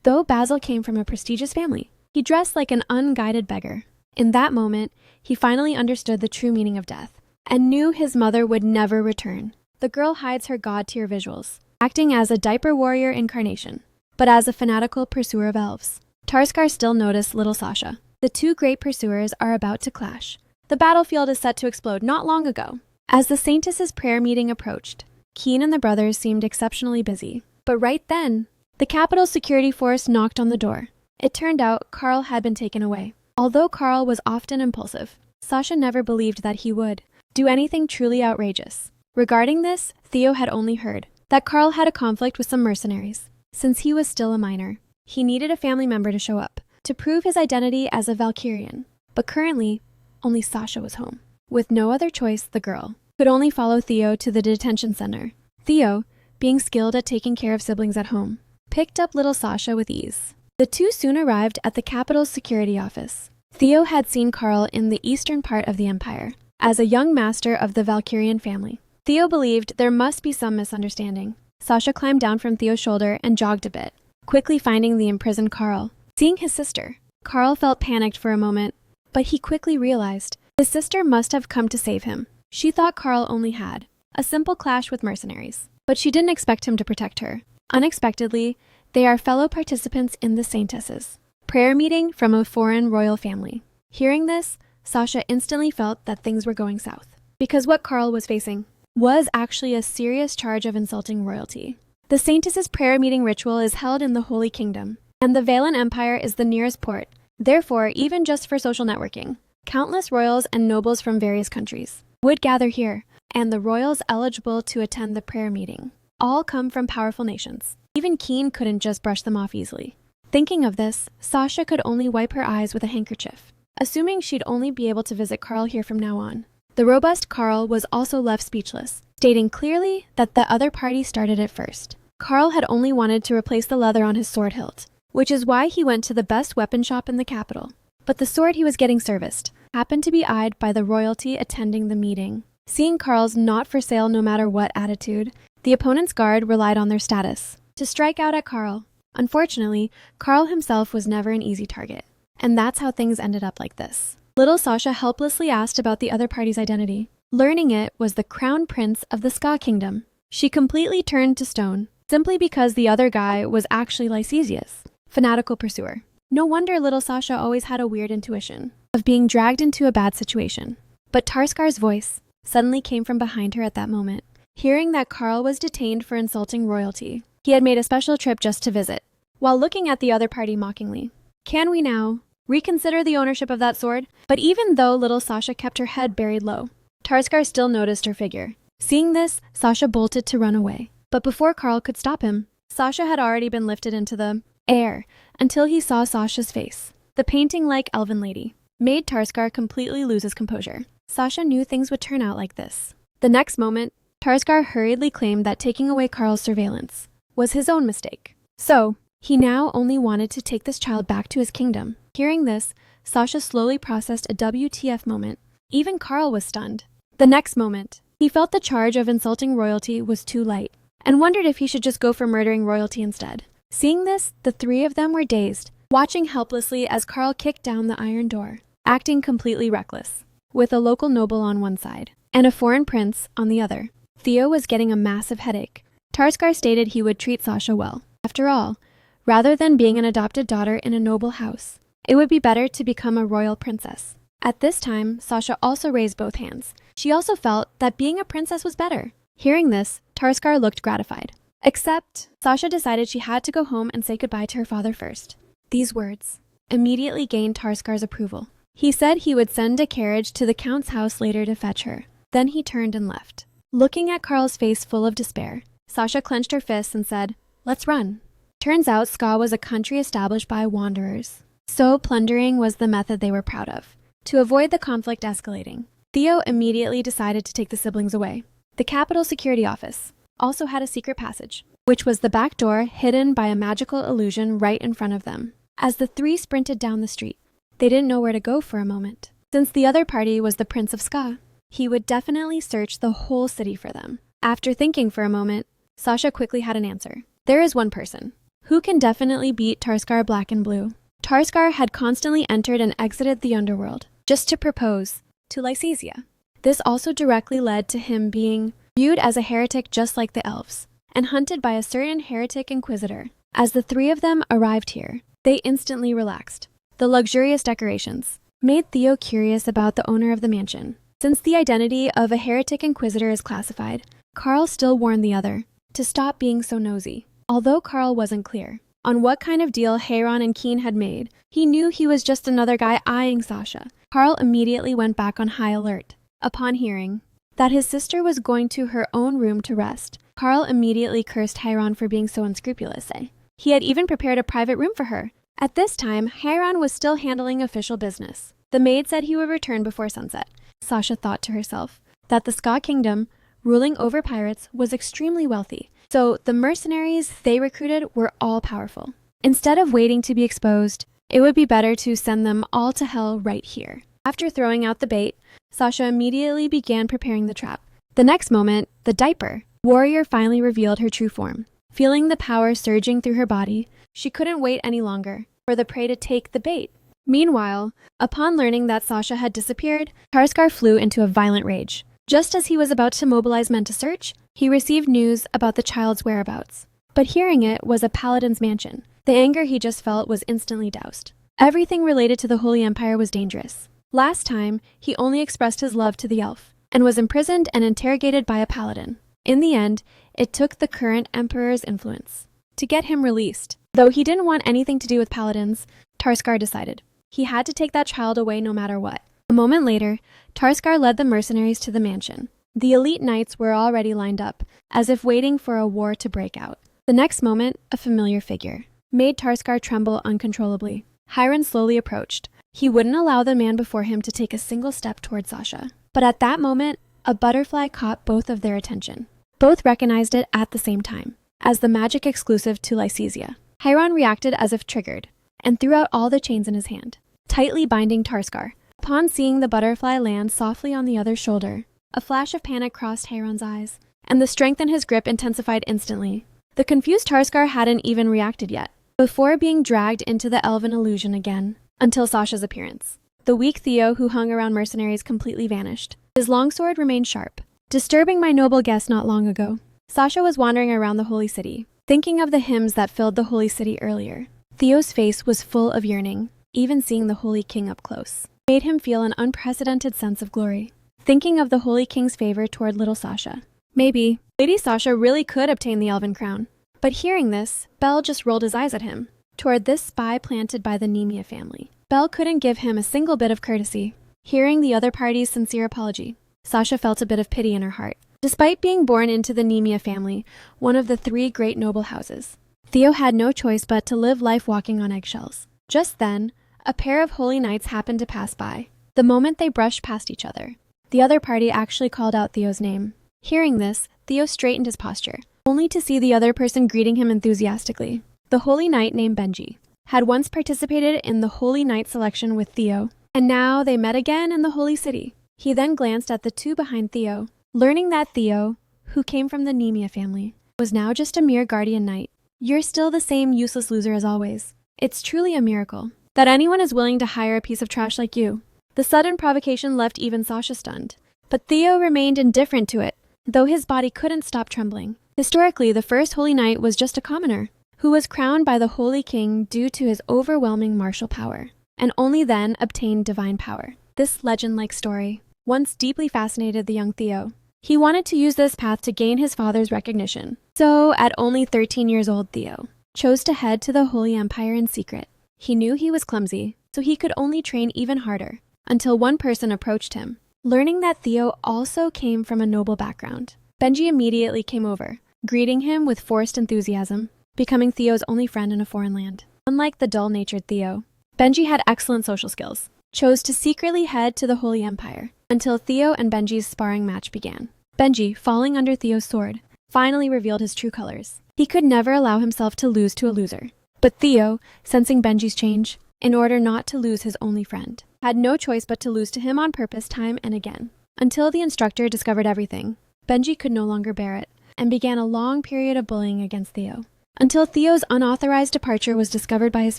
though Basil came from a prestigious family, he dressed like an unguided beggar. In that moment, he finally understood the true meaning of death, and knew his mother would never return. The girl hides her god-tier visuals, acting as a diaper warrior incarnation, but as a fanatical pursuer of elves. Tarskar still noticed little Sasha. The two great pursuers are about to clash. The battlefield is set to explode not long ago. As the Saintess's prayer meeting approached, Keen and the brothers seemed exceptionally busy. But right then, the capital security force knocked on the door. It turned out Carl had been taken away. Although Carl was often impulsive, Sasha never believed that he would do anything truly outrageous. Regarding this, Theo had only heard that Carl had a conflict with some mercenaries. Since he was still a minor, he needed a family member to show up to prove his identity as a Valkyrian. But currently, only Sasha was home. With no other choice, the girl could only follow Theo to the detention center. Theo, being skilled at taking care of siblings at home, picked up little Sasha with ease. The two soon arrived at the capital's security office. Theo had seen Carl in the eastern part of the empire as a young master of the Valkyrian family. Theo believed there must be some misunderstanding. Sasha climbed down from Theo's shoulder and jogged a bit, quickly finding the imprisoned Carl. Seeing his sister, Carl felt panicked for a moment, But he quickly realized his sister must have come to save him. She thought Carl only had a simple clash with mercenaries, but she didn't expect him to protect her. Unexpectedly, they are fellow participants in the Saintesses' prayer meeting from a foreign royal family. Hearing this, Sasha instantly felt that things were going south, because what Carl was facing was actually a serious charge of insulting royalty. The Saintesses' prayer meeting ritual is held in the Holy Kingdom, and the Valen Empire is the nearest port. Therefore, even just for social networking, countless royals and nobles from various countries would gather here, and the royals eligible to attend the prayer meeting all come from powerful nations. Even Keen couldn't just brush them off easily. Thinking of this, Sasha could only wipe her eyes with a handkerchief, assuming she'd only be able to visit Carl here from now on. The robust Carl was also left speechless, stating clearly that the other party started it first. Carl had only wanted to replace the leather on his sword hilt, which is why he went to the best weapon shop in the capital. But the sword he was getting serviced happened to be eyed by the royalty attending the meeting. Seeing Carl's not for sale no matter what attitude, the opponent's guard relied on their status to strike out at Carl. Unfortunately, Carl himself was never an easy target, and that's how things ended up like this. Little Sasha helplessly asked about the other party's identity. Learning it was the crown prince of the Ska Kingdom. She completely turned to stone, simply because the other guy was actually Lysesius, fanatical pursuer. No wonder little Sasha always had a weird intuition of being dragged into a bad situation. But Tarskar's voice suddenly came from behind her at that moment. Hearing that Carl was detained for insulting royalty, he had made a special trip just to visit, while looking at the other party mockingly. Can we now reconsider the ownership of that sword? But even though little Sasha kept her head buried low, Tarskar still noticed her figure. Seeing this, Sasha bolted to run away. But before Carl could stop him, Sasha had already been lifted into the air until he saw Sasha's face. The painting-like elven lady made Tarskar completely lose his composure. Sasha knew things would turn out like this. The next moment, Tarskar hurriedly claimed that taking away Carl's surveillance was his own mistake. So, he now only wanted to take this child back to his kingdom. Hearing this, Sasha slowly processed a WTF moment. Even Carl was stunned. The next moment, he felt the charge of insulting royalty was too light, and wondered if he should just go for murdering royalty instead. Seeing this, the three of them were dazed, watching helplessly as Carl kicked down the iron door, acting completely reckless, with a local noble on one side and a foreign prince on the other. Theo was getting a massive headache. Tarskar stated he would treat Sasha well. After all, rather than being an adopted daughter in a noble house, it would be better to become a royal princess. At this time, Sasha also raised both hands. She also felt that being a princess was better. Hearing this, Tarskar looked gratified. Except, Sasha decided she had to go home and say goodbye to her father first. These words immediately gained Tarskar's approval. He said he would send a carriage to the Count's house later to fetch her. Then he turned and left. Looking at Carl's face full of despair, Sasha clenched her fists and said, "Let's run." Turns out Ska was a country established by wanderers, so plundering was the method they were proud of. To avoid the conflict escalating, Theo immediately decided to take the siblings away. The capital security office also had a secret passage, which was the back door hidden by a magical illusion right in front of them. As the three sprinted down the street, they didn't know where to go for a moment. Since the other party was the Prince of Ska, he would definitely search the whole city for them. After thinking for a moment, Sasha quickly had an answer. There is one person who can definitely beat Tarskar Black and Blue. Tarskar had constantly entered and exited the underworld just to propose to Lycesia. This also directly led to him being viewed as a heretic just like the elves, and hunted by a certain heretic inquisitor. As the three of them arrived here, they instantly relaxed. The luxurious decorations made Theo curious about the owner of the mansion. Since the identity of a heretic inquisitor is classified, Carl still warned the other to stop being so nosy. Although Carl wasn't clear on what kind of deal Hayron and Keen had made, he knew he was just another guy eyeing Sasha. Carl immediately went back on high alert. Upon hearing that his sister was going to her own room to rest, Carl immediately cursed Hayron for being so unscrupulous. He had even prepared a private room for her. At this time, Hayron was still handling official business. The maid said he would return before sunset. Sasha thought to herself that the Ska Kingdom, ruling over pirates, was extremely wealthy, so the mercenaries they recruited were all powerful. Instead of waiting to be exposed, it would be better to send them all to hell right here. After throwing out the bait, Sasha immediately began preparing the trap. The next moment, the diaper warrior finally revealed her true form. Feeling the power surging through her body, she couldn't wait any longer for the prey to take the bait. Meanwhile, upon learning that Sasha had disappeared, Tarskar flew into a violent rage. Just as he was about to mobilize men to search, he received news about the child's whereabouts. But hearing it was a paladin's mansion. The anger he just felt was instantly doused. Everything related to the Holy Empire was dangerous. Last time, he only expressed his love to the elf, and was imprisoned and interrogated by a paladin. In the end, it took the current emperor's influence to get him released. Though he didn't want anything to do with paladins, Tarskar decided he had to take that child away no matter what. A moment later, Tarskar led the mercenaries to the mansion. The elite knights were already lined up, as if waiting for a war to break out. The next moment, a familiar figure made Tarskar tremble uncontrollably. Hiron slowly approached. He wouldn't allow the man before him to take a single step toward Sasha. But at that moment, a butterfly caught both of their attention. Both recognized it at the same time, as the magic exclusive to Lycesia. Hiron reacted as if triggered, and threw out all the chains in his hand, tightly binding Tarskar. Upon seeing the butterfly land softly on the other's shoulder, a flash of panic crossed Hiron's eyes, and the strength in his grip intensified instantly. The confused Tarskar hadn't even reacted yet, before being dragged into the elven illusion again, until Sasha's appearance. The weak Theo who hung around mercenaries completely vanished. His longsword remained sharp, disturbing my noble guest not long ago. Sasha was wandering around the holy city, thinking of the hymns that filled the holy city earlier. Theo's face was full of yearning. Even seeing the holy king up close made him feel an unprecedented sense of glory. Thinking of the holy king's favor toward little Sasha. Maybe Lady Sasha really could obtain the elven crown. But hearing this, Bell just rolled his eyes at him, toward this spy planted by the Nemea family. Bell couldn't give him a single bit of courtesy. Hearing the other party's sincere apology, Sasha felt a bit of pity in her heart. Despite being born into the Nemea family, one of the 3 great noble houses, Theo had no choice but to live life walking on eggshells. Just then, a pair of holy knights happened to pass by. The moment they brushed past each other, the other party actually called out Theo's name. Hearing this, Theo straightened his posture, only to see the other person greeting him enthusiastically. The holy knight named Benji had once participated in the holy knight selection with Theo, and now they met again in the holy city. He then glanced at the 2 behind Theo, learning that Theo, who came from the Nemea family, was now just a mere guardian knight. You're still the same useless loser as always. It's truly a miracle that anyone is willing to hire a piece of trash like you. The sudden provocation left even Sasha stunned, but Theo remained indifferent to it, though his body couldn't stop trembling. Historically, the first holy knight was just a commoner, who was crowned by the holy king due to his overwhelming martial power, and only then obtained divine power. This legend-like story once deeply fascinated the young Theo. He wanted to use this path to gain his father's recognition. So, at only 13 years old, Theo chose to head to the Holy Empire in secret. He knew he was clumsy, so he could only train even harder, until one person approached him. Learning that Theo also came from a noble background, Benji immediately came over, greeting him with forced enthusiasm, becoming Theo's only friend in a foreign land. Unlike the dull-natured Theo, Benji had excellent social skills, chose to secretly head to the Holy Empire, until Theo and Benji's sparring match began. Benji, falling under Theo's sword, finally revealed his true colors. He could never allow himself to lose to a loser. But Theo, sensing Benji's change, in order not to lose his only friend, had no choice but to lose to him on purpose time and again. Until the instructor discovered everything, Benji could no longer bear it, and began a long period of bullying against Theo. Until Theo's unauthorized departure was discovered by his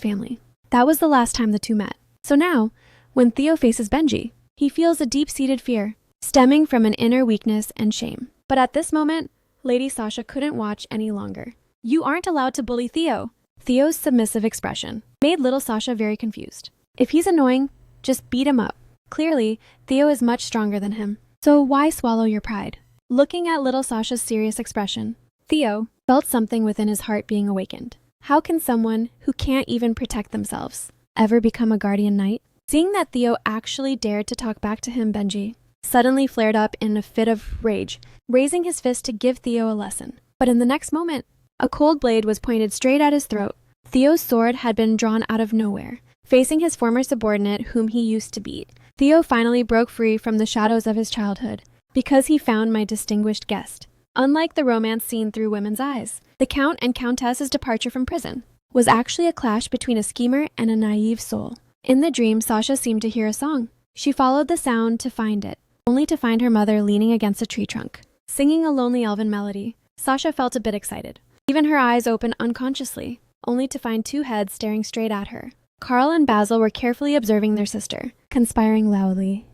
family. That was the last time the 2 met. So now, when Theo faces Benji, he feels a deep-seated fear, stemming from an inner weakness and shame. But at this moment, Lady Sasha couldn't watch any longer. You aren't allowed to bully Theo. Theo's submissive expression made little Sasha very confused. If he's annoying, just beat him up. Clearly, Theo is much stronger than him. So why swallow your pride? Looking at little Sasha's serious expression, Theo felt something within his heart being awakened. How can someone who can't even protect themselves ever become a guardian knight? Seeing that Theo actually dared to talk back to him, Benji suddenly flared up in a fit of rage, raising his fist to give Theo a lesson. But in the next moment, a cold blade was pointed straight at his throat. Theo's sword had been drawn out of nowhere, facing his former subordinate whom he used to beat. Theo finally broke free from the shadows of his childhood, because he found my distinguished guest. Unlike the romance seen through women's eyes, the Count and Countess's departure from prison was actually a clash between a schemer and a naive soul. In the dream, Sasha seemed to hear a song. She followed the sound to find it, only to find her mother leaning against a tree trunk, singing a lonely elven melody. Sasha felt a bit excited. Even her eyes opened unconsciously, only to find 2 heads staring straight at her. Carl and Basil were carefully observing their sister, conspiring loudly,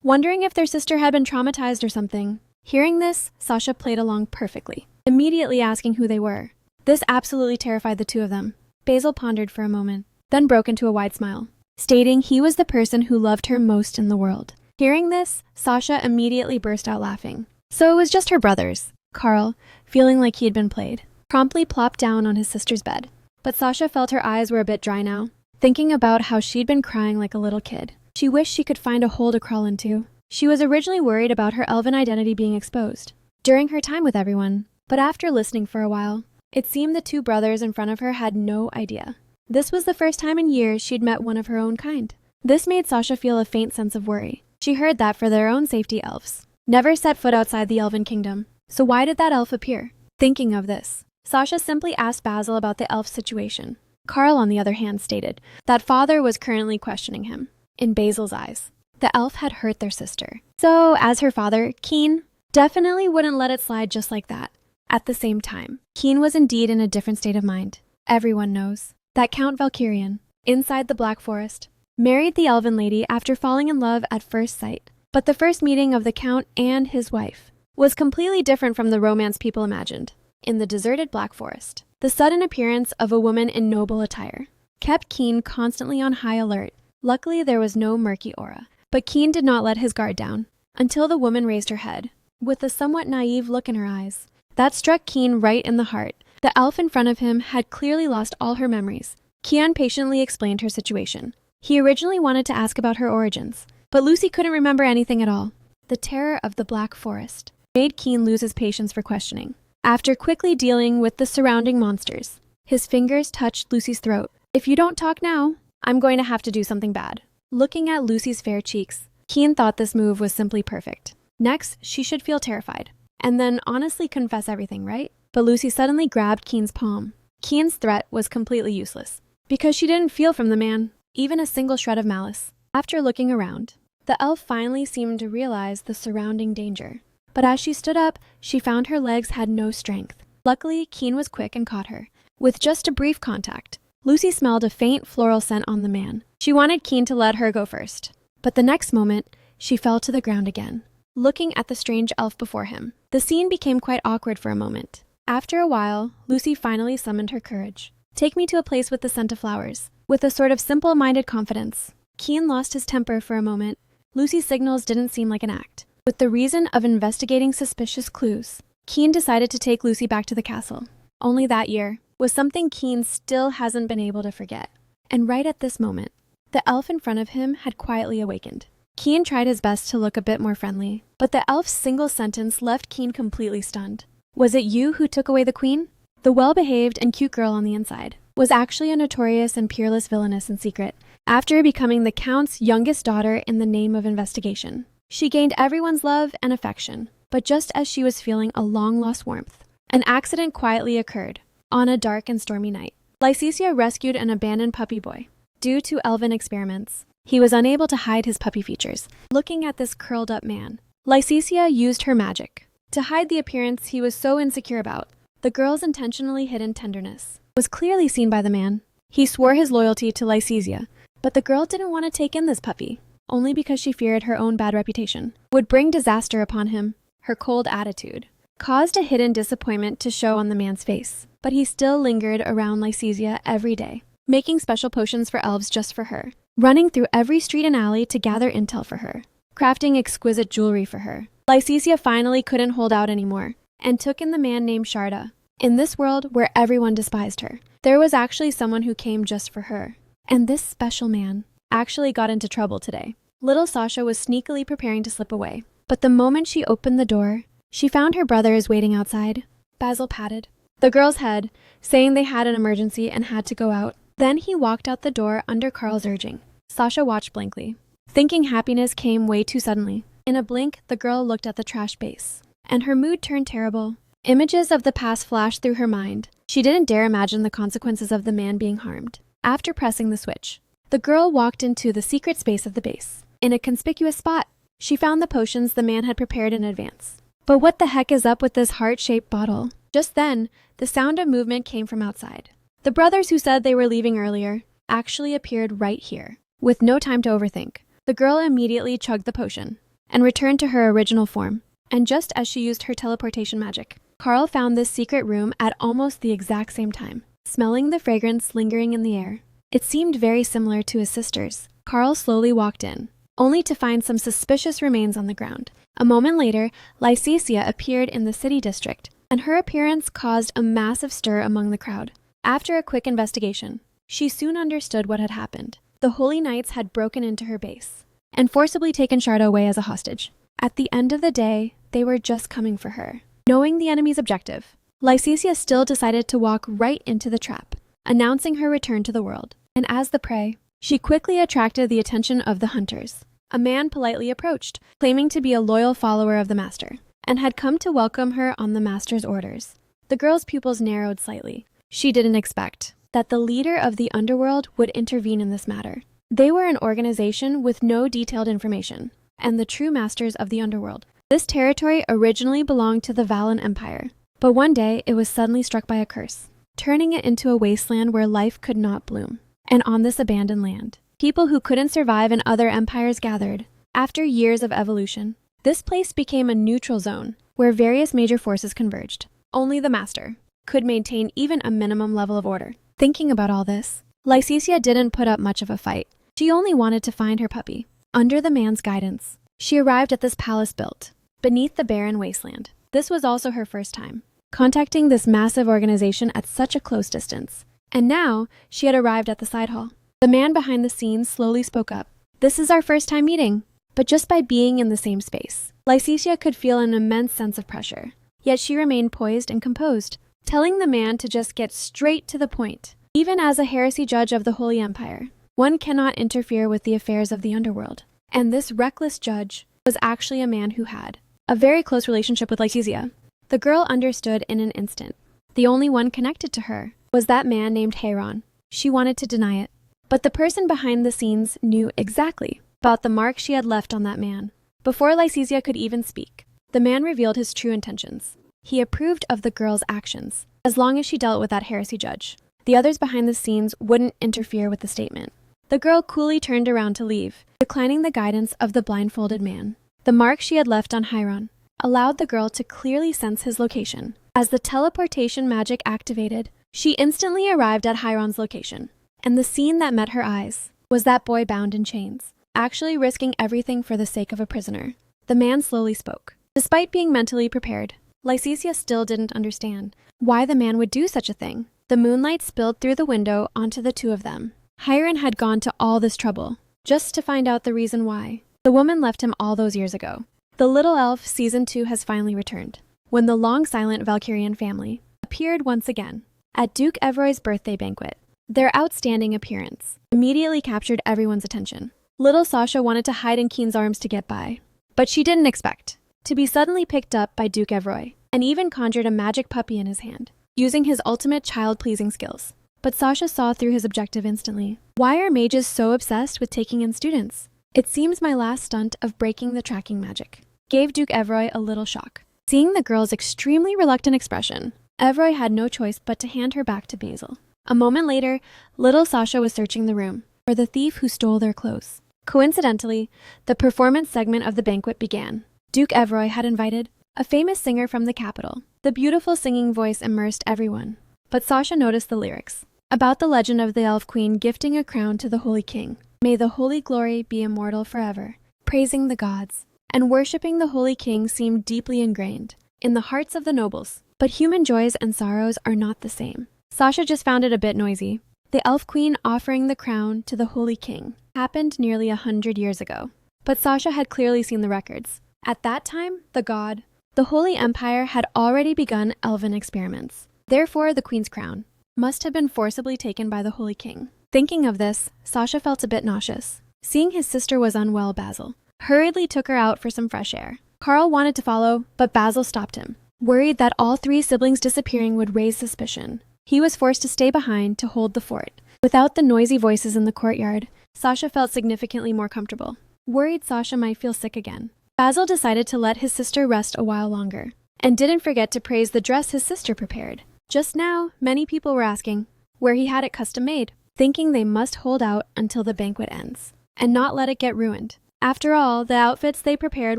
wondering if their sister had been traumatized or something. Hearing this, Sasha played along perfectly, immediately asking who they were. This absolutely terrified the two of them. Basil pondered for a moment, then broke into a wide smile, stating he was the person who loved her most in the world. Hearing this, Sasha immediately burst out laughing. So it was just her brothers. Carl, feeling like he had been played, promptly plopped down on his sister's bed. But Sasha felt her eyes were a bit dry now, thinking about how she'd been crying like a little kid. She wished she could find a hole to crawl into. She was originally worried about her elven identity being exposed during her time with everyone, but after listening for a while, it seemed the two brothers in front of her had no idea. This was the first time in years she'd met one of her own kind. This made Sasha feel a faint sense of worry. She heard that for their own safety, elves never set foot outside the elven kingdom. So why did that elf appear? Thinking of this, Sasha simply asked Basil about the elf situation. Carl, on the other hand, stated that father was currently questioning him. In Basil's eyes, the elf had hurt their sister. So, as her father, Keen definitely wouldn't let it slide just like that. At the same time, Keen was indeed in a different state of mind. Everyone knows that Count Valkyrian, inside the Black Forest, married the elven lady after falling in love at first sight. But the first meeting of the Count and his wife was completely different from the romance people imagined. In the deserted Black Forest, the sudden appearance of a woman in noble attire kept Keen constantly on high alert. Luckily, there was no murky aura, but Keen did not let his guard down until the woman raised her head, with a somewhat naive look in her eyes. That struck Keen right in the heart. The elf in front of him had clearly lost all her memories. Kian patiently explained her situation. He originally wanted to ask about her origins, but Lucy couldn't remember anything at all. The terror of the Black Forest made Keen lose his patience for questioning. After quickly dealing with the surrounding monsters, his fingers touched Lucy's throat. "If you don't talk now, I'm going to have to do something bad." Looking at Lucy's fair cheeks, Keen thought this move was simply perfect. Next, she should feel terrified, and then honestly confess everything, right? But Lucy suddenly grabbed Keen's palm. Keen's threat was completely useless, because she didn't feel from the man even a single shred of malice. After looking around, the elf finally seemed to realize the surrounding danger. But as she stood up, she found her legs had no strength. Luckily, Keen was quick and caught her. With just a brief contact, Lucy smelled a faint floral scent on the man. She wanted Keen to let her go first. But the next moment, she fell to the ground again, looking at the strange elf before him. The scene became quite awkward for a moment. After a while, Lucy finally summoned her courage. "Take me to a place with the scent of flowers." With a sort of simple-minded confidence, Keen lost his temper for a moment. Lucy's signals didn't seem like an act. With the reason of investigating suspicious clues, Keen decided to take Lucy back to the castle. Only that year was something Keen still hasn't been able to forget. And right at this moment, the elf in front of him had quietly awakened. Keen tried his best to look a bit more friendly, but the elf's single sentence left Keen completely stunned. "Was it you who took away the queen?" The well-behaved and cute girl on the inside was actually a notorious and peerless villainess in secret. After becoming the Count's youngest daughter in the name of investigation, she gained everyone's love and affection. But just as she was feeling a long-lost warmth, an accident quietly occurred on a dark and stormy night. Lycesia rescued an abandoned puppy boy. Due to elven experiments, he was unable to hide his puppy features. Looking at this curled-up man, Lycesia used her magic to hide the appearance he was so insecure about. The girl's intentionally hidden tenderness was clearly seen by the man. He swore his loyalty to Lycesia, but the girl didn't want to take in this puppy, only because she feared her own bad reputation would bring disaster upon him. Her cold attitude caused a hidden disappointment to show on the man's face, but he still lingered around Lycesia every day, making special potions for elves just for her, running through every street and alley to gather intel for her, crafting exquisite jewelry for her. Lycesia finally couldn't hold out anymore and took in the man named Sharda. In this world where everyone despised her, there was actually someone who came just for her. And this special man actually got into trouble today. Little Sasha was sneakily preparing to slip away, but the moment she opened the door, she found her brothers waiting outside. Basil patted the girl's head, saying they had an emergency and had to go out. Then he walked out the door under Carl's urging. Sasha watched blankly, thinking happiness came way too suddenly. In a blink, the girl looked at the trash base, and her mood turned terrible. Images of the past flashed through her mind. She didn't dare imagine the consequences of the man being harmed. After pressing the switch, the girl walked into the secret space of the base. In a conspicuous spot, she found the potions the man had prepared in advance. But what the heck is up with this heart-shaped bottle? Just then, the sound of movement came from outside. The brothers who said they were leaving earlier actually appeared right here. With no time to overthink, the girl immediately chugged the potion and returned to her original form. And just as she used her teleportation magic, Carl found this secret room at almost the exact same time, smelling the fragrance lingering in the air. It seemed very similar to his sister's. Carl slowly walked in, only to find some suspicious remains on the ground. A moment later, Lycesia appeared in the city district, and her appearance caused a massive stir among the crowd. After a quick investigation, she soon understood what had happened. The Holy Knights had broken into her base and forcibly taken Sharda away as a hostage. At the end of the day, they were just coming for her. Knowing the enemy's objective, Lycesia still decided to walk right into the trap, announcing her return to the world. And as the prey, she quickly attracted the attention of the hunters. A man politely approached, claiming to be a loyal follower of the master, and had come to welcome her on the master's orders. The girl's pupils narrowed slightly. She didn't expect that the leader of the underworld would intervene in this matter. They were an organization with no detailed information, and the true masters of the underworld. This territory originally belonged to the Valen Empire, but one day it was suddenly struck by a curse, turning it into a wasteland where life could not bloom. And on this abandoned land, people who couldn't survive in other empires gathered. After years of evolution, this place became a neutral zone where various major forces converged. Only the master could maintain even a minimum level of order. Thinking about all this, Lycesia didn't put up much of a fight. She only wanted to find her puppy. Under the man's guidance, she arrived at this palace built beneath the barren wasteland. This was also her first time contacting this massive organization at such a close distance. And now, she had arrived at the side hall. The man behind the scenes slowly spoke up. "This is our first time meeting." But just by being in the same space, Lycesia could feel an immense sense of pressure. Yet she remained poised and composed, telling the man to just get straight to the point. Even as a heresy judge of the Holy Empire, one cannot interfere with the affairs of the underworld. And this reckless judge was actually a man who had a very close relationship with Lycesia. The girl understood in an instant. The only one connected to her was that man named Heron. She wanted to deny it, but the person behind the scenes knew exactly about the mark she had left on that man. Before Lycesia could even speak, the man revealed his true intentions. He approved of the girl's actions, as long as she dealt with that heresy judge. The others behind the scenes wouldn't interfere with the statement. The girl coolly turned around to leave, declining the guidance of the blindfolded man. The mark she had left on Heron allowed the girl to clearly sense his location. As the teleportation magic activated, she instantly arrived at Heron's location. And the scene that met her eyes was that boy bound in chains, actually risking everything for the sake of a prisoner. The man slowly spoke. Despite being mentally prepared, Lycesia still didn't understand why the man would do such a thing. The moonlight spilled through the window onto the two of them. Heron had gone to all this trouble just to find out the reason why the woman left him all those years ago. The Little Elf Season 2 has finally returned, when the long-silent Valkyrian family appeared once again at Duke Evroy's birthday banquet. Their outstanding appearance immediately captured everyone's attention. Little Sasha wanted to hide in Keen's arms to get by, but she didn't expect to be suddenly picked up by Duke Evroy, and even conjured a magic puppy in his hand, using his ultimate child-pleasing skills. But Sasha saw through his objective instantly. Why are mages so obsessed with taking in students? It seems my last stunt of breaking the tracking magic gave Duke Evroy a little shock. Seeing the girl's extremely reluctant expression, Evroy had no choice but to hand her back to Basil. A moment later, little Sasha was searching the room for the thief who stole their clothes. Coincidentally, the performance segment of the banquet began. Duke Evroy had invited a famous singer from the capital. The beautiful singing voice immersed everyone. But Sasha noticed the lyrics about the legend of the Elf Queen gifting a crown to the Holy King. May the holy glory be immortal forever. Praising the gods and worshipping the Holy King seemed deeply ingrained in the hearts of the nobles. But human joys and sorrows are not the same. Sasha just found it a bit noisy. The Elf Queen offering the crown to the Holy King happened nearly 100 years ago. But Sasha had clearly seen the records. At that time, the Holy Empire had already begun elven experiments. Therefore, the Queen's crown must have been forcibly taken by the Holy King. Thinking of this, Sasha felt a bit nauseous. Seeing his sister was unwell, Basil hurriedly took her out for some fresh air. Carl wanted to follow, but Basil stopped him. Worried that all three siblings disappearing would raise suspicion, he was forced to stay behind to hold the fort. Without the noisy voices in the courtyard, Sasha felt significantly more comfortable. Worried Sasha might feel sick again, Basil decided to let his sister rest a while longer, and didn't forget to praise the dress his sister prepared. Just now, many people were asking, where he had it custom made, thinking they must hold out until the banquet ends and not let it get ruined. After all, the outfits they prepared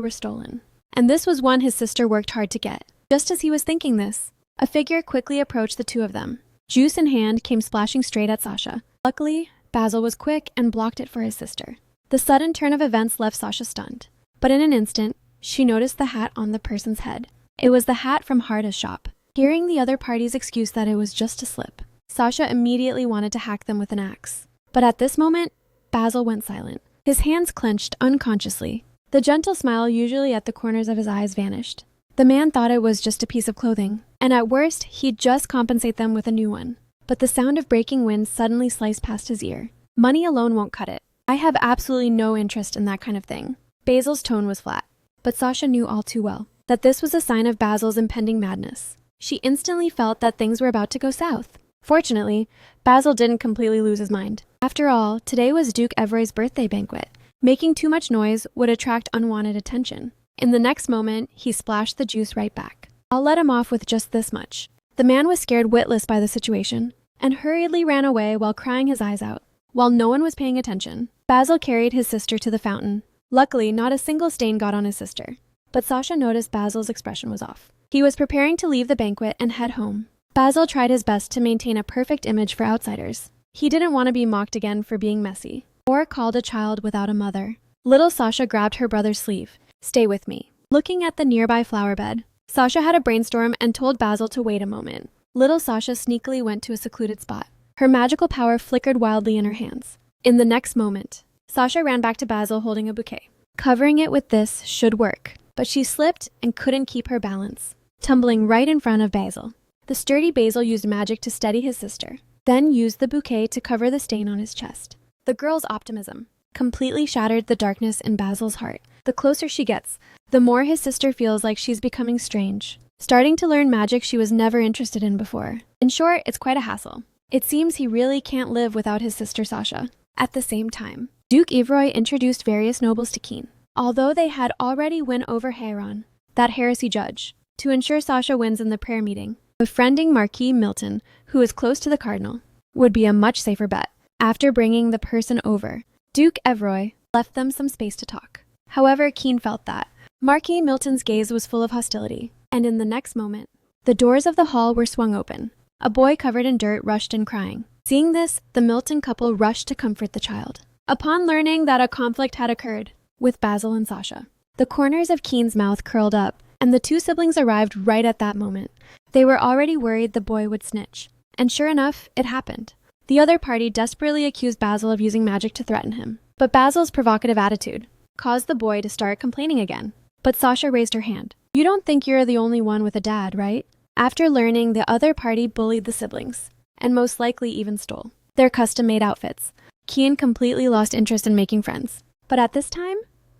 were stolen, and this was one his sister worked hard to get. Just as he was thinking this, a figure quickly approached the two of them. Juice in hand, came splashing straight at Sasha. Luckily, Basil was quick and blocked it for his sister. The sudden turn of events left Sasha stunned, but in an instant, she noticed the hat on the person's head. It was the hat from Harda's shop. Hearing the other party's excuse that it was just a slip, Sasha immediately wanted to hack them with an axe. But at this moment, Basil went silent. His hands clenched unconsciously. The gentle smile usually at the corners of his eyes vanished. The man thought it was just a piece of clothing, and at worst, he'd just compensate them with a new one. But the sound of breaking wind suddenly sliced past his ear. Money alone won't cut it. I have absolutely no interest in that kind of thing. Basil's tone was flat, but Sasha knew all too well that this was a sign of Basil's impending madness. She instantly felt that things were about to go south. Fortunately, Basil didn't completely lose his mind. After all, today was Duke Evroy's birthday banquet. Making too much noise would attract unwanted attention. In the next moment, he splashed the juice right back. I'll let him off with just this much. The man was scared witless by the situation and hurriedly ran away while crying his eyes out. While no one was paying attention, Basil carried his sister to the fountain. Luckily, not a single stain got on his sister. But Sasha noticed Basil's expression was off. He was preparing to leave the banquet and head home. Basil tried his best to maintain a perfect image for outsiders. He didn't want to be mocked again for being messy, or called a child without a mother. Little Sasha grabbed her brother's sleeve. Stay with me. Looking at the nearby flower bed, Sasha had a brainstorm and told Basil to wait a moment. Little Sasha sneakily went to a secluded spot. Her magical power flickered wildly in her hands. In the next moment, Sasha ran back to Basil holding a bouquet. Covering it with this should work, but she slipped and couldn't keep her balance, tumbling right in front of Basil. The sturdy Basil used magic to steady his sister, then used the bouquet to cover the stain on his chest. The girl's optimism completely shattered the darkness in Basil's heart. The closer she gets, the more his sister feels like she's becoming strange, starting to learn magic she was never interested in before. In short, it's quite a hassle. It seems he really can't live without his sister Sasha. At the same time, Duke Evroy introduced various nobles to Keen, although they had already won over Heiron, that heresy judge, to ensure Sasha wins in the prayer meeting. Befriending Marquis Milton, who is close to the cardinal, would be a much safer bet. After bringing the person over, Duke Evroy left them some space to talk. However, Keen felt that Marquis Milton's gaze was full of hostility, and in the next moment, the doors of the hall were swung open. A boy covered in dirt rushed in crying. Seeing this, the Milton couple rushed to comfort the child. Upon learning that a conflict had occurred with Basil and Sasha, the corners of Keen's mouth curled up, and the two siblings arrived right at that moment. They were already worried the boy would snitch, and sure enough, it happened. The other party desperately accused Basil of using magic to threaten him, but Basil's provocative attitude caused the boy to start complaining again. But Sasha raised her hand. You don't think you're the only one with a dad, right? After learning, the other party bullied the siblings, and most likely even stole their custom-made outfits. Keen completely lost interest in making friends. But at this time,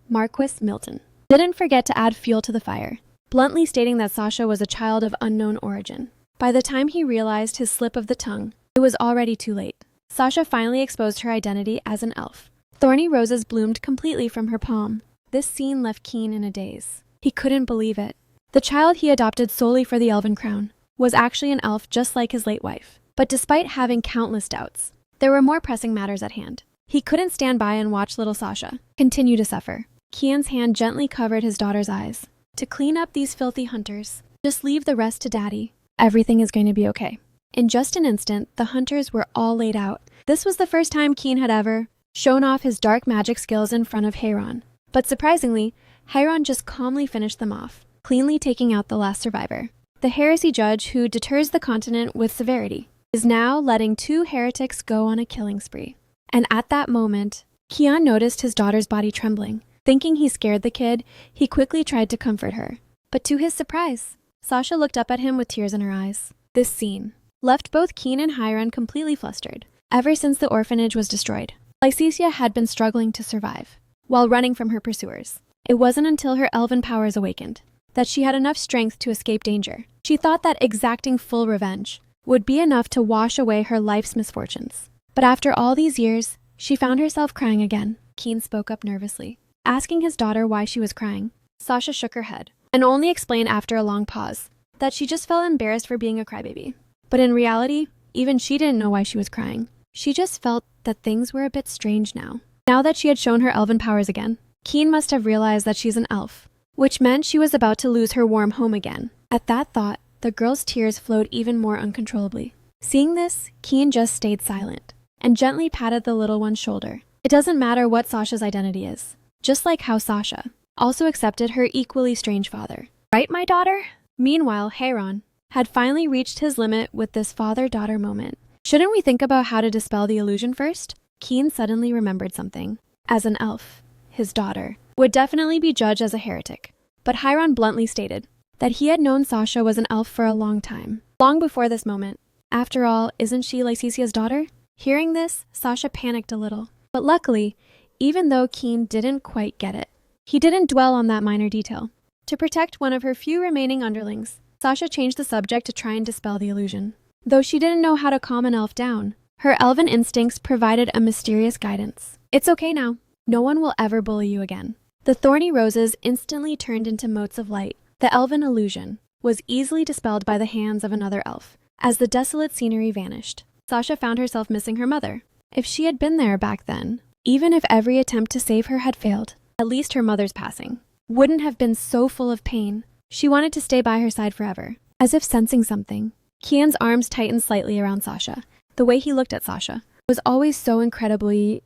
Marquis Milton didn't forget to add fuel to the fire, bluntly stating that Sasha was a child of unknown origin. By the time he realized his slip of the tongue, it was already too late. Sasha finally exposed her identity as an elf. Thorny roses bloomed completely from her palm. This scene left Keen in a daze. He couldn't believe it. The child he adopted solely for the elven crown was actually an elf just like his late wife. But despite having countless doubts, there were more pressing matters at hand. He couldn't stand by and watch little Sasha continue to suffer. Kian's hand gently covered his daughter's eyes. To clean up these filthy hunters, just leave the rest to Daddy. Everything is going to be okay. In just an instant, the hunters were all laid out. This was the first time Keen had ever shown off his dark magic skills in front of Heiron. But surprisingly, Heiron just calmly finished them off, cleanly taking out the last survivor. The heresy judge, who deters the continent with severity, is now letting two heretics go on a killing spree. And at that moment, Kian noticed his daughter's body trembling. Thinking he scared the kid, he quickly tried to comfort her. But to his surprise, Sasha looked up at him with tears in her eyes. This scene left both Keen and Heiron completely flustered. Ever since the orphanage was destroyed, Lycesia had been struggling to survive, while running from her pursuers. It wasn't until her elven powers awakened that she had enough strength to escape danger. She thought that exacting full revenge would be enough to wash away her life's misfortunes. But after all these years, she found herself crying again. Keen spoke up nervously, asking his daughter why she was crying. Sasha shook her head, and only explained after a long pause that she just felt embarrassed for being a crybaby. But in reality, even she didn't know why she was crying. She just felt that things were a bit strange now. Now that she had shown her elven powers again, Keen must have realized that she's an elf, which meant she was about to lose her warm home again. At that thought, the girl's tears flowed even more uncontrollably. Seeing this, Keen just stayed silent and gently patted the little one's shoulder. It doesn't matter what Sasha's identity is, just like how Sasha also accepted her equally strange father. Right, my daughter? Meanwhile, Heiron had finally reached his limit with this father-daughter moment. Shouldn't we think about how to dispel the illusion first? Keen suddenly remembered something. As an elf, his daughter would definitely be judged as a heretic. But Heiron bluntly stated that he had known Sasha was an elf for a long time, long before this moment. After all, isn't she Lysicia's daughter? Hearing this, Sasha panicked a little. But luckily, even though Keen didn't quite get it, he didn't dwell on that minor detail. To protect one of her few remaining underlings, Sasha changed the subject to try and dispel the illusion. Though she didn't know how to calm an elf down, her elven instincts provided a mysterious guidance. It's okay now. No one will ever bully you again. The thorny roses instantly turned into motes of light. The elven illusion was easily dispelled by the hands of another elf. As the desolate scenery vanished, Sasha found herself missing her mother. If she had been there back then, even if every attempt to save her had failed, at least her mother's passing wouldn't have been so full of pain. She wanted to stay by her side forever. As if sensing something, Kian's arms tightened slightly around Sasha. The way he looked at Sasha was always so incredibly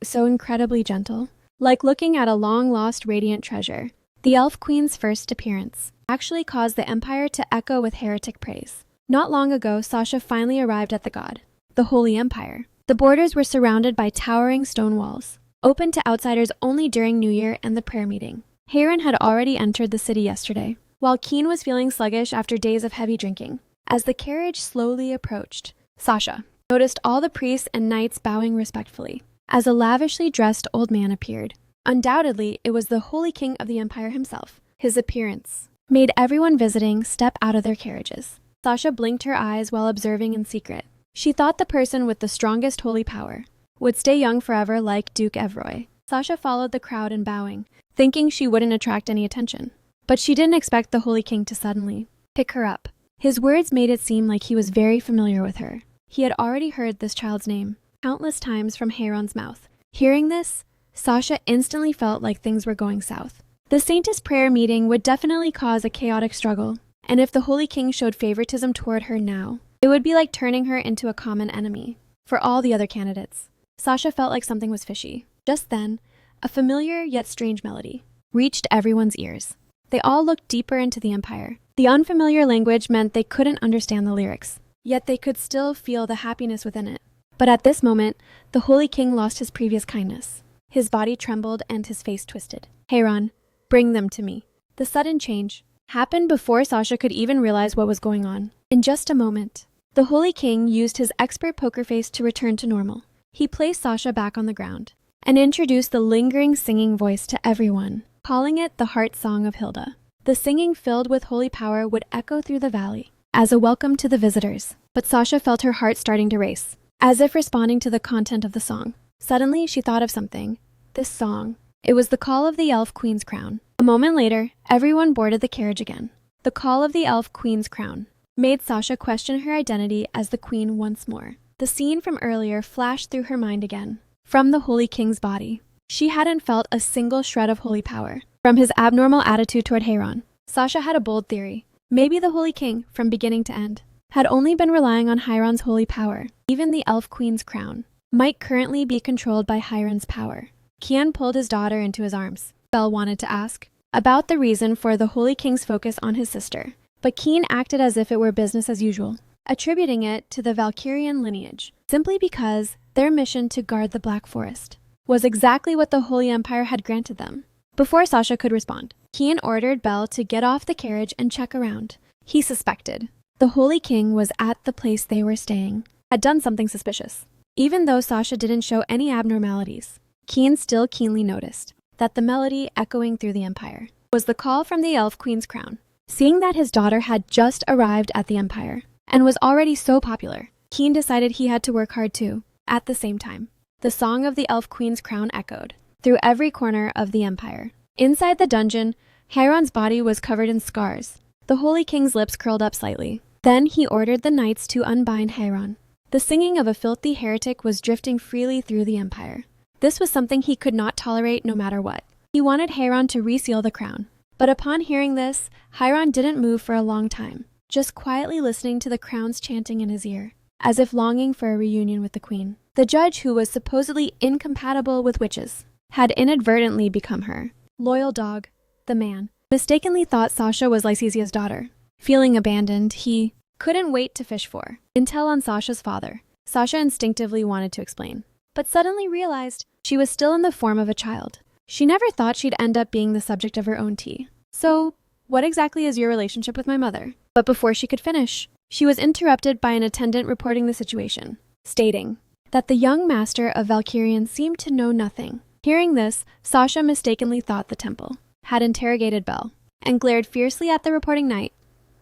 gentle, like looking at a long-lost radiant treasure. The Elf Queen's first appearance actually caused the Empire to echo with heretic praise. Not long ago, Sasha finally arrived at the god, the Holy Empire. The borders were surrounded by towering stone walls, open to outsiders only during New Year and the prayer meeting. Heiron had already entered the city yesterday, while Keen was feeling sluggish after days of heavy drinking. As the carriage slowly approached, Sasha noticed all the priests and knights bowing respectfully as a lavishly dressed old man appeared. Undoubtedly, it was the Holy King of the Empire himself. His appearance made everyone visiting step out of their carriages. Sasha blinked her eyes while observing in secret. She thought the person with the strongest holy power would stay young forever like Duke Evroy. Sasha followed the crowd in bowing, thinking she wouldn't attract any attention. But she didn't expect the Holy King to suddenly pick her up. His words made it seem like he was very familiar with her. He had already heard this child's name countless times from Heiron's mouth. Hearing this, Sasha instantly felt like things were going south. The Saintess prayer meeting would definitely cause a chaotic struggle, and if the Holy King showed favoritism toward her now, it would be like turning her into a common enemy for all the other candidates. Sasha felt like something was fishy. Just then, a familiar yet strange melody reached everyone's ears. They all looked deeper into the Empire. The unfamiliar language meant they couldn't understand the lyrics, yet they could still feel the happiness within it. But at this moment, the Holy King lost his previous kindness. His body trembled and his face twisted. Heiron, bring them to me. The sudden change happened before Sasha could even realize what was going on. In just a moment, the Holy King used his expert poker face to return to normal. He placed Sasha back on the ground and introduced the lingering singing voice to everyone, calling it the Heart Song of Hilda. The singing filled with holy power would echo through the valley as a welcome to the visitors. But Sasha felt her heart starting to race, as if responding to the content of the song. Suddenly, she thought of something. This song. It was the call of the Elf Queen's crown. A moment later, everyone boarded the carriage again. The call of the Elf Queen's crown made Sasha question her identity as the queen once more. The scene from earlier flashed through her mind again. From the Holy King's body, she hadn't felt a single shred of holy power. From his abnormal attitude toward Heiron, Sasha had a bold theory. Maybe the Holy King, from beginning to end, had only been relying on Heiron's holy power. Even the Elf Queen's crown might currently be controlled by Heiron's power. Kian pulled his daughter into his arms. Belle wanted to ask about the reason for the Holy King's focus on his sister, but Keen acted as if it were business as usual, attributing it to the Valkyrian lineage, simply because their mission to guard the Black Forest was exactly what the Holy Empire had granted them. Before Sasha could respond, Keen ordered Belle to get off the carriage and check around. He suspected the Holy King was at the place they were staying, had done something suspicious. Even though Sasha didn't show any abnormalities, Keen still keenly noticed that the melody echoing through the Empire was the call from the Elf Queen's crown. Seeing that his daughter had just arrived at the Empire and was already so popular, Keen decided he had to work hard too. At the same time, the song of the Elf Queen's crown echoed through every corner of the Empire. Inside the dungeon, Heiron's body was covered in scars. The Holy King's lips curled up slightly. Then he ordered the knights to unbind Heiron. The singing of a filthy heretic was drifting freely through the empire. This was something he could not tolerate no matter what. He wanted Heiron to reseal the crown. But upon hearing this, Heiron didn't move for a long time, just quietly listening to the crown's chanting in his ear, as if longing for a reunion with the queen. The judge, who was supposedly incompatible with witches, had inadvertently become her. Loyal dog, the man, mistakenly thought Sasha was Lysesia's daughter. Feeling abandoned, he couldn't wait to fish for intel on Sasha's father. Sasha instinctively wanted to explain, but suddenly realized she was still in the form of a child. She never thought she'd end up being the subject of her own tea. So, what exactly is your relationship with my mother? But before she could finish, she was interrupted by an attendant reporting the situation, stating that the young master of Valkyrian seemed to know nothing. Hearing this, Sasha mistakenly thought the temple had interrogated Belle and glared fiercely at the reporting knight.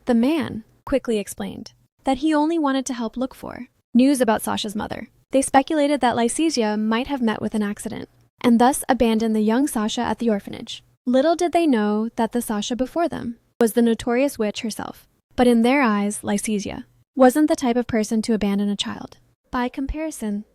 The man quickly explained that he only wanted to help look for news about Sasha's mother. They speculated that Lycesia might have met with an accident and thus abandoned the young Sasha at the orphanage. Little did they know that the Sasha before them was the notorious witch herself. But in their eyes, Lycesia wasn't the type of person to abandon a child. By comparison,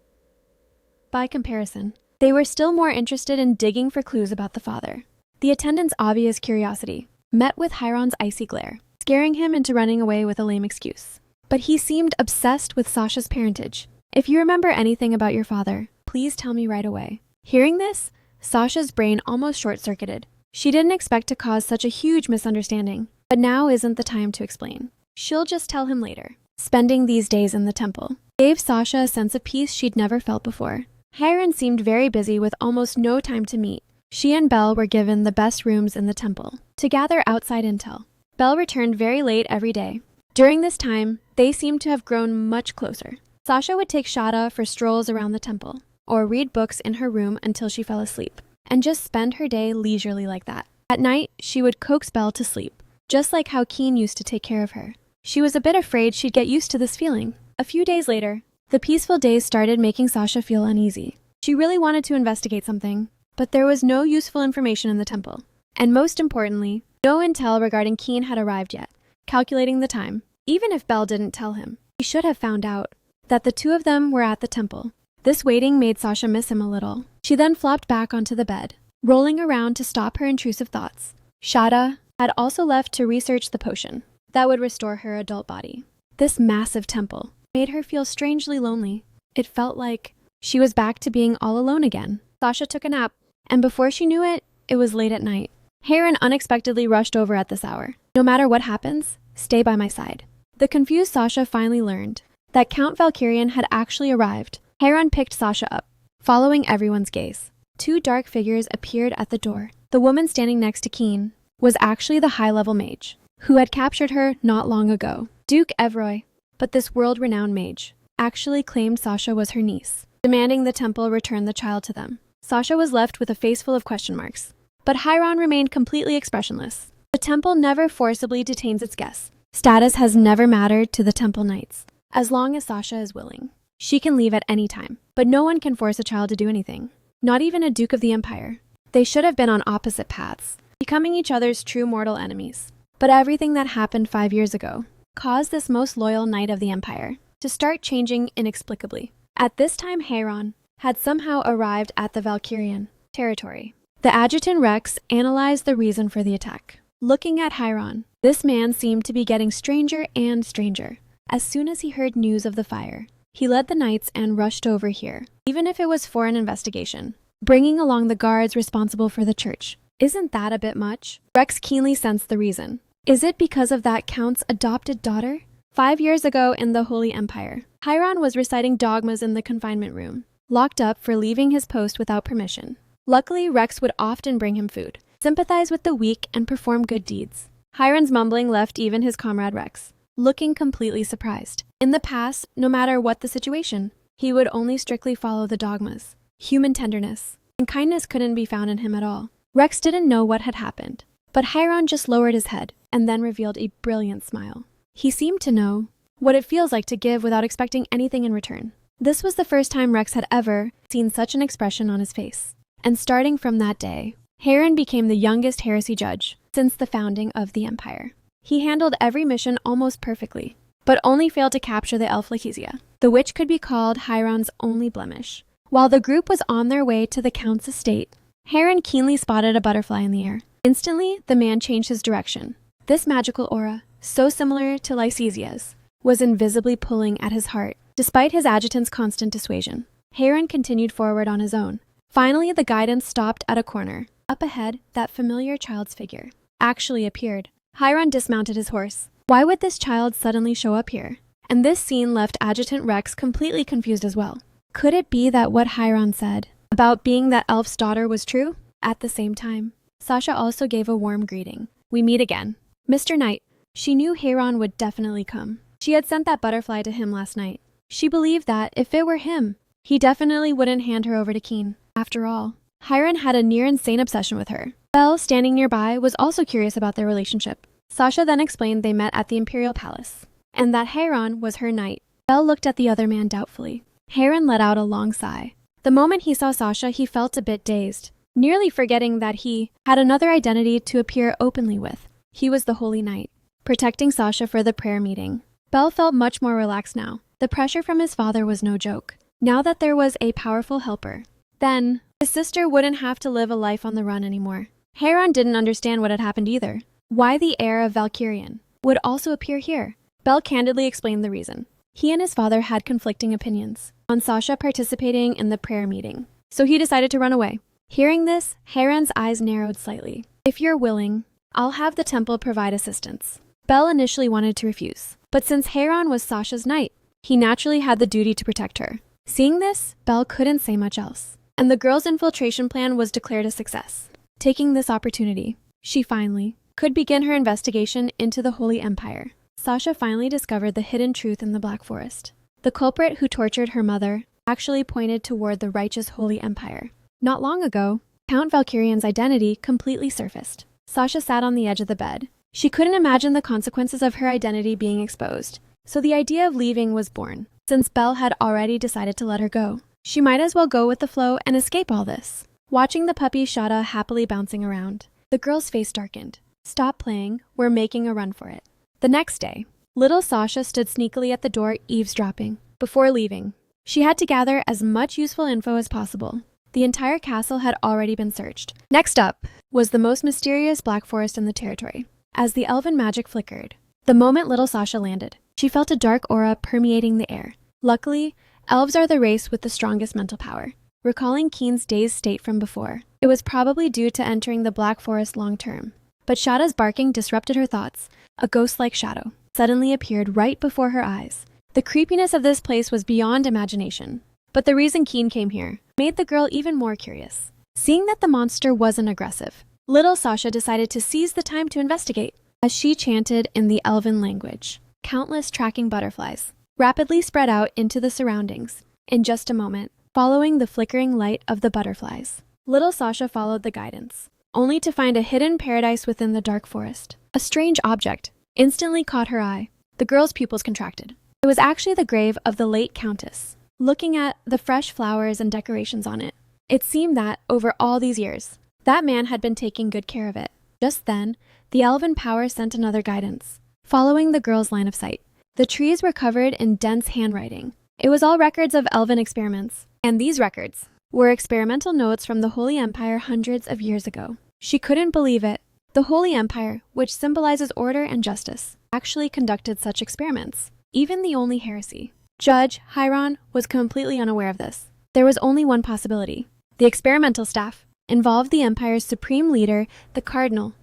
they were still more interested in digging for clues about the father. The attendant's obvious curiosity met with Heiron's icy glare, scaring him into running away with a lame excuse. But he seemed obsessed with Sasha's parentage. If you remember anything about your father, please tell me right away. Hearing this, Sasha's brain almost short-circuited. She didn't expect to cause such a huge misunderstanding, but now isn't the time to explain. She'll just tell him later. Spending these days in the temple gave Sasha a sense of peace she'd never felt before. Heiron seemed very busy with almost no time to meet. She and Belle were given the best rooms in the temple to gather outside intel. Belle returned very late every day. During this time, they seemed to have grown much closer. Sasha would take Shada for strolls around the temple, or read books in her room until she fell asleep, and just spend her day leisurely like that. At night, she would coax Belle to sleep, just like how Keen used to take care of her. She was a bit afraid she'd get used to this feeling. A few days later, the peaceful days started making Sasha feel uneasy. She really wanted to investigate something, but there was no useful information in the temple. And most importantly, no intel regarding Keen had arrived yet. Calculating the time, even if Belle didn't tell him, he should have found out that the two of them were at the temple. This waiting made Sasha miss him a little. She then flopped back onto the bed, rolling around to stop her intrusive thoughts. Shada had also left to research the potion that would restore her adult body. This massive temple made her feel strangely lonely. It felt like she was back to being all alone again. Sasha took a nap, and before she knew it, it was late at night. Heiron unexpectedly rushed over at this hour. No matter what happens, stay by my side. The confused Sasha finally learned that Count Valkyrian had actually arrived. Heiron picked Sasha up, following everyone's gaze. Two dark figures appeared at the door. The woman standing next to Keen was actually the high-level mage, who had captured her not long ago. Duke Evroy, but this world-renowned mage, actually claimed Sasha was her niece, demanding the temple return the child to them. Sasha was left with a face full of question marks, but Heiron remained completely expressionless. The temple never forcibly detains its guests. Status has never mattered to the temple knights. As long as Sasha is willing, she can leave at any time, but no one can force a child to do anything. Not even a Duke of the Empire. They should have been on opposite paths, becoming each other's true mortal enemies. But everything that happened 5 years ago caused this most loyal knight of the Empire to start changing inexplicably. At this time, Heiron had somehow arrived at the Valkyrian territory. The adjutant Rex analyzed the reason for the attack. Looking at Heiron, this man seemed to be getting stranger and stranger. As soon as he heard news of the fire, he led the knights and rushed over here, even if it was for an investigation, bringing along the guards responsible for the church. Isn't that a bit much? Rex keenly sensed the reason. Is it because of that count's adopted daughter? 5 years ago in the Holy Empire, Heiron was reciting dogmas in the confinement room, locked up for leaving his post without permission. Luckily, Rex would often bring him food, sympathize with the weak, and perform good deeds. Heiron's mumbling left even his comrade Rex looking completely surprised. In the past, no matter what the situation, he would only strictly follow the dogmas. Human tenderness and kindness couldn't be found in him at all. Rex didn't know what had happened, but Heiron just lowered his head and then revealed a brilliant smile. He seemed to know what it feels like to give without expecting anything in return. This was the first time Rex had ever seen such an expression on his face. And starting from that day, Heiron became the youngest heresy judge since the founding of the Empire. He handled every mission almost perfectly, but only failed to capture the elf Lachesia, the which could be called Chiron's only blemish. While the group was on their way to the Count's estate, Chiron keenly spotted a butterfly in the air. Instantly, the man changed his direction. This magical aura, so similar to Lycesia's, was invisibly pulling at his heart. Despite his adjutant's constant dissuasion, Chiron continued forward on his own. Finally, the guidance stopped at a corner. Up ahead, that familiar child's figure actually appeared. Chiron dismounted his horse. Why would this child suddenly show up here? And this scene left Adjutant Rex completely confused as well. Could it be that what Chiron said about being that elf's daughter was true? At the same time, Sasha also gave a warm greeting. We meet again. Mr. Knight. She knew Chiron would definitely come. She had sent that butterfly to him last night. She believed that, if it were him, he definitely wouldn't hand her over to Keen. After all, Chiron had a near-insane obsession with her. Belle, standing nearby, was also curious about their relationship. Sasha then explained they met at the Imperial Palace, and that Chiron was her knight. Belle looked at the other man doubtfully. Chiron let out a long sigh. The moment he saw Sasha, he felt a bit dazed, nearly forgetting that he had another identity to appear openly with. He was the Holy Knight, protecting Sasha for the prayer meeting. Belle felt much more relaxed now. The pressure from his father was no joke. Now that there was a powerful helper, then his sister wouldn't have to live a life on the run anymore. Chiron didn't understand what had happened either. Why the heir of Valkyrian would also appear here. Belle candidly explained the reason. He and his father had conflicting opinions on Sasha participating in the prayer meeting, so he decided to run away. Hearing this, Chiron's eyes narrowed slightly. If you're willing, I'll have the temple provide assistance. Belle initially wanted to refuse, but since Chiron was Sasha's knight, he naturally had the duty to protect her. Seeing this, Belle couldn't say much else, and the girl's infiltration plan was declared a success. Taking this opportunity, she finally could begin her investigation into the Holy Empire. Sasha finally discovered the hidden truth in the Black Forest. The culprit who tortured her mother actually pointed toward the righteous Holy Empire. Not long ago, Count Valkyrian's identity completely surfaced. Sasha sat on the edge of the bed. She couldn't imagine the consequences of her identity being exposed, so the idea of leaving was born. Since Belle had already decided to let her go, she might as well go with the flow and escape all this. Watching the puppy Shada happily bouncing around, the girl's face darkened. Stop playing, we're making a run for it. The next day, little Sasha stood sneakily at the door eavesdropping. Before leaving, she had to gather as much useful info as possible. The entire castle had already been searched. Next up was the most mysterious Black Forest in the territory. As the elven magic flickered, the moment little Sasha landed, she felt a dark aura permeating the air. Luckily, elves are the race with the strongest mental power. Recalling Keen's dazed state from before, it was probably due to entering the Black Forest long term. But Shada's barking disrupted her thoughts. A ghost-like shadow suddenly appeared right before her eyes. The creepiness of this place was beyond imagination. But the reason Keen came here made the girl even more curious. Seeing that the monster wasn't aggressive, little Sasha decided to seize the time to investigate. As she chanted in the elven language, countless tracking butterflies rapidly spread out into the surroundings. In just a moment, following the flickering light of the butterflies, little Sasha followed the guidance, only to find a hidden paradise within the dark forest. A strange object instantly caught her eye. The girl's pupils contracted. It was actually the grave of the late countess. Looking at the fresh flowers and decorations on it, it seemed that, over all these years, that man had been taking good care of it. Just then, the elven power sent another guidance, following the girl's line of sight. The trees were covered in dense handwriting. It was all records of elven experiments, and these records were experimental notes from the Holy Empire hundreds of years ago. She couldn't believe it. The Holy Empire, which symbolizes order and justice, actually conducted such experiments. Even the only heresy, Judge Chiron, was completely unaware of this. There was only one possibility. The experimental staff involved the Empire's supreme leader, the Cardinal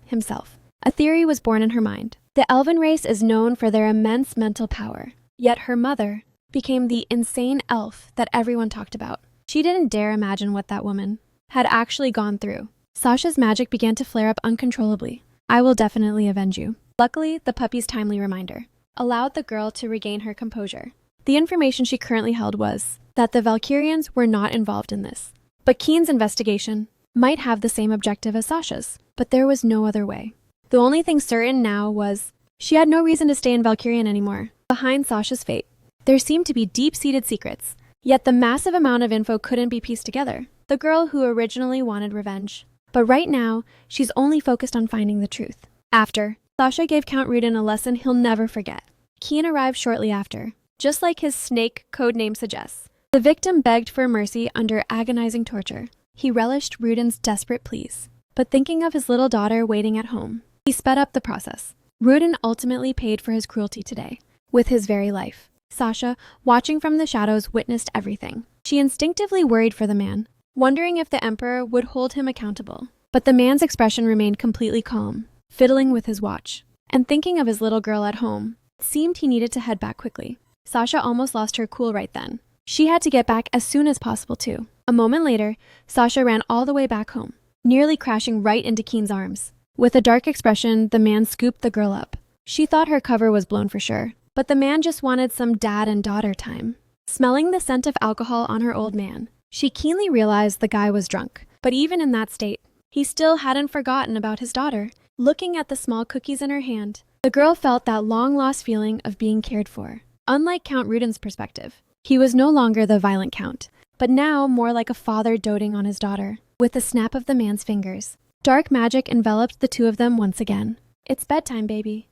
himself. A theory was born in her mind. The elven race is known for their immense mental power, yet her mother became the insane elf that everyone talked about. She didn't dare imagine what that woman had actually gone through. Sasha's magic began to flare up uncontrollably. I will definitely avenge you. Luckily, the puppy's timely reminder allowed the girl to regain her composure. The information she currently held was that the Valkyrians were not involved in this. But Keen's investigation might have the same objective as Sasha's, but there was no other way. The only thing certain now was she had no reason to stay in Valkyrian anymore. Behind Sasha's fate, there seemed to be deep-seated secrets, yet the massive amount of info couldn't be pieced together. The girl who originally wanted revenge. But right now, she's only focused on finding the truth. After Sasha gave Count Rudin a lesson he'll never forget. Keen arrived shortly after, just like his snake codename suggests. The victim begged for mercy under agonizing torture. He relished Rudin's desperate pleas, but thinking of his little daughter waiting at home, he sped up the process. Rudin ultimately paid for his cruelty today, with his very life. Sasha, watching from the shadows, witnessed everything. She instinctively worried for the man, wondering if the Emperor would hold him accountable. But the man's expression remained completely calm, fiddling with his watch, and thinking of his little girl at home. It seemed he needed to head back quickly. Sasha almost lost her cool right then. She had to get back as soon as possible too. A moment later, Sasha ran all the way back home, nearly crashing right into Keen's arms. With a dark expression, the man scooped the girl up. She thought her cover was blown for sure, but the man just wanted some dad and daughter time. Smelling the scent of alcohol on her old man, she keenly realized the guy was drunk. But even in that state, he still hadn't forgotten about his daughter. Looking at the small cookies in her hand, the girl felt that long-lost feeling of being cared for. Unlike Count Rudin's perspective, he was no longer the violent count, but now more like a father doting on his daughter. With the snap of the man's fingers, dark magic enveloped the two of them once again. "It's bedtime, baby."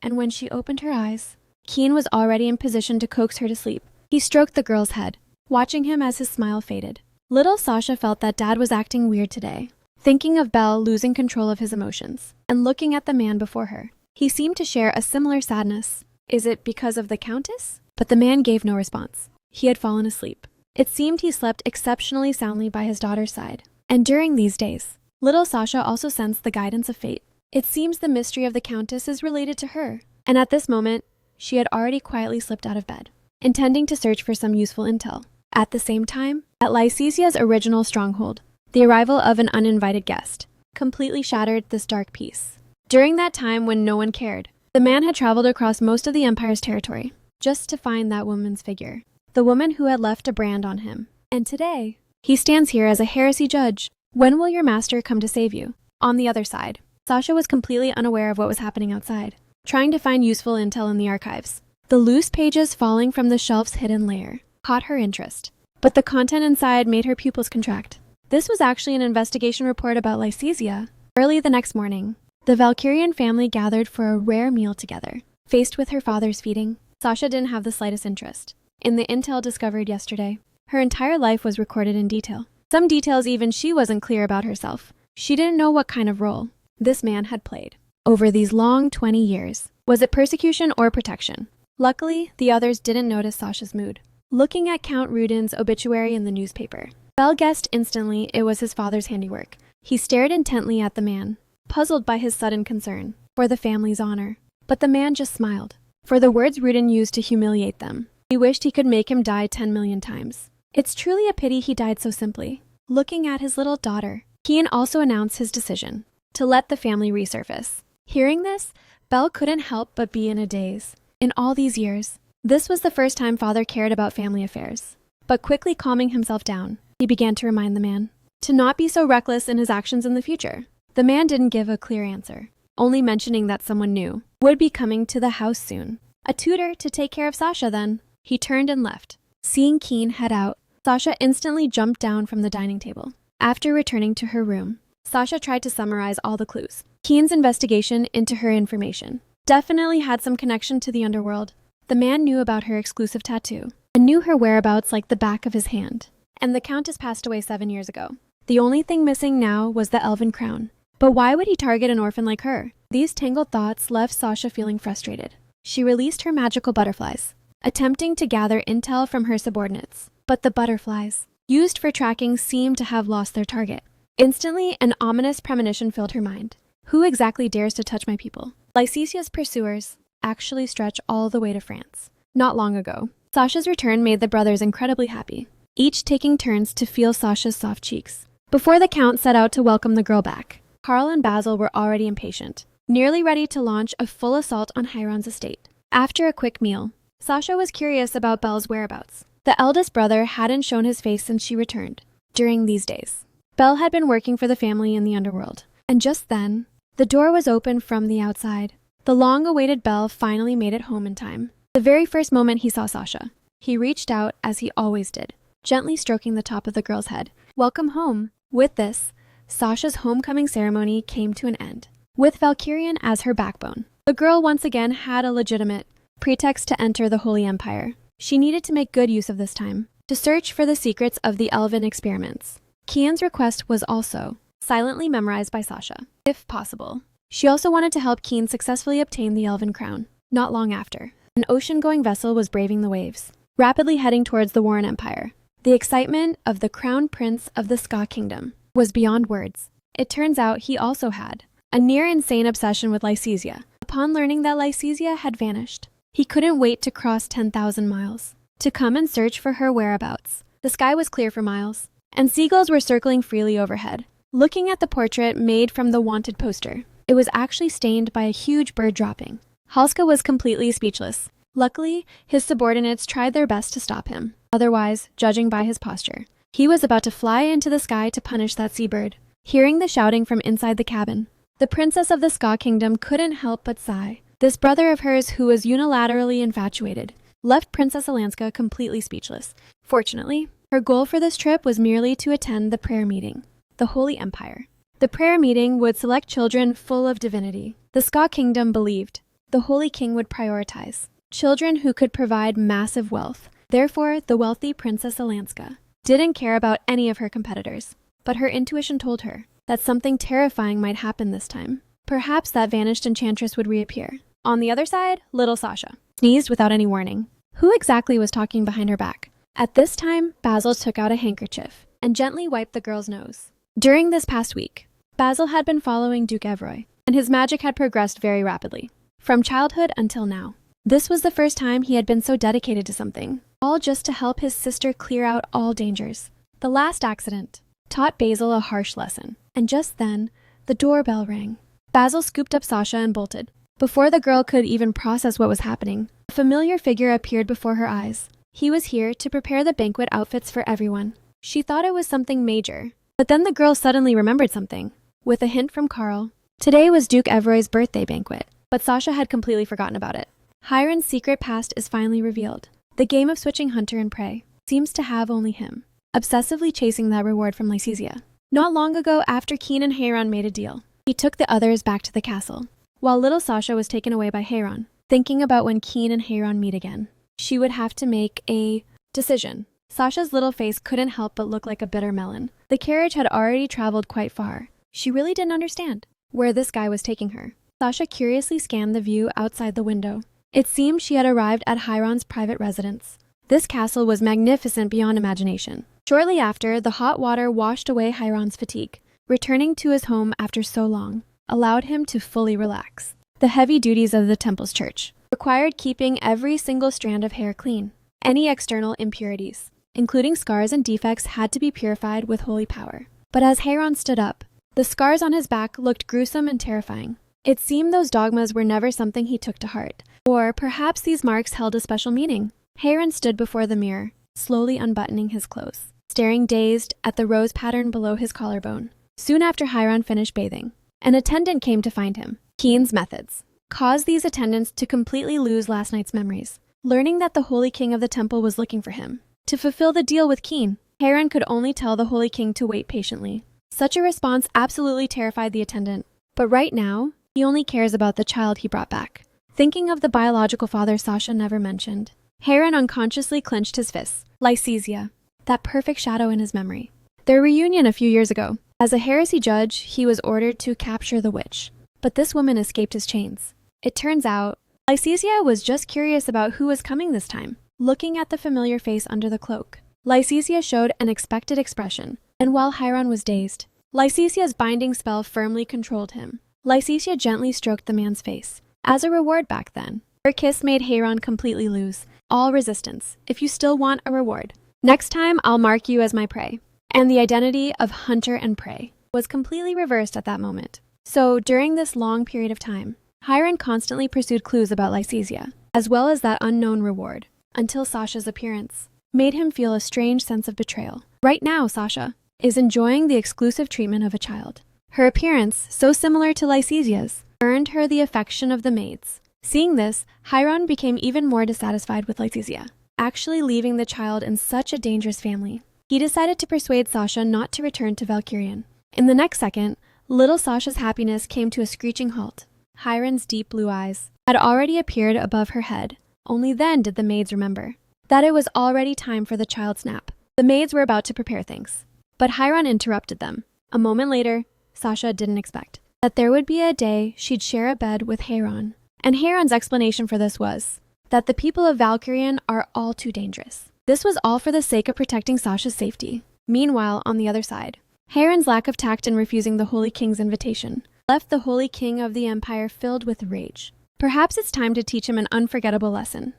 And when she opened her eyes, Keen was already in position to coax her to sleep. He stroked the girl's head, watching him as his smile faded. Little Sasha felt that Dad was acting weird today, thinking of Belle losing control of his emotions, and looking at the man before her. He seemed to share a similar sadness. Is it because of the Countess? But the man gave no response. He had fallen asleep. It seemed he slept exceptionally soundly by his daughter's side. And during these days, little Sasha also sensed the guidance of fate. It seems the mystery of the Countess is related to her. And at this moment, she had already quietly slipped out of bed, intending to search for some useful intel. At the same time, at Lysisia's original stronghold, the arrival of an uninvited guest completely shattered this dark peace. During that time when no one cared, the man had traveled across most of the Empire's territory just to find that woman's figure, the woman who had left a brand on him. And today, he stands here as a heresy judge. When will your master come to save you? On the other side, Sasha was completely unaware of what was happening outside, trying to find useful intel in the archives. The loose pages falling from the shelf's hidden layer caught her interest, but the content inside made her pupils contract. This was actually an investigation report about Lysisia. Early the next morning, the Valkyrian family gathered for a rare meal together. Faced with her father's feeding, Sasha didn't have the slightest interest in the intel discovered yesterday. Her entire life was recorded in detail. Some details even she wasn't clear about herself. She didn't know what kind of role this man had played over these long 20 years. Was it persecution or protection? Luckily, the others didn't notice Sasha's mood. Looking at Count Rudin's obituary in the newspaper, Belle guessed instantly it was his father's handiwork. He stared intently at the man, puzzled by his sudden concern for the family's honor. But the man just smiled. For the words Rudin used to humiliate them, he wished he could make him die 10 million times. It's truly a pity he died so simply. Looking at his little daughter, Keen also announced his decision to let the family resurface. Hearing this, Belle couldn't help but be in a daze. In all these years, this was the first time father cared about family affairs. But quickly calming himself down, he began to remind the man to not be so reckless in his actions in the future. The man didn't give a clear answer, only mentioning that someone new would be coming to the house soon. A tutor to take care of Sasha then. He turned and left. Seeing Keen head out, Sasha instantly jumped down from the dining table. After returning to her room, Sasha tried to summarize all the clues. Keen's investigation into her information definitely had some connection to the underworld. The man knew about her exclusive tattoo and knew her whereabouts like the back of his hand. And the Countess passed away 7 years ago. The only thing missing now was the elven crown. But why would he target an orphan like her? These tangled thoughts left Sasha feeling frustrated. She released her magical butterflies, attempting to gather intel from her subordinates. But the butterflies, used for tracking, seemed to have lost their target. Instantly, an ominous premonition filled her mind. Who exactly dares to touch my people? Lysisia's pursuers actually stretch all the way to France. Not long ago, Sasha's return made the brothers incredibly happy, each taking turns to feel Sasha's soft cheeks. Before the Count set out to welcome the girl back, Karl and Basil were already impatient, nearly ready to launch a full assault on Chiron's estate. After a quick meal, Sasha was curious about Belle's whereabouts. The eldest brother hadn't shown his face since she returned. During these days, Belle had been working for the family in the underworld. And just then, the door was opened from the outside. The long-awaited Belle finally made it home in time. The very first moment he saw Sasha, he reached out as he always did, gently stroking the top of the girl's head. Welcome home. With this, Sasha's homecoming ceremony came to an end. with Valkyrian as her backbone. The girl once again had a legitimate pretext to enter the Holy Empire. She needed to make good use of this time to search for the secrets of the elven experiments. Kian's request was also silently memorized by Sasha, if possible. She also wanted to help Kian successfully obtain the elven crown. Not long after, an ocean-going vessel was braving the waves, rapidly heading towards the Warren Empire. The excitement of the crown prince of the Ska Kingdom was beyond words. It turns out he also had a near-insane obsession with Lycesia. Upon learning that Lycesia had vanished, he couldn't wait to cross 10,000 miles to come and search for her whereabouts. The sky was clear for miles, and seagulls were circling freely overhead. Looking at the portrait made from the wanted poster, it was actually stained by a huge bird dropping. Halska was completely speechless. Luckily, his subordinates tried their best to stop him. Otherwise, judging by his posture, he was about to fly into the sky to punish that seabird. Hearing the shouting from inside the cabin, the princess of the Ska Kingdom couldn't help but sigh. This brother of hers, who was unilaterally infatuated, left Princess Alanska completely speechless. Fortunately, her goal for this trip was merely to attend the prayer meeting, the Holy Empire. The prayer meeting would select children full of divinity. The Ska Kingdom believed the Holy King would prioritize children who could provide massive wealth. Therefore, the wealthy Princess Alanska didn't care about any of her competitors. But her intuition told her that something terrifying might happen this time. Perhaps that vanished enchantress would reappear. On the other side, little Sasha sneezed without any warning. Who exactly was talking behind her back? At this time, Basil took out a handkerchief and gently wiped the girl's nose. During this past week, Basil had been following Duke Evroy, and his magic had progressed very rapidly, from childhood until now. This was the first time he had been so dedicated to something, all just to help his sister clear out all dangers. The last accident taught Basil a harsh lesson, and just then, the doorbell rang. Basil scooped up Sasha and bolted. Before the girl could even process what was happening, a familiar figure appeared before her eyes. He was here to prepare the banquet outfits for everyone. She thought it was something major, but then the girl suddenly remembered something. With a hint from Carl, today was Duke Evroy's birthday banquet, but Sasha had completely forgotten about it. Hiron's secret past is finally revealed. The game of switching hunter and prey seems to have only him, obsessively chasing that reward from Lycesia. Not long ago, after Keen and Hayron made a deal, he took the others back to the castle, while little Sasha was taken away by Hayron. Thinking about when Keen and Hayron meet again, she would have to make a decision. Sasha's little face couldn't help but look like a bitter melon. The carriage had already traveled quite far. She really didn't understand where this guy was taking her. Sasha curiously scanned the view outside the window. It seemed she had arrived at Hayron's private residence. This castle was magnificent beyond imagination. Shortly after, the hot water washed away Hayron's fatigue. Returning to his home after so long allowed him to fully relax. The heavy duties of the temple's church required keeping every single strand of hair clean. Any external impurities, including scars and defects, had to be purified with holy power. But as Hayron stood up, the scars on his back looked gruesome and terrifying. It seemed those dogmas were never something he took to heart. Or perhaps these marks held a special meaning. Hayron stood before the mirror, slowly unbuttoning his clothes, staring dazed at the rose pattern below his collarbone. Soon after Hayron finished bathing, an attendant came to find him. Keen's methods caused these attendants to completely lose last night's memories. Learning that the Holy King of the temple was looking for him to fulfill the deal with Keen, Hayron could only tell the Holy King to wait patiently. Such a response absolutely terrified the attendant. But right now, he only cares about the child he brought back. Thinking of the biological father Sasha never mentioned, Hayron unconsciously clenched his fists. Lycesia, that perfect shadow in his memory. Their reunion a few years ago. As a heresy judge, he was ordered to capture the witch. But this woman escaped his chains. It turns out, Lycesia was just curious about who was coming this time. Looking at the familiar face under the cloak, Lycesia showed an expected expression, and while Hayron was dazed, Lycesia's binding spell firmly controlled him. Lycesia gently stroked the man's face. As a reward back then, her kiss made Hayron completely lose all resistance. If you still want a reward, next time I'll mark you as my prey. And the identity of hunter and prey was completely reversed at that moment. So during this long period of time, Hayron constantly pursued clues about Lycesia, as well as that unknown reward, until Sasha's appearance made him feel a strange sense of betrayal. Right now, Sasha is enjoying the exclusive treatment of a child. Her appearance, so similar to Lycesia's, earned her the affection of the maids. Seeing this, Hayron became even more dissatisfied with Lycesia, actually leaving the child in such a dangerous family. He decided to persuade Sasha not to return to Valkyrian. In the next second, Little Sasha's happiness came to a screeching halt. Hiron's deep blue eyes had already appeared above her head. Only then did the maids remember that it was already time for the child's nap. The maids were about to prepare things, but Hiron interrupted them. A moment later, Sasha didn't expect that there would be a day she'd share a bed with Hiron. And Hiron's explanation for this was that the people of Valkyrian are all too dangerous. This was all for the sake of protecting Sasha's safety. Meanwhile, on the other side, Hiron's lack of tact in refusing the Holy King's invitation left the Holy King of the Empire filled with rage. Perhaps it's time to teach him an unforgettable lesson.